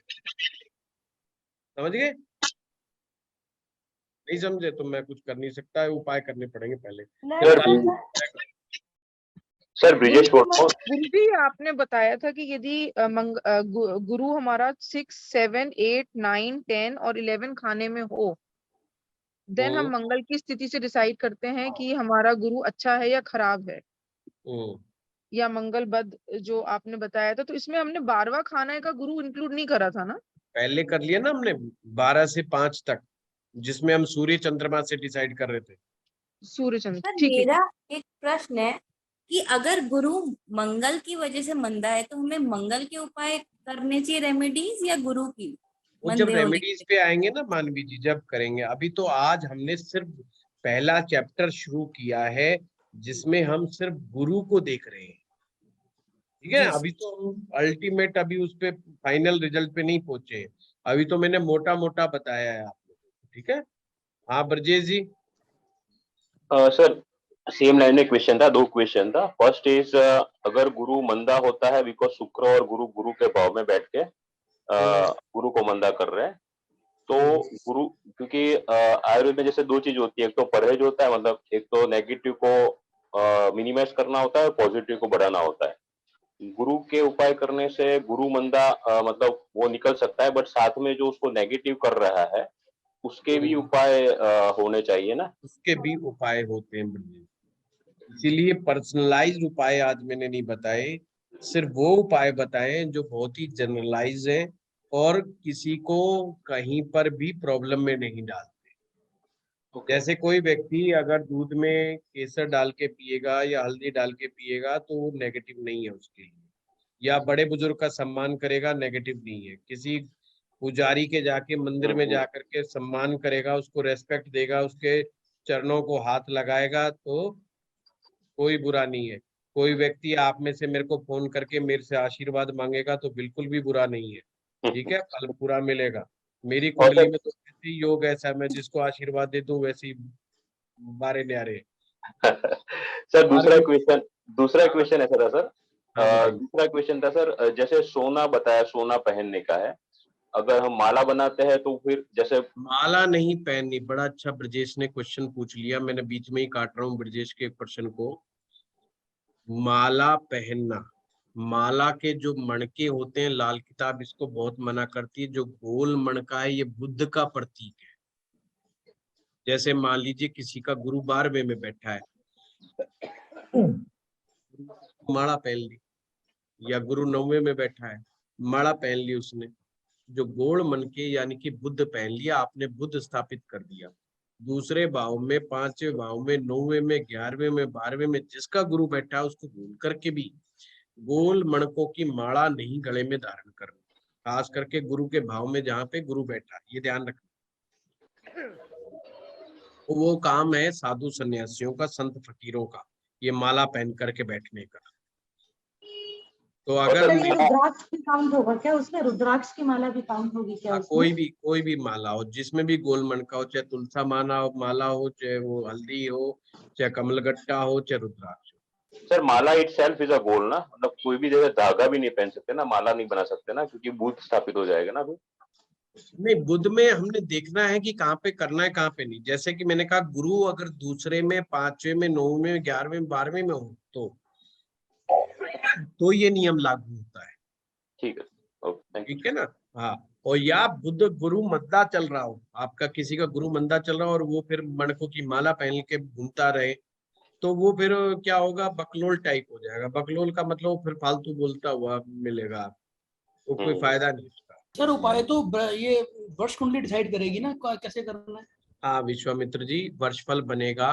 समझ गए? नहीं समझे तो मैं कुछ कर नहीं सकता, उपाय करने पड़ेंगे पहले। सर ब्रिजेश गुरुजी आपने बताया था कि यदि गुरु हमारा 6, 7, 8, 9, 10 और 11 खाने में हो, देन हम मंगल की स्थिति से डिसाइड करते हैं कि हमारा गुरु अच्छा है या खराब है, या मंगल बद जो आपने बताया था। तो इसमें हमने 12वां खाना का गुरु इंक्लूड नहीं करा था ना? पहले कर लिया ना हमने, 12 से 5 तक। जिसमें हम सूर्य चंद्रमा से डिसाइड कर रहे थे। सूर्य चंद्र, सर ठीक है। मेरा एक प्रश्न है कि अगर गुरु मंगल की वजह से मंदा है तो हमें मंगल के उपाय करने चाहिए रेमेडीज या गुरु की? वो जब रेमेडीज पे आएंगे ना मानवी जी, जब करेंगे। अभी तो आज हमने सिर्फ पहला चैप्टर शुरू किया है जिसमें हम सिर्फ गुरु को देख रहे हैं, ठीक है। अभी तो हम अल्टीमेट अभी उस पे फाइनल रिजल्ट पे नहीं पहुंचे। अभी तो मैंने मोटा मोटा बताया है आप लोगों को, ठीक है। हाँ ब्रजेश जी। सर सेम लाइन में क्वेश्चन था, 2 क्वेश्चन था। फर्स्ट इज अगर गुरु मंदा होता है बिकॉज शुक्र और गुरु के भाव में बैठ के गुरु को मंदा कर रहे हैं, तो गुरु, क्योंकि आयुर्वेद में जैसे 2 चीज होती है, एक तो परहेज होता है, मतलब एक तो नेगेटिव को मिनिमाइज करना होता है, पॉजिटिव को बढ़ाना होता है। गुरु के उपाय करने से गुरु मंदा मतलब वो निकल सकता है, बट साथ में जो उसको नेगेटिव कर रहा है उसके भी उपाय होने चाहिए ना? उसके भी उपाय होते हैं ब्रजेश, इसीलिए पर्सनलाइज्ड उपाय आज मैंने नहीं बताए, सिर्फ वो उपाय बताए जो बहुत ही जनरलाइज है और किसी को कहीं पर भी प्रॉब्लम में नहीं डालते। जैसे कोई व्यक्ति अगर दूध में केसर डाल के पिएगा या हल्दी डाल के पिएगा तो वो नेगेटिव नहीं है उसके लिए, या बड़े बुजुर्ग का सम्मान करेगा, नेगेटिव नहीं है। किसी पुजारी के जाके मंदिर में जाकर के सम्मान करेगा, उसको रेस्पेक्ट देगा, उसके चरणों को हाथ लगाएगा तो कोई बुरा नहीं है। कोई व्यक्ति आप में से मेरे को फोन करके मेरे से आशीर्वाद मांगेगा तो बिल्कुल भी बुरा नहीं है, ठीक है, फल पूरा मिलेगा। मेरी कुंडली में तो ऐसे ही योग ऐसा, मैं जिसको आशीर्वाद दे दूं वैसे ही बारे न्यारे। सर दूसरा क्वेश्चन ऐसा था सर, दूसरा क्वेश्चन था सर, जैसे सोना बताया, सोना पहनने का है, अगर हम माला बनाते हैं तो फिर जैसे माला नहीं पहननी। बड़ा अच्छा ब्रजेश ने क्वेश्चन पूछ लिया, मैंने बीच में ही काट रहा हूँ ब्रजेश के क्वेश्चन को। माला पहनना, माला के जो मणके होते हैं, लाल किताब इसको बहुत मना करती है। जो गोल मणका है ये बुद्ध का प्रतीक है। जैसे मान लीजिए किसी का गुरु 12वें में बैठा है, माला पहन ली, या गुरु 9वें में बैठा है, माला पहन ली उसने। जो गोल मनके यानी कि बुद्ध पहन लिया, आपने बुद्ध स्थापित कर दिया। दूसरे भाव में, 5वें भाव में, 9वें में, 11वें में, 12वें में जिसका गुरु बैठा है उसको भूल करके भी गोल मणकों की माला नहीं गले में धारण करना, खास करके गुरु के भाव में जहाँ पे गुरु बैठा है, ये ध्यान रखना। तो वो काम है साधु सन्यासियों का, संत फकीरों का, ये माला पहन करके बैठने का। तो अगर रुद्राक्ष भी काउंट होगा क्या उसमें? रुद्राक्ष की माला भी काउंट होगी क्या उसमें? कोई भी माला हो जिसमें भी गोल मणका हो, चाहे तुलसा माला हो, चाहे वो हल्दी हो, चाहे कमलगट्टा हो, चाहे रुद्राक्ष हो। सर माला इटसेल्फ इज अ गोल ना, मतलब कोई भी जगह धागा भी नहीं पहन सकते ना, माला नहीं बना सकते ना, क्योंकि बुद्ध स्थापित हो जाएगा ना। नहीं, बुद्ध में हमने देखना है कि कहाँ पे करना है कहाँ पे नहीं। जैसे कि मैंने कहा, गुरु अगर दूसरे में, 5वें में, 9वें में, 11वें में, 12वें में हो तो ये नियम लागू होता है। ठीक है, ठीक है ना। हाँ, और या बुद्ध गुरु मंदा चल रहा हो, आपका किसी का गुरु मंदा चल रहा हो और वो फिर मणकों की माला पहन के घूमता रहे, तो वो फिर क्या होगा, बकलोल टाइप हो जाएगा। बकलोल का मतलब फिर फालतू बोलता हुआ मिलेगा आपको, तो कोई फायदा नहीं उसका। सर उपाय तो ये वर्ष कुंडली डिसाइड करेगी ना कैसे करना है। हाँ विश्वामित्र जी, वर्षफल बनेगा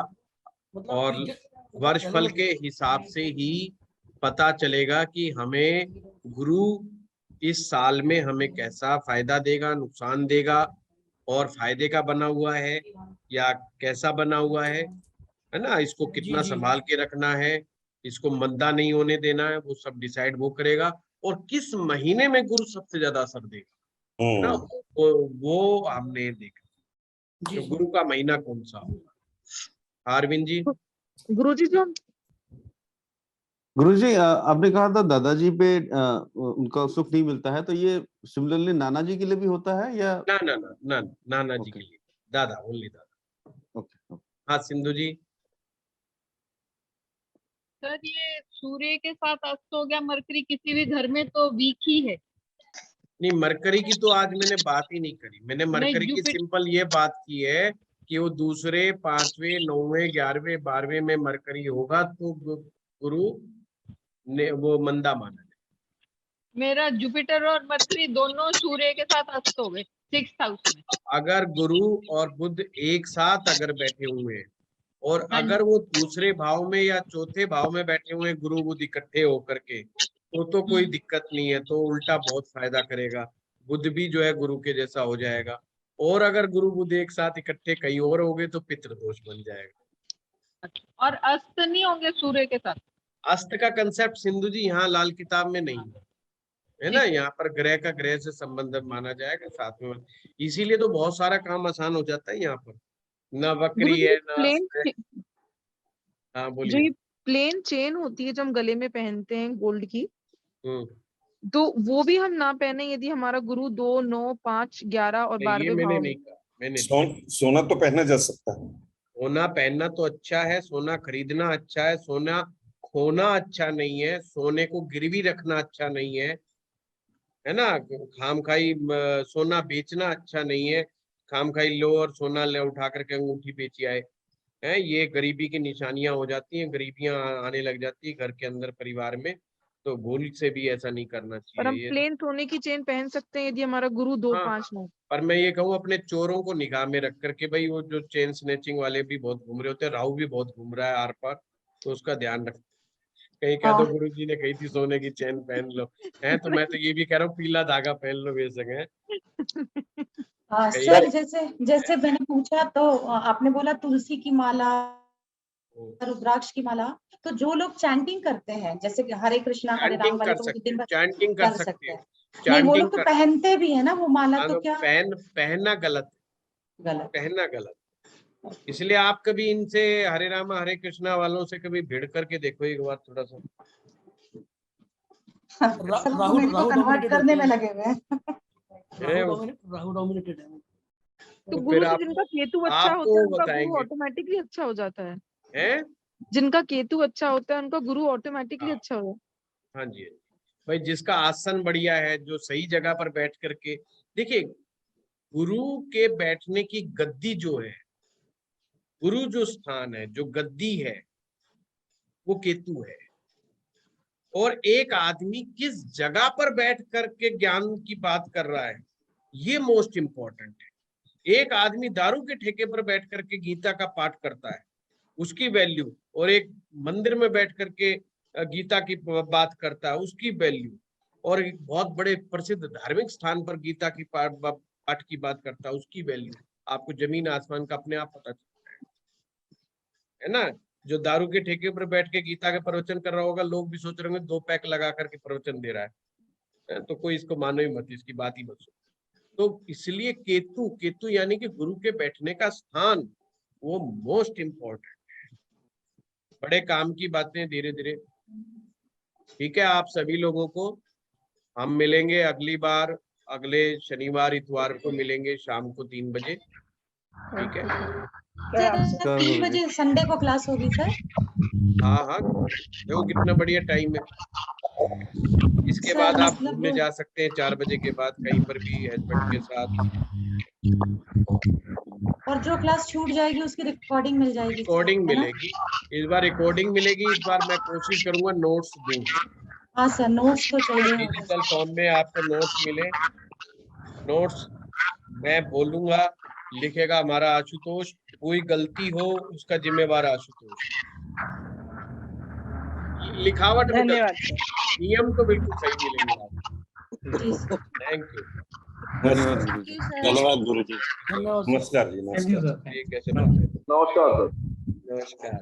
और वर्षफल के हिसाब से ही पता चलेगा कि हमें गुरु इस साल में हमें कैसा फायदा देगा, नुकसान देगा, और फायदे का बना हुआ है या कैसा बना हुआ है ना। इसको कितना संभाल के रखना है, इसको मंदा नहीं होने देना है, वो सब डिसाइड वो करेगा। और किस महीने में गुरु सबसे ज्यादा असर देगा ना, वो हमने देखा, तो गुरु का महीना कौन सा होगा। अरविंद जी। गुरुजी आपने कहा था दादाजी पे उनका सुख नहीं मिलता है, तो ये सिमिलरली नाना जी के लिए भी होता है या? ना नाना जी के लिए, दादा, ओनली दादा। ओके। हाँ सिंधु जी। सर ये सूर्य के साथ अस्त हो गया मरकरी किसी भी घर में तो वीक ही है। नहीं, मरकरी की तो आज मैंने बात ही नहीं करी। मैंने मरकरी की सिंपल ये बात की है कि वो दूसरे, 5वें, 9वें, 11वें, 12वें में मरकरी होगा तो गुरु ने वो मंदा माना है। मेरा जुपिटर और मरकरी दोनों सूर्य के साथ अस्त हो गए। 6th हाउस में। अगर गुरु और बुध एक साथ अगर बैठे हुए हैं और अगर वो दूसरे भाव में या चौथे भाव में बैठे हुए हैं, गुरु बुध इकट्ठे होकर के, तो कोई दिक्कत नहीं है, तो उल्टा बहुत फायदा करेगा। बुध भी जो है गुरु के जैसा हो जाएगा। और अगर गुरु बुध एक साथ इकट्ठे कहीं और हो गए तो पितृदोष बन जाएगा। और अस्त नहीं होंगे सूर्य के साथ? अस्त का कंसेप्ट सिंधु जी यहाँ लाल किताब में नहीं है ना, यहाँ पर ग्रह का ग्रह से संबंध माना जाएगा साथ में, इसीलिए तो बहुत सारा काम आसान हो जाता है यहाँ पर। ना वक्री है ना अस्त है। हाँ जो बोलिए। ये प्लेन चेन होती है जो हम गले में पहनते हैं गोल्ड की, तो वो भी हम ना पहने यदि हमारा गुरु 2, 9, 5, 11 और 12वें मैंने भाव नहीं में। कहा, मैंने सोना तो पहना जा सकता है। सोना पहनना तो अच्छा है, सोना खरीदना अच्छा है, सोना खोना अच्छा नहीं है, सोने को गिरवी रखना अच्छा नहीं है ना। खामखाई सोना बेचना अच्छा नहीं है, खामखाई लो और सोना ले उठा करके अंगूठी बेची आए है, ये गरीबी की निशानियां हो जाती हैं, गरीबियां आने लग जाती है घर के अंदर परिवार में, तो भूल से भी ऐसा नहीं करना और हम चाहिए ये। प्लेन सोने की चेन पहन सकते हैं यदि हमारा गुरु 2, हाँ 5, 9। पर मैं ये कहूँ अपने चोरों को निगाह में रख करके, भाई वो जो चेन स्नैचिंग वाले भी बहुत घूम रहे होते हैं, राहु भी बहुत घूम रहा है आर पार, तो उसका ध्यान रख। कहीं कह दो गुरु जी ने कही थी सोने की चेन पहन लो, है तो मैं तो ये भी कह रहा हूँ पीला धागा पहन लो बेशक है। सर जैसे मैंने पूछा तो आपने बोला तुलसी की माला, रुद्राक्ष की माला, तो जो लोग चैंटिंग करते हैं जैसे कि हरे कृष्णा हरे राम वाले, तो दिन भर चैंटिंग कर सकते हैं। नहीं वो लोग तो पहनते भी है ना वो माला, तो क्या पहनना गलत पहनना गलत। इसलिए आप कभी इनसे हरे राम हरे कृष्णा वालों से कभी भिड़ करके देखो एक बार थोड़ा सा। राहुल कन्वर्ट करने में लगे हुए हैं। राहुल डोमिनेटेड है। तो गुरु से जिनका केतु अच्छा होता है उनका गुरु ऑटोमेटिकली अच्छा हो जाता है। जिनका केतु अच्छा होता है उनका गुरु ऑटोमेटिकली अच्छा हो। हाँ जी भाई, जिसका आसन बढ़िया है, जो सही जगह पर बैठ करके, देखिए गुरु के बैठने की गद्दी जो है, गुरु जो स्थान है, जो गद्दी है, वो केतु है। और एक आदमी किस जगह पर बैठ करके ज्ञान की बात कर रहा है, ये मोस्ट इंपॉर्टेंट है। एक आदमी दारू के ठेके पर बैठ करके गीता का पाठ करता है, उसकी वैल्यू, और एक मंदिर में बैठ करके गीता की बात करता है, उसकी वैल्यू, और एक बहुत बड़े प्रसिद्ध धार्मिक स्थान पर गीता की पाठ की बात करता है, उसकी वैल्यू आपको जमीन आसमान का अपने आप पता चलता है ना। जो दारू के ठेके पर बैठ के गीता के प्रवचन कर रहा होगा, लोग भी सोच रहे होंगे 2 पैक लगा करके प्रवचन दे रहा है, तो कोई इसको मानो ही मत, इसकी बात ही मत सुनो। तो इसलिए केतु यानी कि गुरु के बैठने का स्थान वो मोस्ट इम्पोर्टेंट है। बड़े काम की बातें धीरे धीरे। ठीक है, आप सभी लोगों को हम मिलेंगे अगली बार, अगले शनिवार इतवार को मिलेंगे शाम को 3 बजे। ठीक है, 3 बजे संडे को क्लास होगी सर? हाँ देखो कितना बढ़िया टाइम है। इसके बाद आप घूमने जा सकते हैं 4 बजे के बाद कहीं पर भी हस्बैंड के साथ। और जो क्लास छूट जाएगी उसकी रिकॉर्डिंग मिल जाएगी? रिकॉर्डिंग मिलेगी, इस बार रिकॉर्डिंग मिलेगी। इस बार मैं कोशिश करूंगा नोट्स दूं। हाँ सर, नोट्स तो चाहिए। डिजिटल फॉर्म में आपको नोट्स मिले। नोट्स मैं बोलूंगा, लिखेगा हमारा आशुतोष, कोई गलती हो उसका जिम्मेवार आशुतोष। लिखावट में नियम तो बिल्कुल सही मिलेंगे आपको। Thank you. धन्यवाद गुरु जी। नमस्कार जी। ठीक है, नमस्कार।